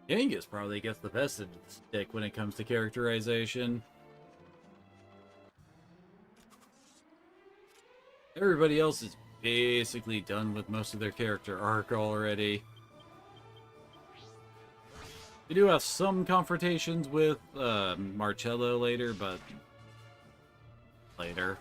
Genghis probably gets the best of the stick when it comes to characterization. Everybody else is basically done with most of their character arc already. We do have some confrontations with Marcello later, but later.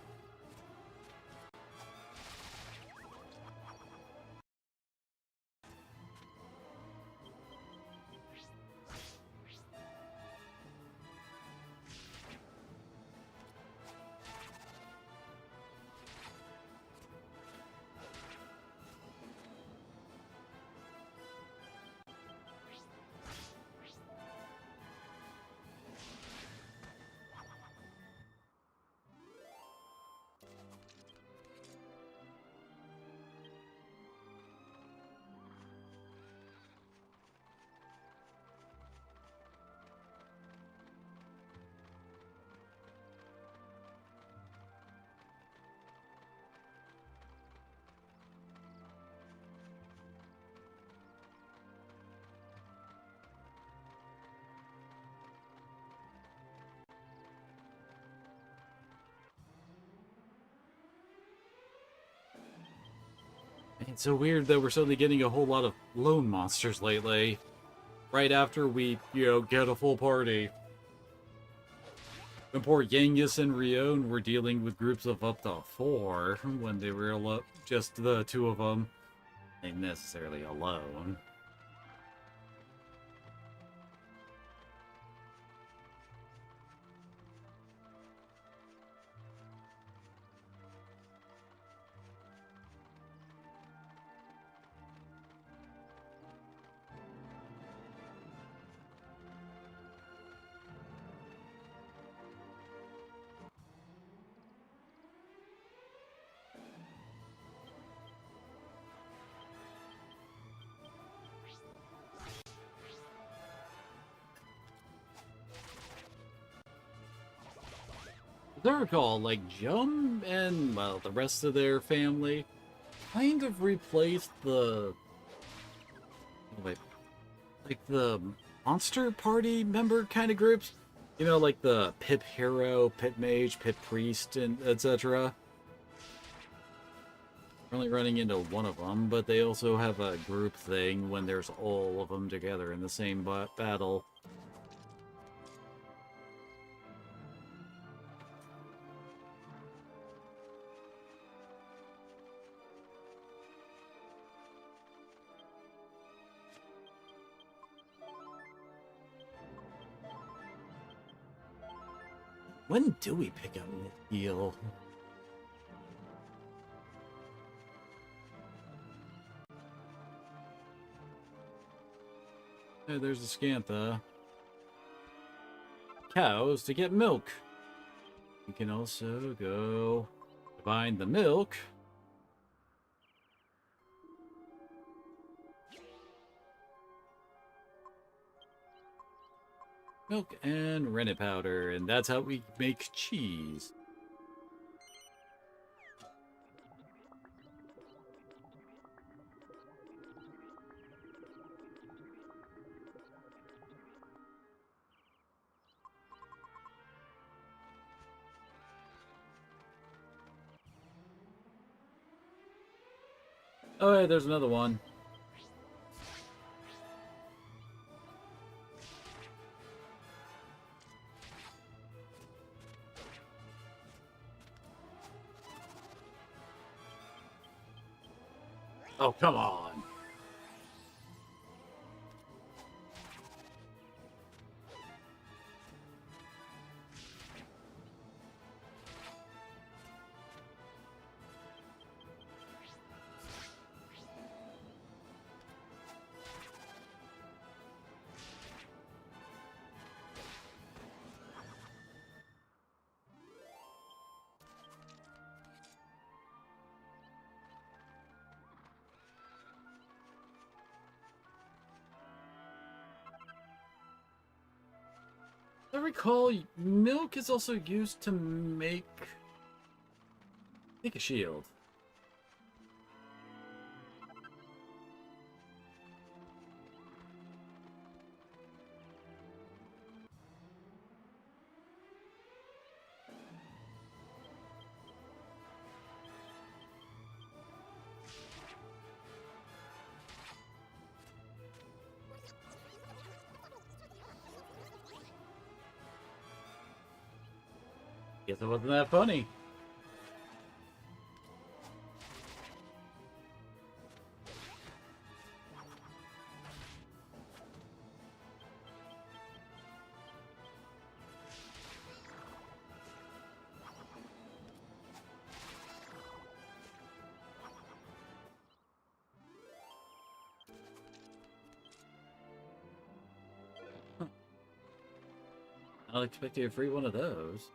It's so weird that we're suddenly getting a whole lot of lone monsters lately. Right after we, get a full party. And poor Genghis and Rion were dealing with groups of up to 4 when they were just the 2 of them. Not necessarily alone. As I recall, like, Jum and, well, the rest of their family kind of replaced the... Wait, like, the Monster Party member kind of groups? You know, like the Pip Hero, Pip Mage, Pip Priest, and etc. We're only running into one of them, but they also have a group thing when there's all of them together in the same battle. When do we pick up Mithiel? Hey, there's the Scantha. Cows to get milk. You can also go find the milk. Milk and rennet powder, and that's how we make cheese. Oh, hey, there's another one. Oh, come on. I recall, milk is also used to make, I think, a shield. Guess it wasn't that funny. I'll expect you a free one of those.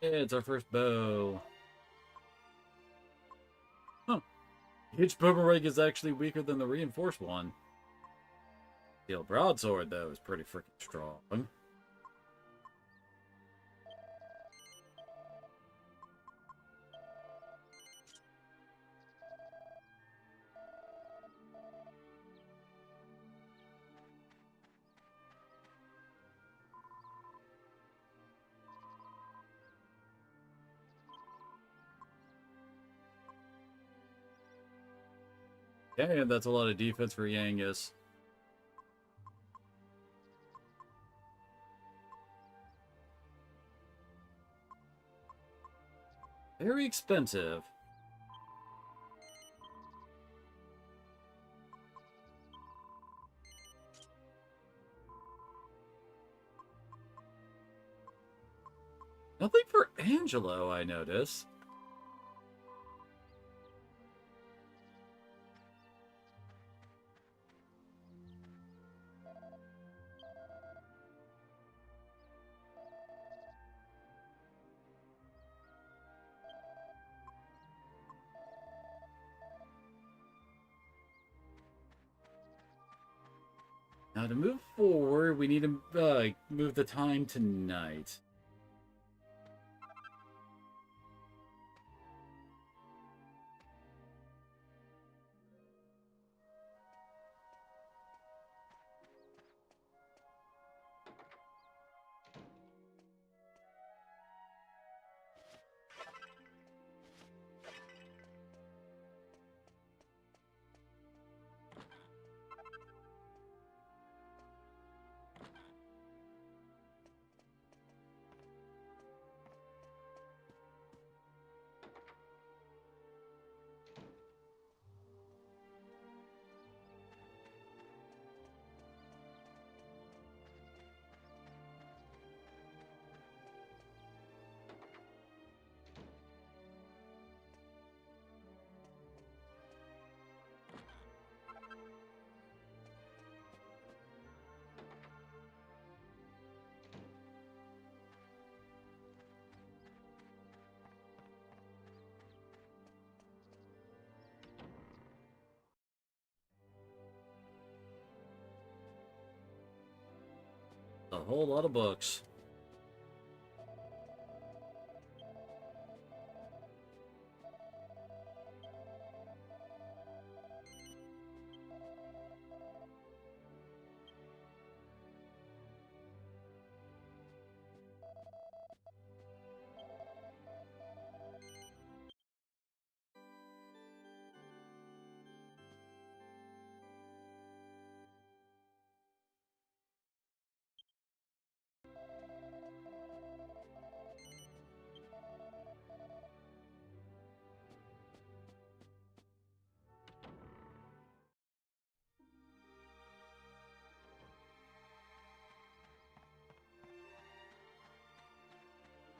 Yeah, it's our first bow. Huh. Each boomerang is actually weaker than the reinforced one. Steel broadsword, though, is pretty freaking strong. Damn, that's a lot of defense for Yangus. Very expensive. Nothing for Angelo, I notice. Now to move forward, we need to move the time to night. A whole lot of books.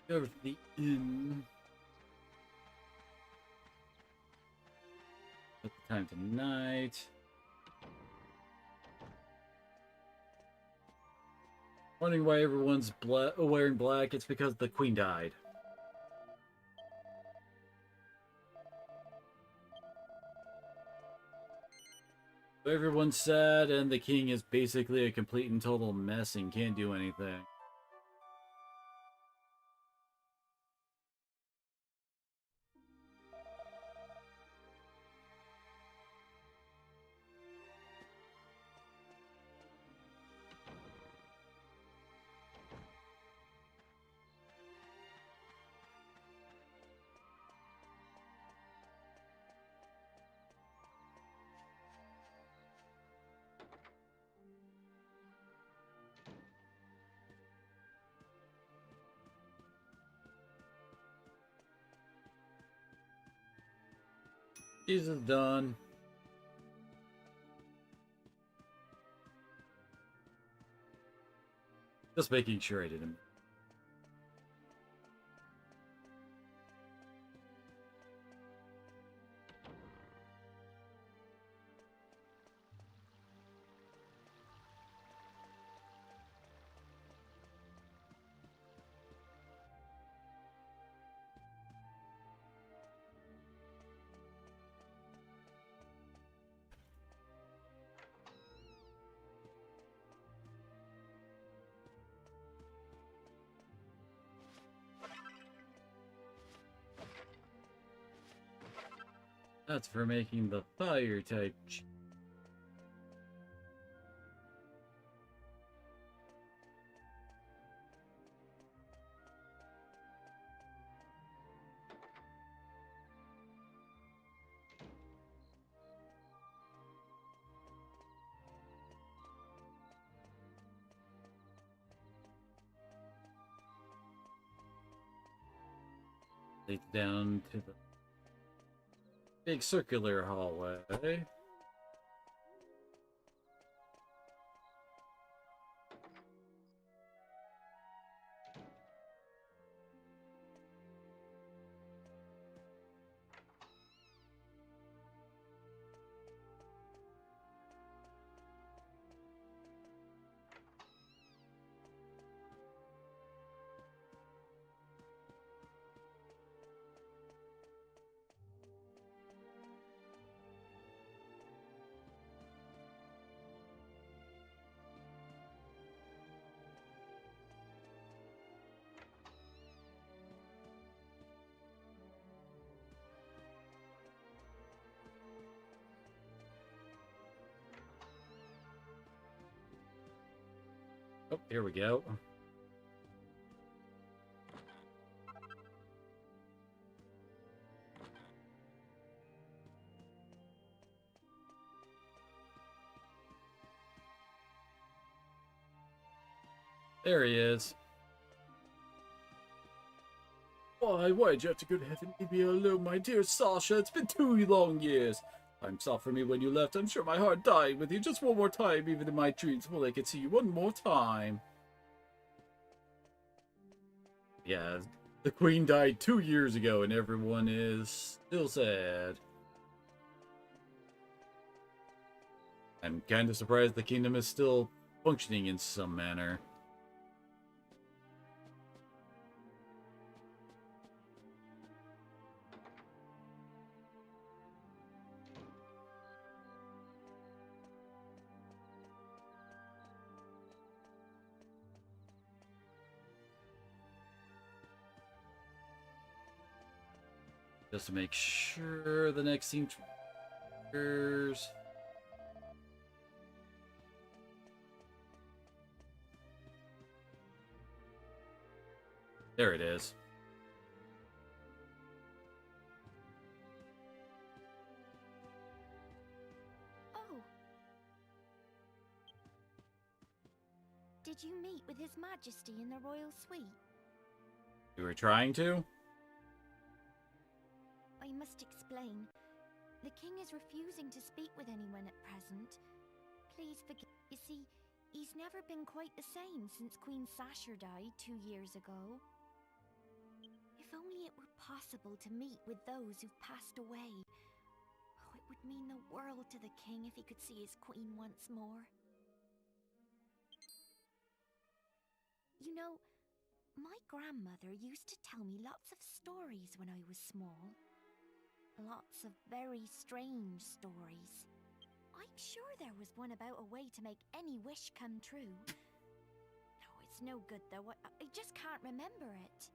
Go to the inn. At the time tonight. Wondering why everyone's wearing black. It's because the queen died. Everyone's sad, and the king is basically a complete and total mess and can't do anything. Jesus done. Just making sure I didn't. That's for making the fire type. Leads down to the big circular hallway. Oh, here we go. There he is. Why'd you have to go to heaven? Leave me alone, my dear Sasha. It's been 2 long years. I'm sorry for me when you left. I'm sure my heart died with you. Just one more time, even in my dreams. Well, I can see you one more time. Yeah, the queen died 2 years ago, and everyone is still sad. I'm kind of surprised the kingdom is still functioning in some manner. Just to make sure the next scene triggers. There it is. Oh. Did you meet with His Majesty in the royal suite? You were trying to? I must explain. The king is refusing to speak with anyone at present. Please forgive. You see, he's never been quite the same since Queen Sasha died 2 years ago. If only it were possible to meet with those who've passed away. Oh, it would mean the world to the king if he could see his queen once more. You know, my grandmother used to tell me lots of stories when I was small. Lots of very strange stories. I'm sure there was one about a way to make any wish come true. No, it's no good though. I just can't remember it.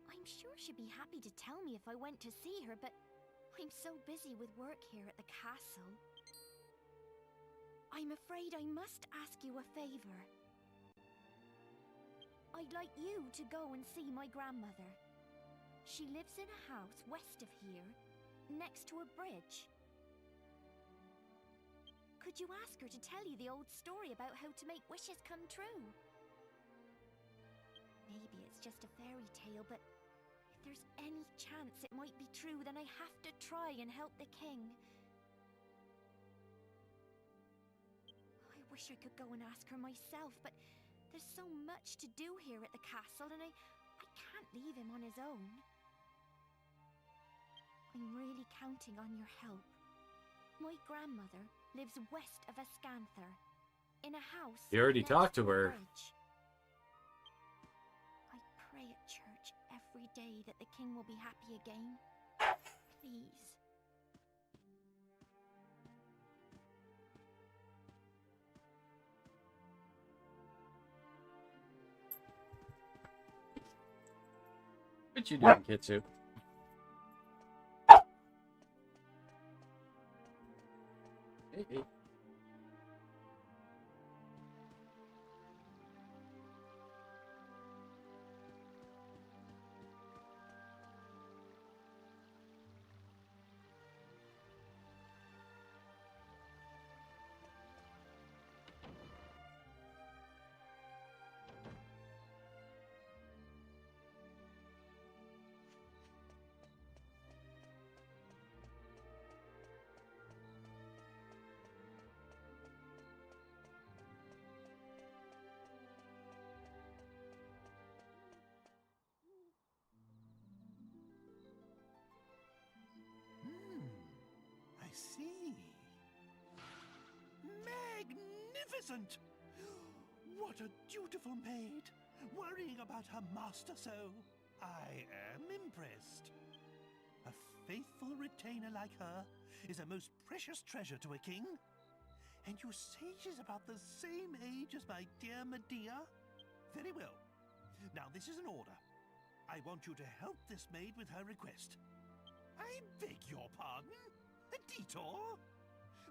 I'm sure she'd be happy to tell me if I went to see her, but I'm so busy with work here at the castle. I'm afraid I must ask you a favor. I'd like you to go and see my grandmother. She lives in a house west of here, next to a bridge. Could you ask her to tell you the old story about how to make wishes come true? Maybe it's just a fairy tale, but if there's any chance it might be true, then I have to try and help the king. I wish I could go and ask her myself, but there's so much to do here at the castle, and I can't leave him on his own. I'm really counting on your help. My grandmother lives west of Ascanther, in a house. You already talked to her. I pray at church every day that the king will be happy again. Please. What you doing, Kitsu? Hey. I see. Magnificent! What a dutiful maid, worrying about her master so. I am impressed. A faithful retainer like her is a most precious treasure to a king. And you say she's about the same age as my dear Medea? Very well. Now this is an order. I want you to help this maid with her request. I beg your pardon? A detour?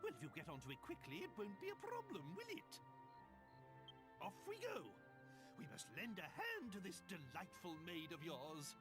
Well, if you get onto it quickly, it won't be a problem, will it? Off we go. We must lend a hand to this delightful maid of yours.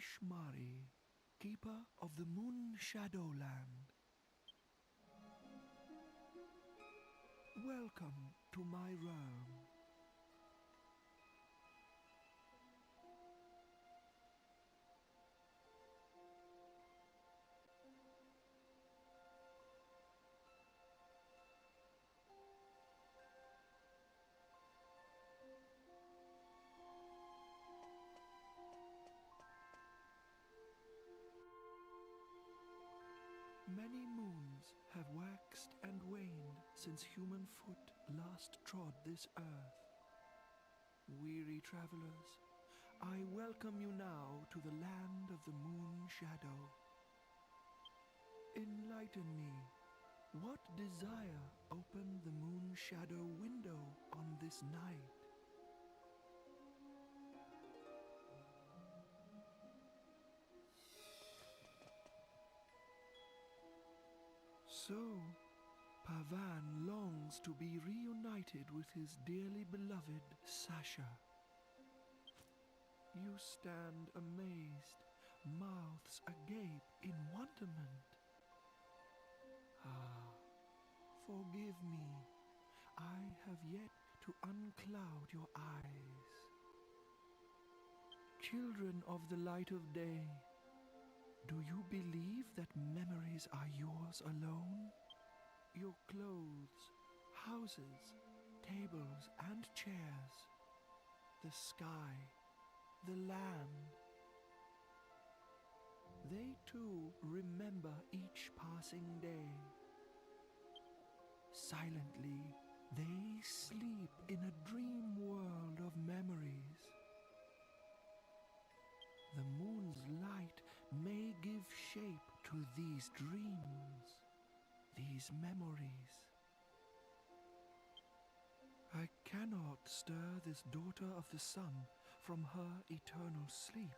Ishmari, keeper of the Moon Shadowland. Welcome to my realm. Many moons have waxed and waned since human foot last trod this earth. Weary travelers, I welcome you now to the land of the Moon Shadow. Enlighten me. What desire opened the Moon Shadow window on this night? So, Pavan longs to be reunited with his dearly beloved Sasha. You stand amazed, mouths agape in wonderment. Ah, forgive me. I have yet to uncloud your eyes. Children of the light of day, do you believe that memories are yours alone? Your clothes, houses, tables, and chairs, the sky, the land. They too remember each passing day. Silently, they sleep in a dream world of memories. The moon's light may give shape to these dreams, these memories. I cannot stir this daughter of the sun from her eternal sleep,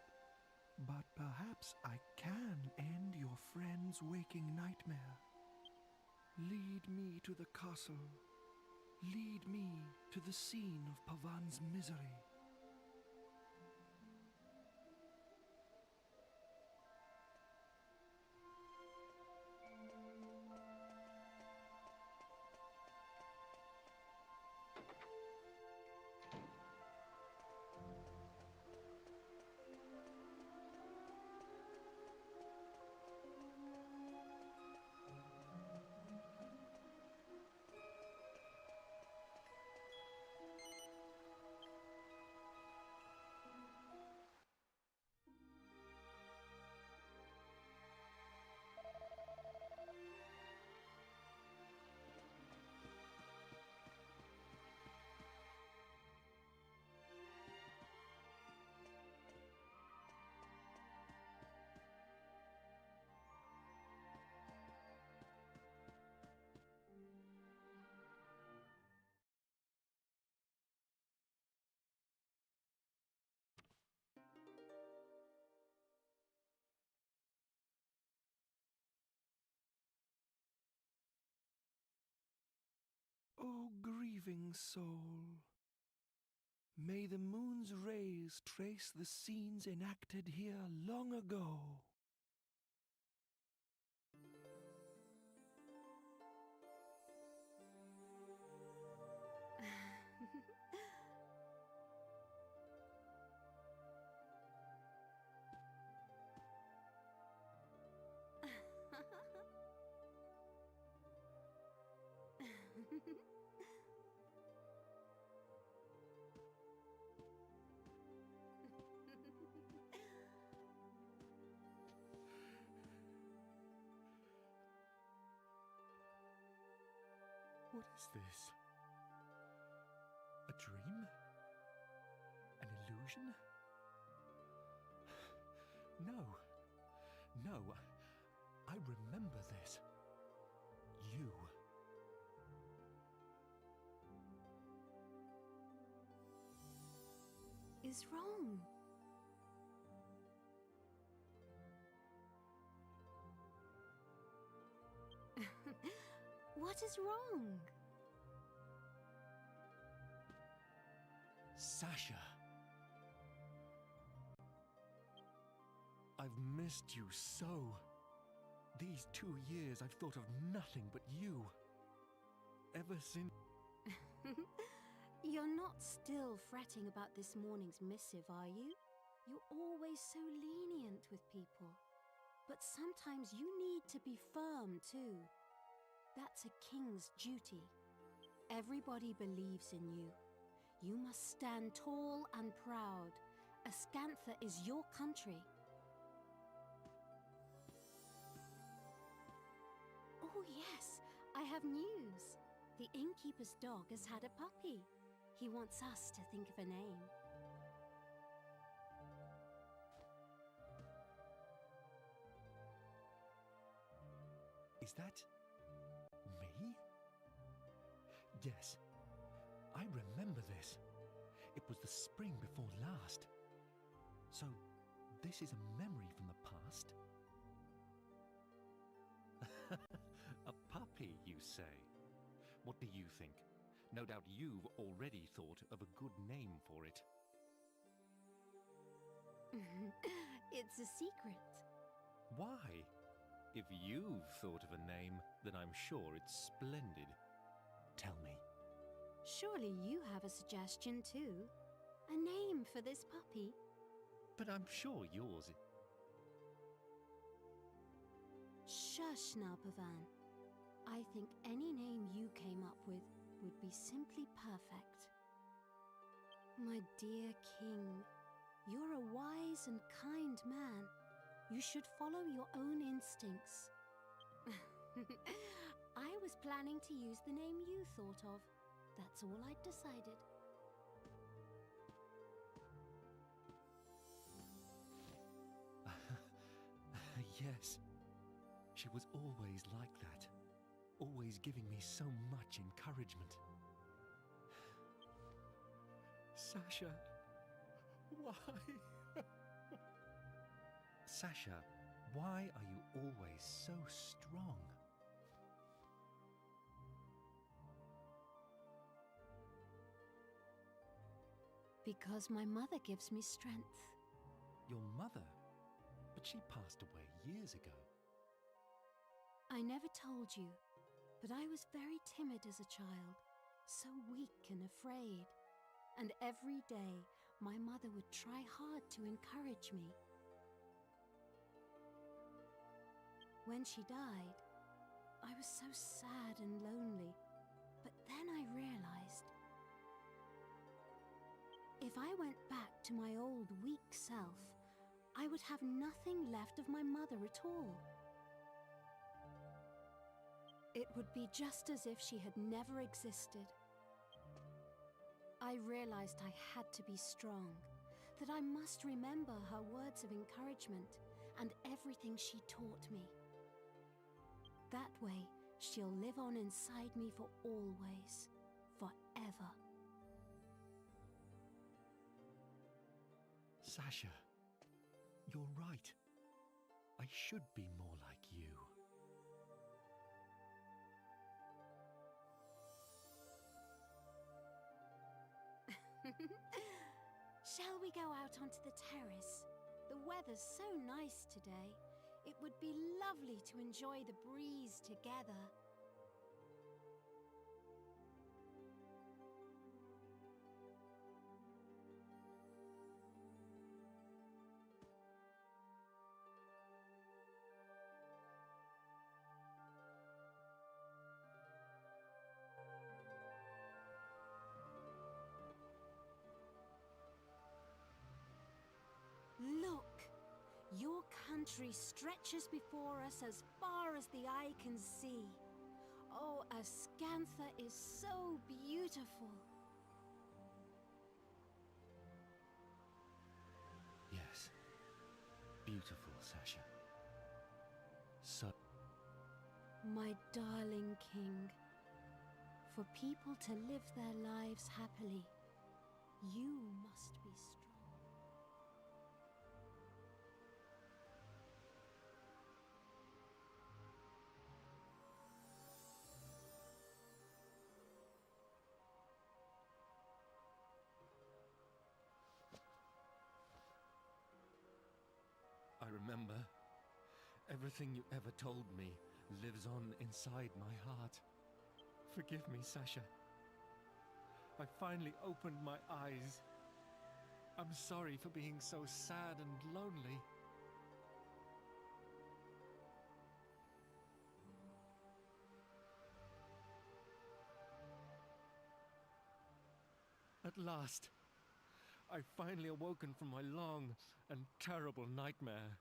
but perhaps I can end your friend's waking nightmare. Lead me to the castle. Lead me to the scene of Pavan's misery. O grieving soul, may the moon's rays trace the scenes enacted here long ago. What is this? A dream? An illusion? No. No. I remember this. You. Is wrong. What is wrong? Sasha. I've missed you so. These 2 years I've thought of nothing but you. Ever since... You're not still fretting about this morning's missive, are you? You're always so lenient with people. But sometimes you need to be firm, too. That's a king's duty. Everybody believes in you. You must stand tall and proud. Ascantha is your country. Oh yes, I have news. The innkeeper's dog has had a puppy. He wants us to think of a name. Is that... me? Yes. I remember this. It was the spring before last. So, this is a memory from the past? A puppy, you say? What do you think? No doubt you've already thought of a good name for it. It's a secret. Why? If you've thought of a name, then I'm sure it's splendid. Tell me. Surely you have a suggestion too. A name for this puppy. But I'm sure yours... Shush now, Pavan. I think any name you came up with would be simply perfect. My dear king, you're a wise and kind man. You should follow your own instincts. I was planning to use the name you thought of. That's all I'd decided. Yes. She was always like that. Always giving me so much encouragement. Sasha, why? Sasha, why are you always so strong? Because my mother gives me strength. Your mother? But she passed away years ago. I never told you, but I was very timid as a child, so weak and afraid. And every day, my mother would try hard to encourage me. When she died, I was so sad and lonely, but then I realized if I went back to my old weak self, I would have nothing left of my mother at all. It would be just as if she had never existed. I realized I had to be strong, that I must remember her words of encouragement and everything she taught me. That way, she'll live on inside me for always, forever. Sasha, you're right. I should be more like you. Shall we go out onto the terrace? The weather's so nice today. It would be lovely to enjoy the breeze together. Look! Your country stretches before us as far as the eye can see. Oh, Ascantha is so beautiful. Yes. Beautiful, Sasha. So... My darling king, for people to live their lives happily, you must be strong. I remember. Everything you ever told me lives on inside my heart. Forgive me, Sasha. I finally opened my eyes. I'm sorry for being so sad and lonely. At last, I've finally awoken from my long and terrible nightmare.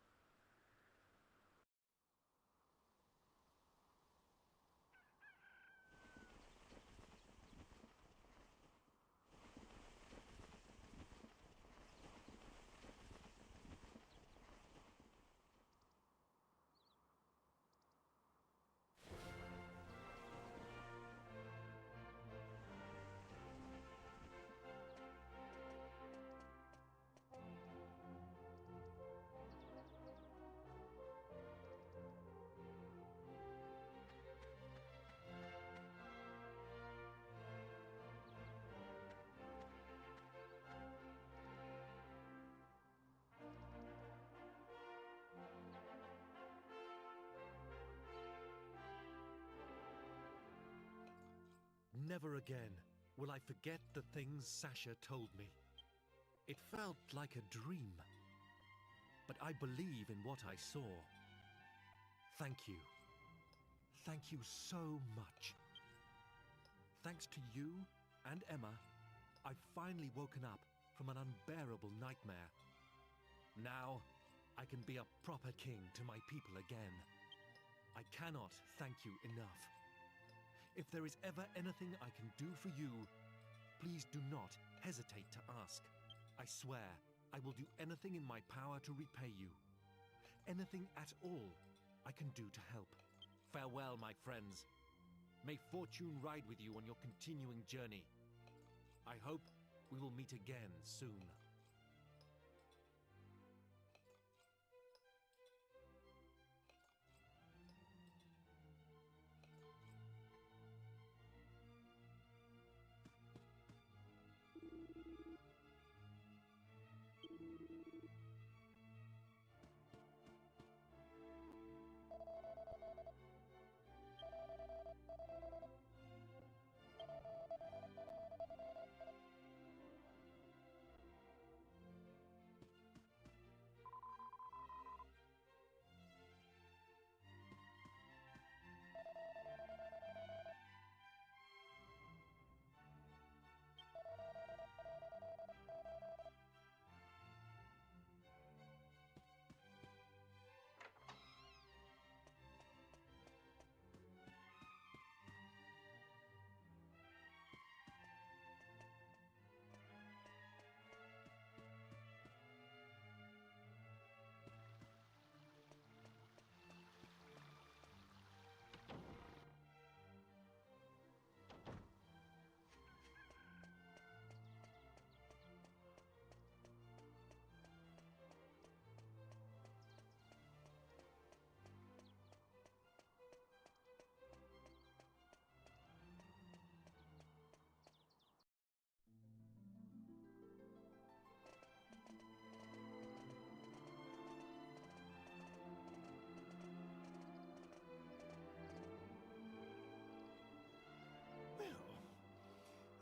Never again will I forget the things Sasha told me. It felt like a dream, but I believe in what I saw. Thank you. Thank you so much. Thanks to you and Emma, I've finally woken up from an unbearable nightmare. Now, I can be a proper king to my people again. I cannot thank you enough. If there is ever anything I can do for you, please do not hesitate to ask. I swear I will do anything in my power to repay you. Anything at all I can do to help. Farewell, my friends. May fortune ride with you on your continuing journey. I hope we will meet again soon.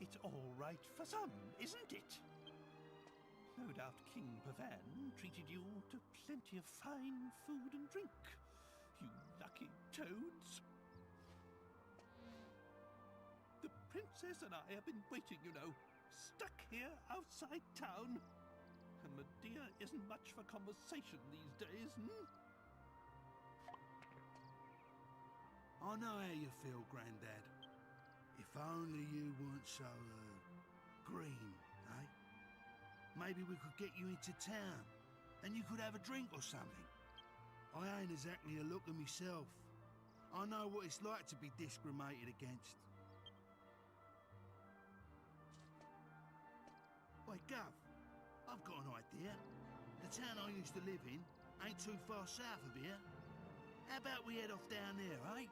It's all right for some, isn't it? No doubt King Pavan treated you to plenty of fine food and drink, you lucky toads. The princess and I have been waiting, you know, stuck here outside town. And Medea isn't much for conversation these days, I know how you feel, Grandad. If only you weren't so, green, eh? Maybe we could get you into town, and you could have a drink or something. I ain't exactly a looker myself. I know what it's like to be discriminated against. Wait, Gov, I've got an idea. The town I used to live in ain't too far south of here. How about we head off down there, eh?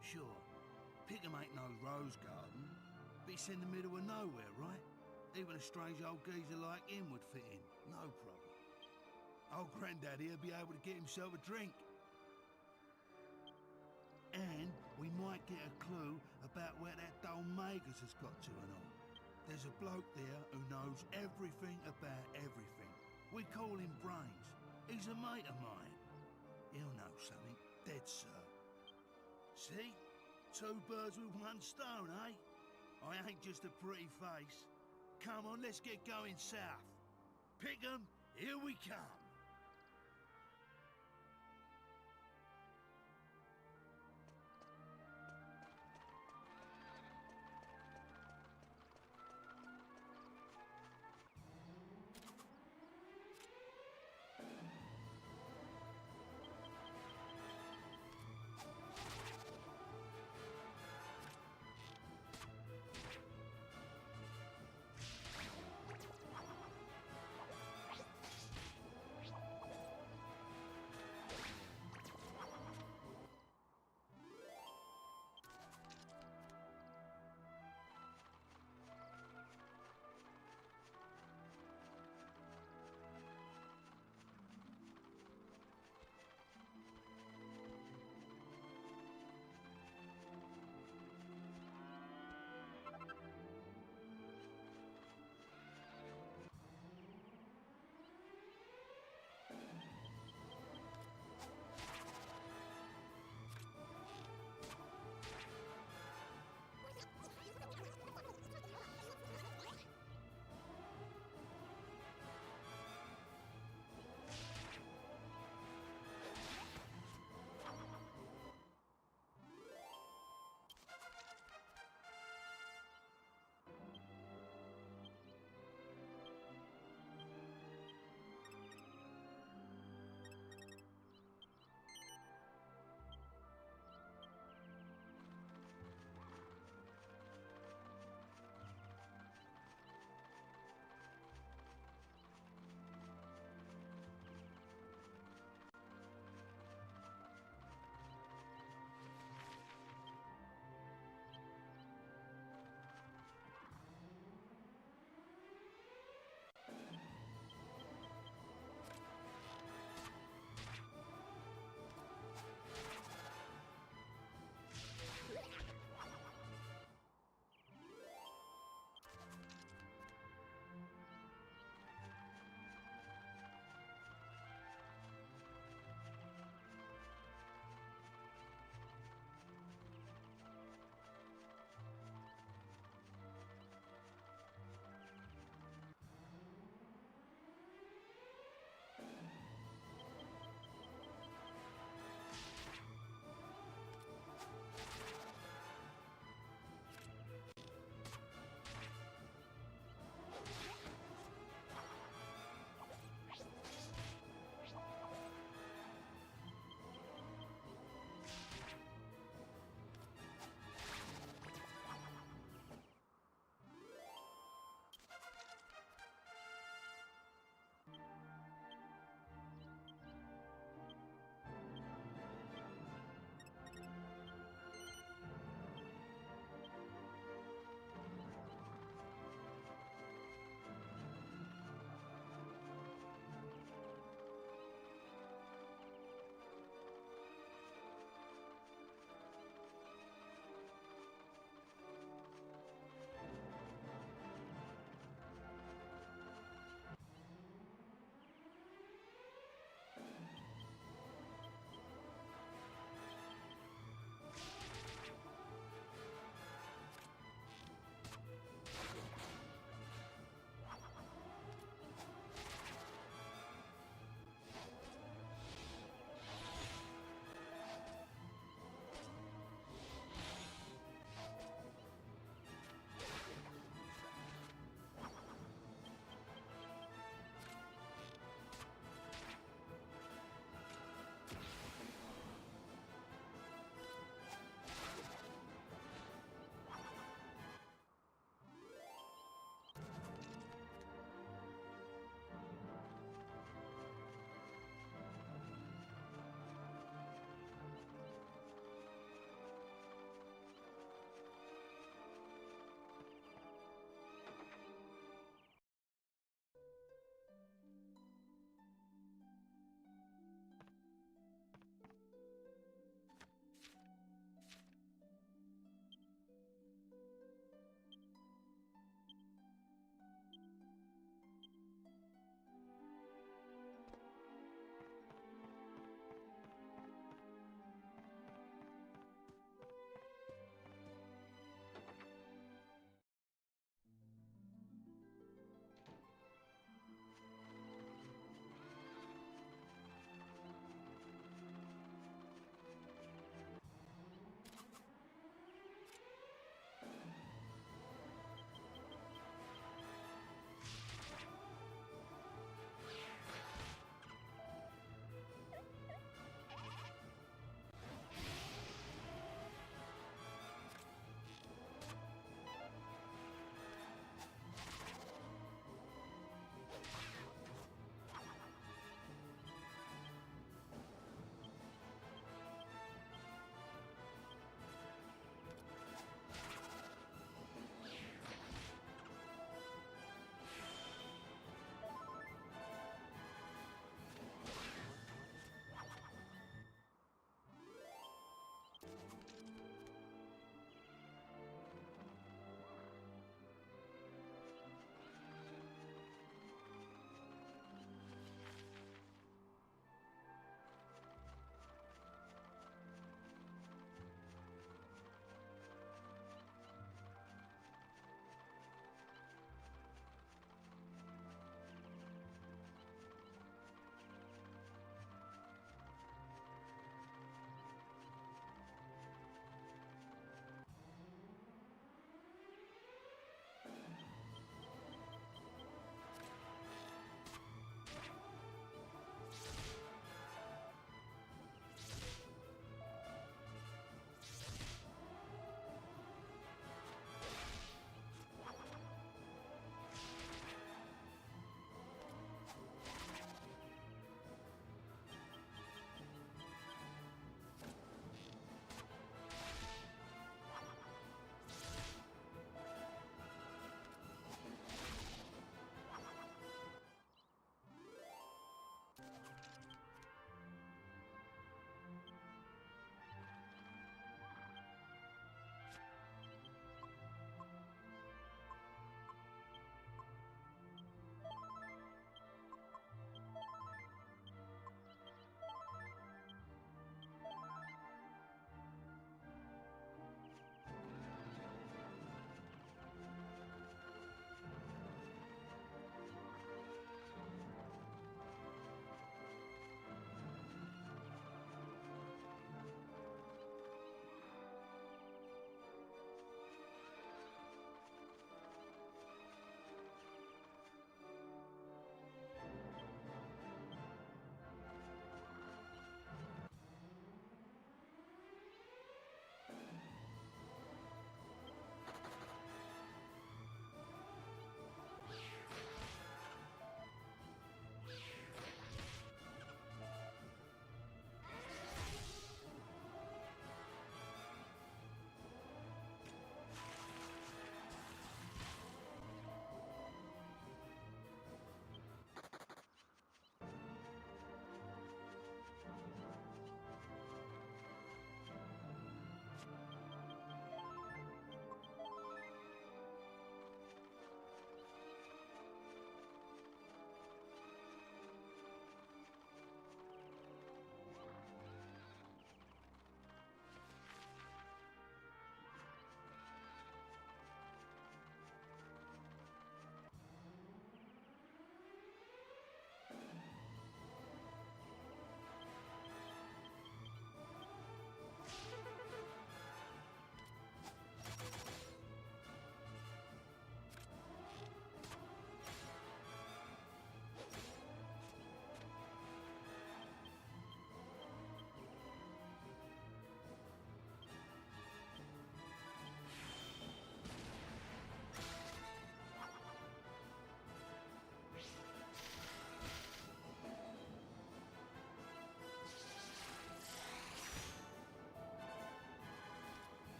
Sure, Pickham ain't no rose garden, but it's in the middle of nowhere, right? Even a strange old geezer like him would fit in, no problem. Old Grandad here'll be able to get himself a drink. And we might get a clue about where that Dolmagus has got to and all. There's a bloke there who knows everything about everything. We call him Brains. He's a mate of mine. He'll know something, dead sir. See? 2 birds with 1 stone, eh? I ain't just a pretty face. Come on, let's get going south. Pick 'em, here we come.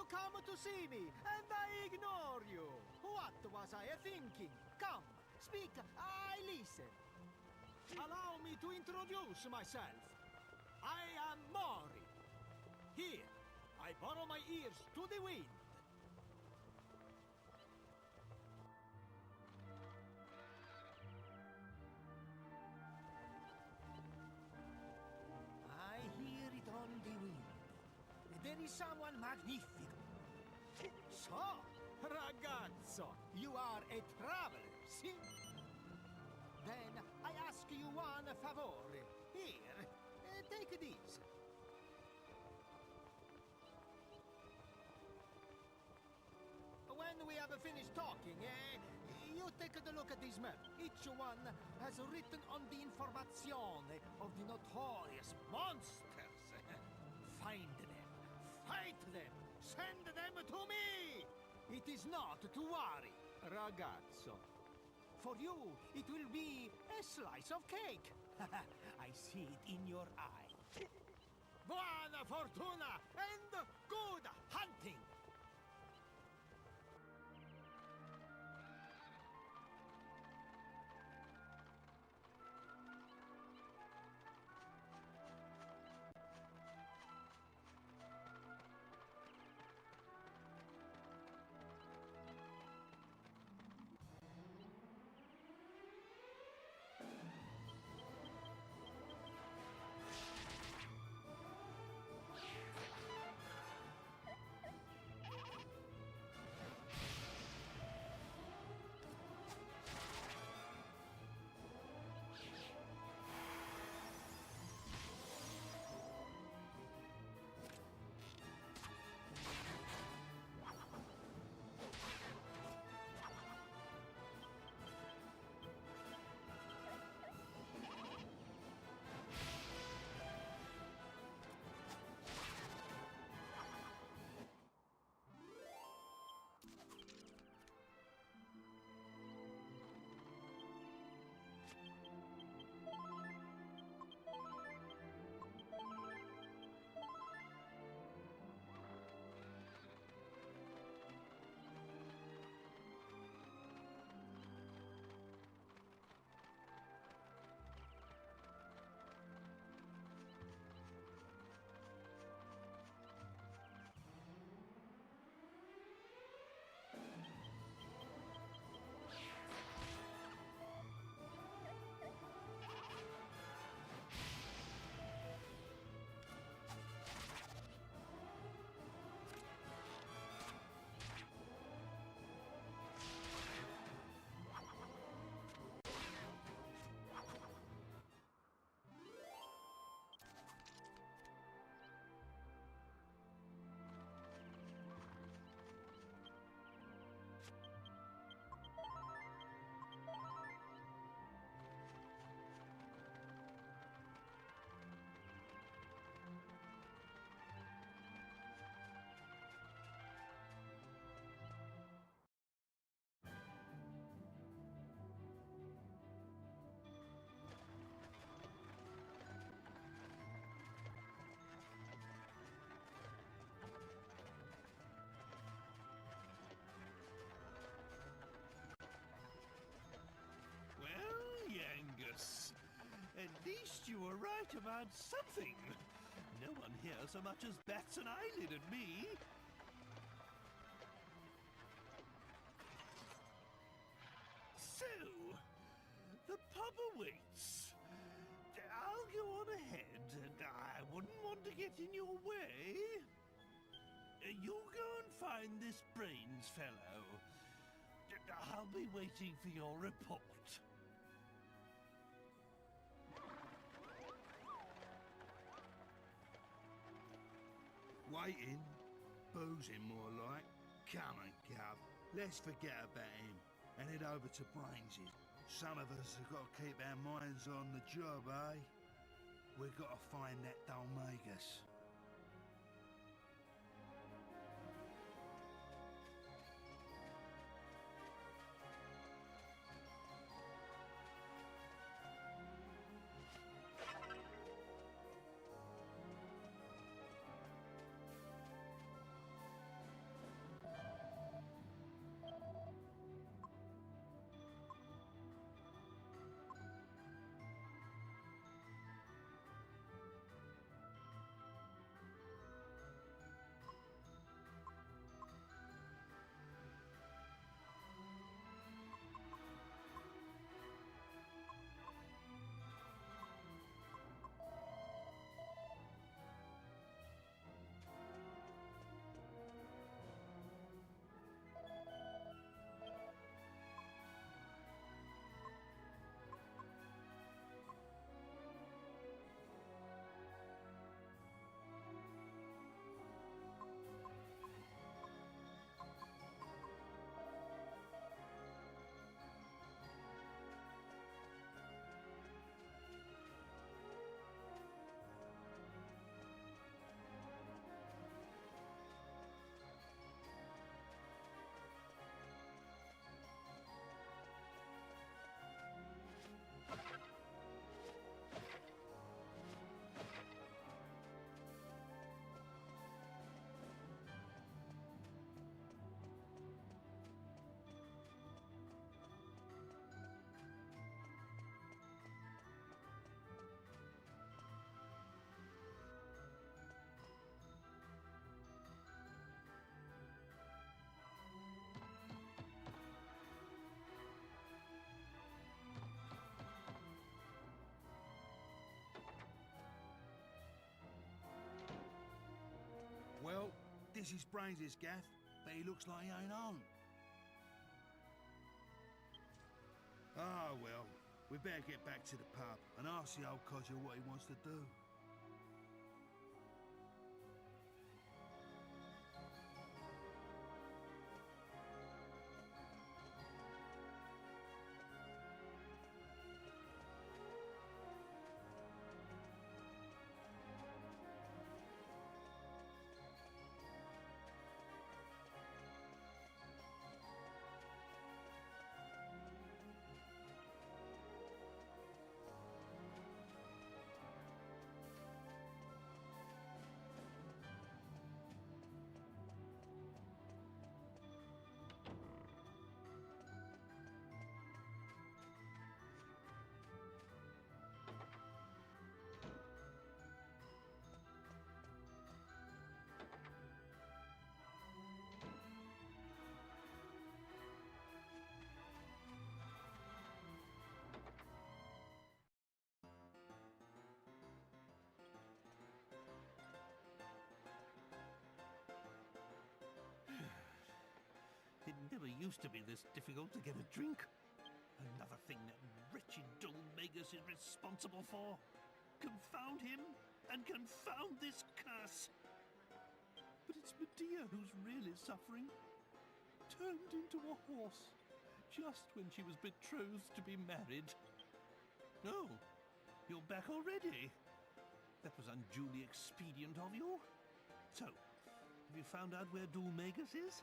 come to see me, and I ignore you. What was I thinking? Come, speak, I listen. Allow me to introduce myself. I am Mori. Here, I borrow my ears to the wind. I hear it on the wind. There is someone magnificent. So, ragazzo, you are a traveler, see? Then I ask you one favore. Here, take this. When we have finished talking, you take a look at these men. Each one has written on the informazione of the notorious monsters. Find them, fight them, send them to me! It is not to worry, ragazzo. For you, it will be a slice of cake. I see it in your eye. Buona fortuna and good hunting! At least you were right about something. No one here so much as bats an eyelid at me. So, the pub awaits. I'll go on ahead, and I wouldn't want to get in your way. You go and find this brains fellow. I'll be waiting for your report. Waiting? Boozing more like. Come on, Gov. Let's forget about him and head over to Brains's. Some of us have got to keep our minds on the job, eh? We've got to find that Dalmagus. this is Brains' gaff, but he looks like he ain't on. Ah, well, we better get back to the pub and ask the old codger what he wants to do. It never used to be this difficult to get a drink. Another thing that wretched Dulmagus is responsible for. Confound him, and confound this curse! But it's Medea who's really suffering. Turned into a horse, just when she was betrothed to be married. Oh, you're back already? That was unduly expedient of you. So, have you found out where Dulmagus is?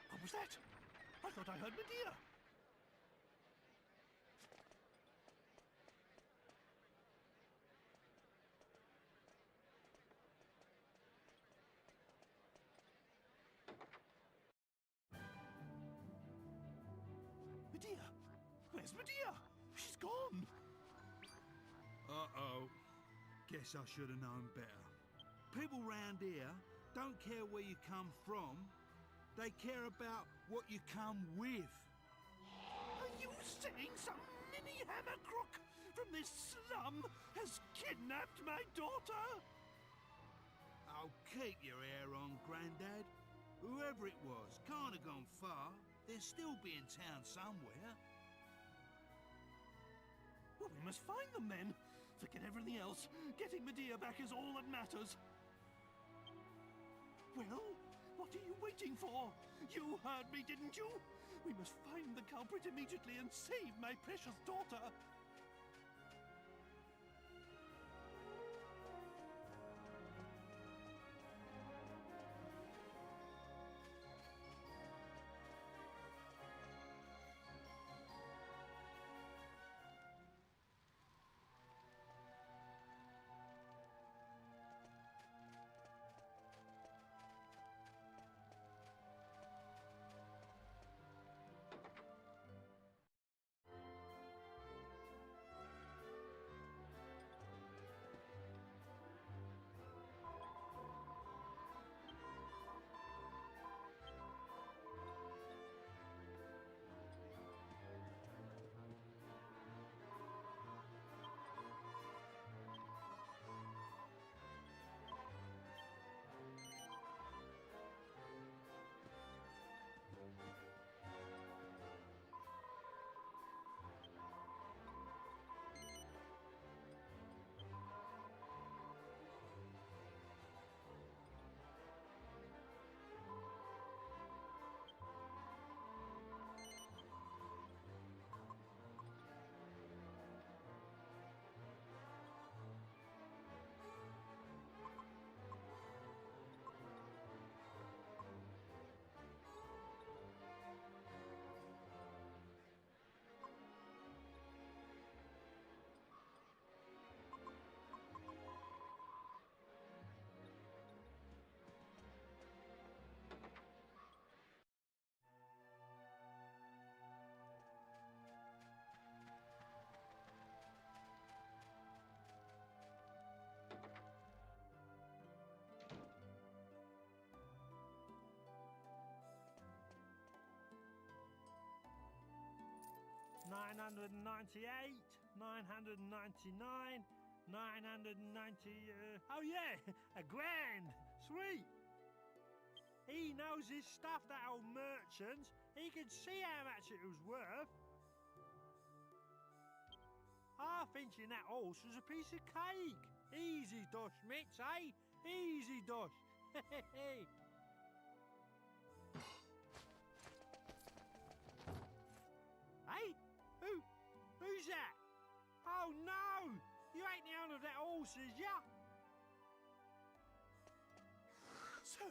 What was that? I thought I heard Medea. Medea? Where's Medea? She's gone. Uh-oh. Guess I should have known better. People round here don't care where you come from. They care about what you come with. Are you saying some mini hammer crook from this slum has kidnapped my daughter? Oh, keep your hair on, Grandad. Whoever it was can't have gone far. They'll still be in town somewhere. Well, we must find them then. Forget everything else. Getting Medea back is all that matters. Well, what are you waiting for? You heard me, didn't you? We must find the culprit immediately and save my precious daughter. $998, $999, 990, oh yeah, a grand. Sweet. He knows his stuff, that old merchant. He could see how much it was worth. I thinking that horse was a piece of cake. Easy dosh, Mitch, eh? Easy dosh. Hey? Who's that? Oh no! You ain't the owner of that horse, is ya? So,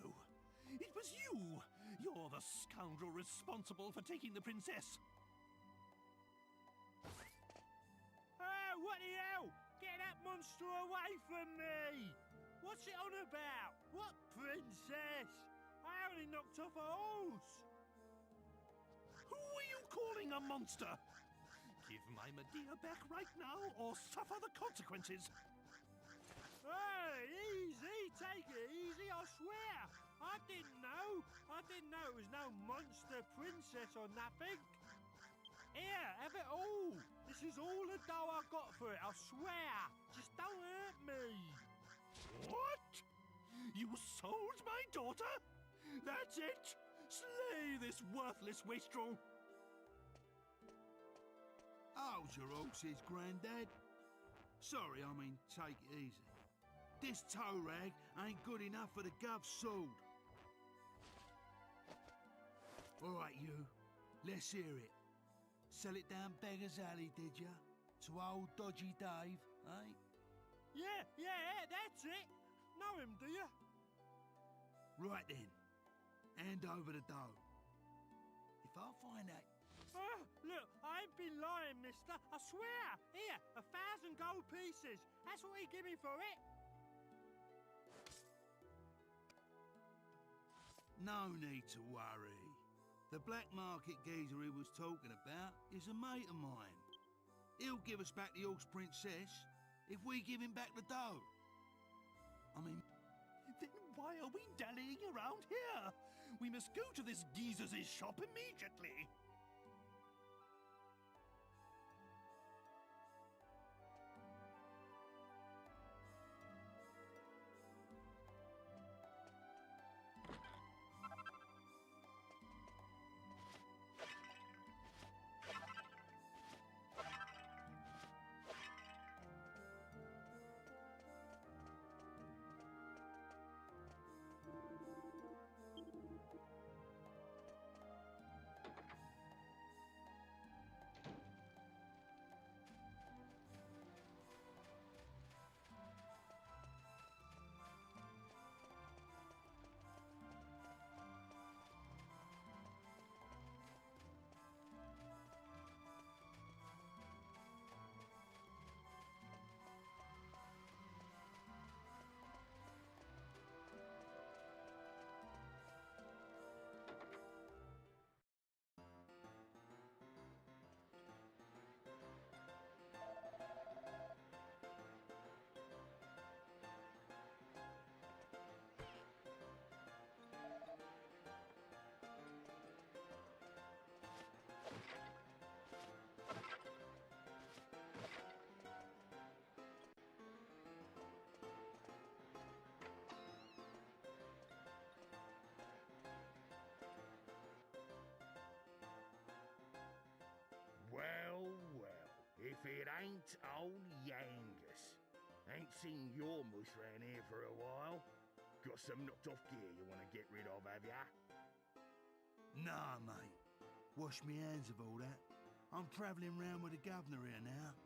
it was you! You're the scoundrel responsible for taking the princess! Oh, what the hell? Get that monster away from me! What's it on about? What princess? I only knocked off a horse! Who are you calling a monster? Give my Medea back right now, or suffer the consequences! Hey, easy, take it easy, I swear! I didn't know it was no monster princess or nothing! Here, have it all! This is all the dough I got for it, I swear! Just don't hurt me! What? You sold my daughter? That's it? Slay this worthless wastrel! How's your horses, Grandad? Sorry, I mean, take it easy. This tow rag ain't good enough for the gov's sword. All right, you. Let's hear it. Sell it down Beggar's Alley, did ya? To old Dodgy Dave, eh? Yeah, that's it! Know him, do you? Right then. Hand over the dough. If I find out... Look, I ain't been lying, mister. I swear. Here, 1,000 gold pieces. That's what he give me for it. No need to worry. The black market geezer he was talking about is a mate of mine. He'll give us back the horse princess if we give him back the dough. I mean... Then why are we dallying around here? We must go to this geezer's shop immediately. Well, if it ain't old Yangus. Ain't seen your mush round here for a while. Got some knocked off gear you want to get rid of, have ya? Nah, mate. Wash me hands of all that. I'm travelling round with the governor here now.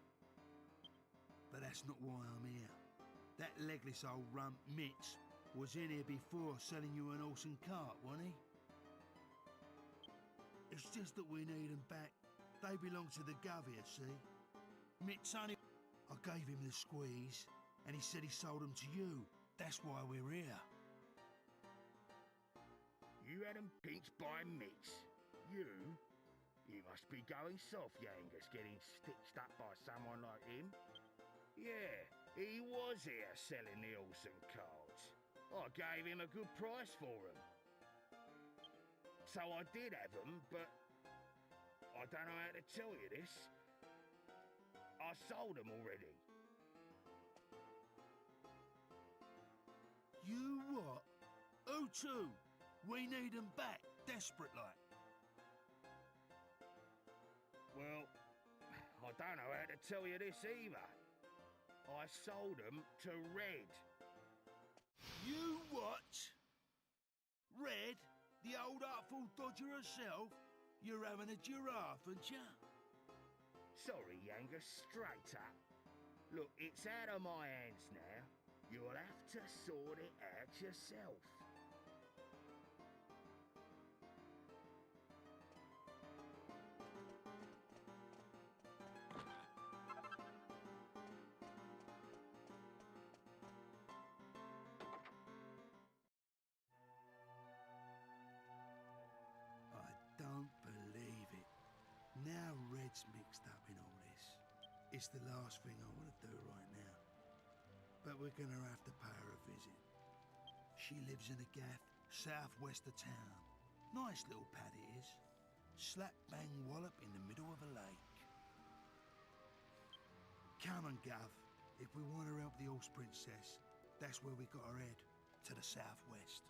But that's not why I'm here. That legless old rump Mitch was in here before selling you an horse and cart, wasn't he? It's just that we need them back. They belong to the gov here, see? Mitch only... I gave him the squeeze, and he said he sold them to you. That's why we're here. You had them pinched by Mitch? You? You must be going soft, Yangus, getting stitched up by someone like him. Yeah, he was here selling the horse and carts. I gave him a good price for them. So I did have them, but I don't know how to tell you this. I sold them already. You what? Who to? We need 'em back, desperate like. Well, I don't know how to tell you this either. I sold them to Red. You what? Red? The old artful dodger herself? You're having a giraffe, aren't you? Sorry, Angus, straight up. Look, it's out of my hands now. You'll have to sort it out yourself. I don't believe it. Now Red's mixed up in all this. It's the last thing I want to do right now. But we're gonna have to pay her a visit. She lives in a gaff southwest of town. Nice little pad it is. Slap bang wallop in the middle of a lake. Come on, Gov. If we want to help the horse princess, that's where we gotta head. To the southwest.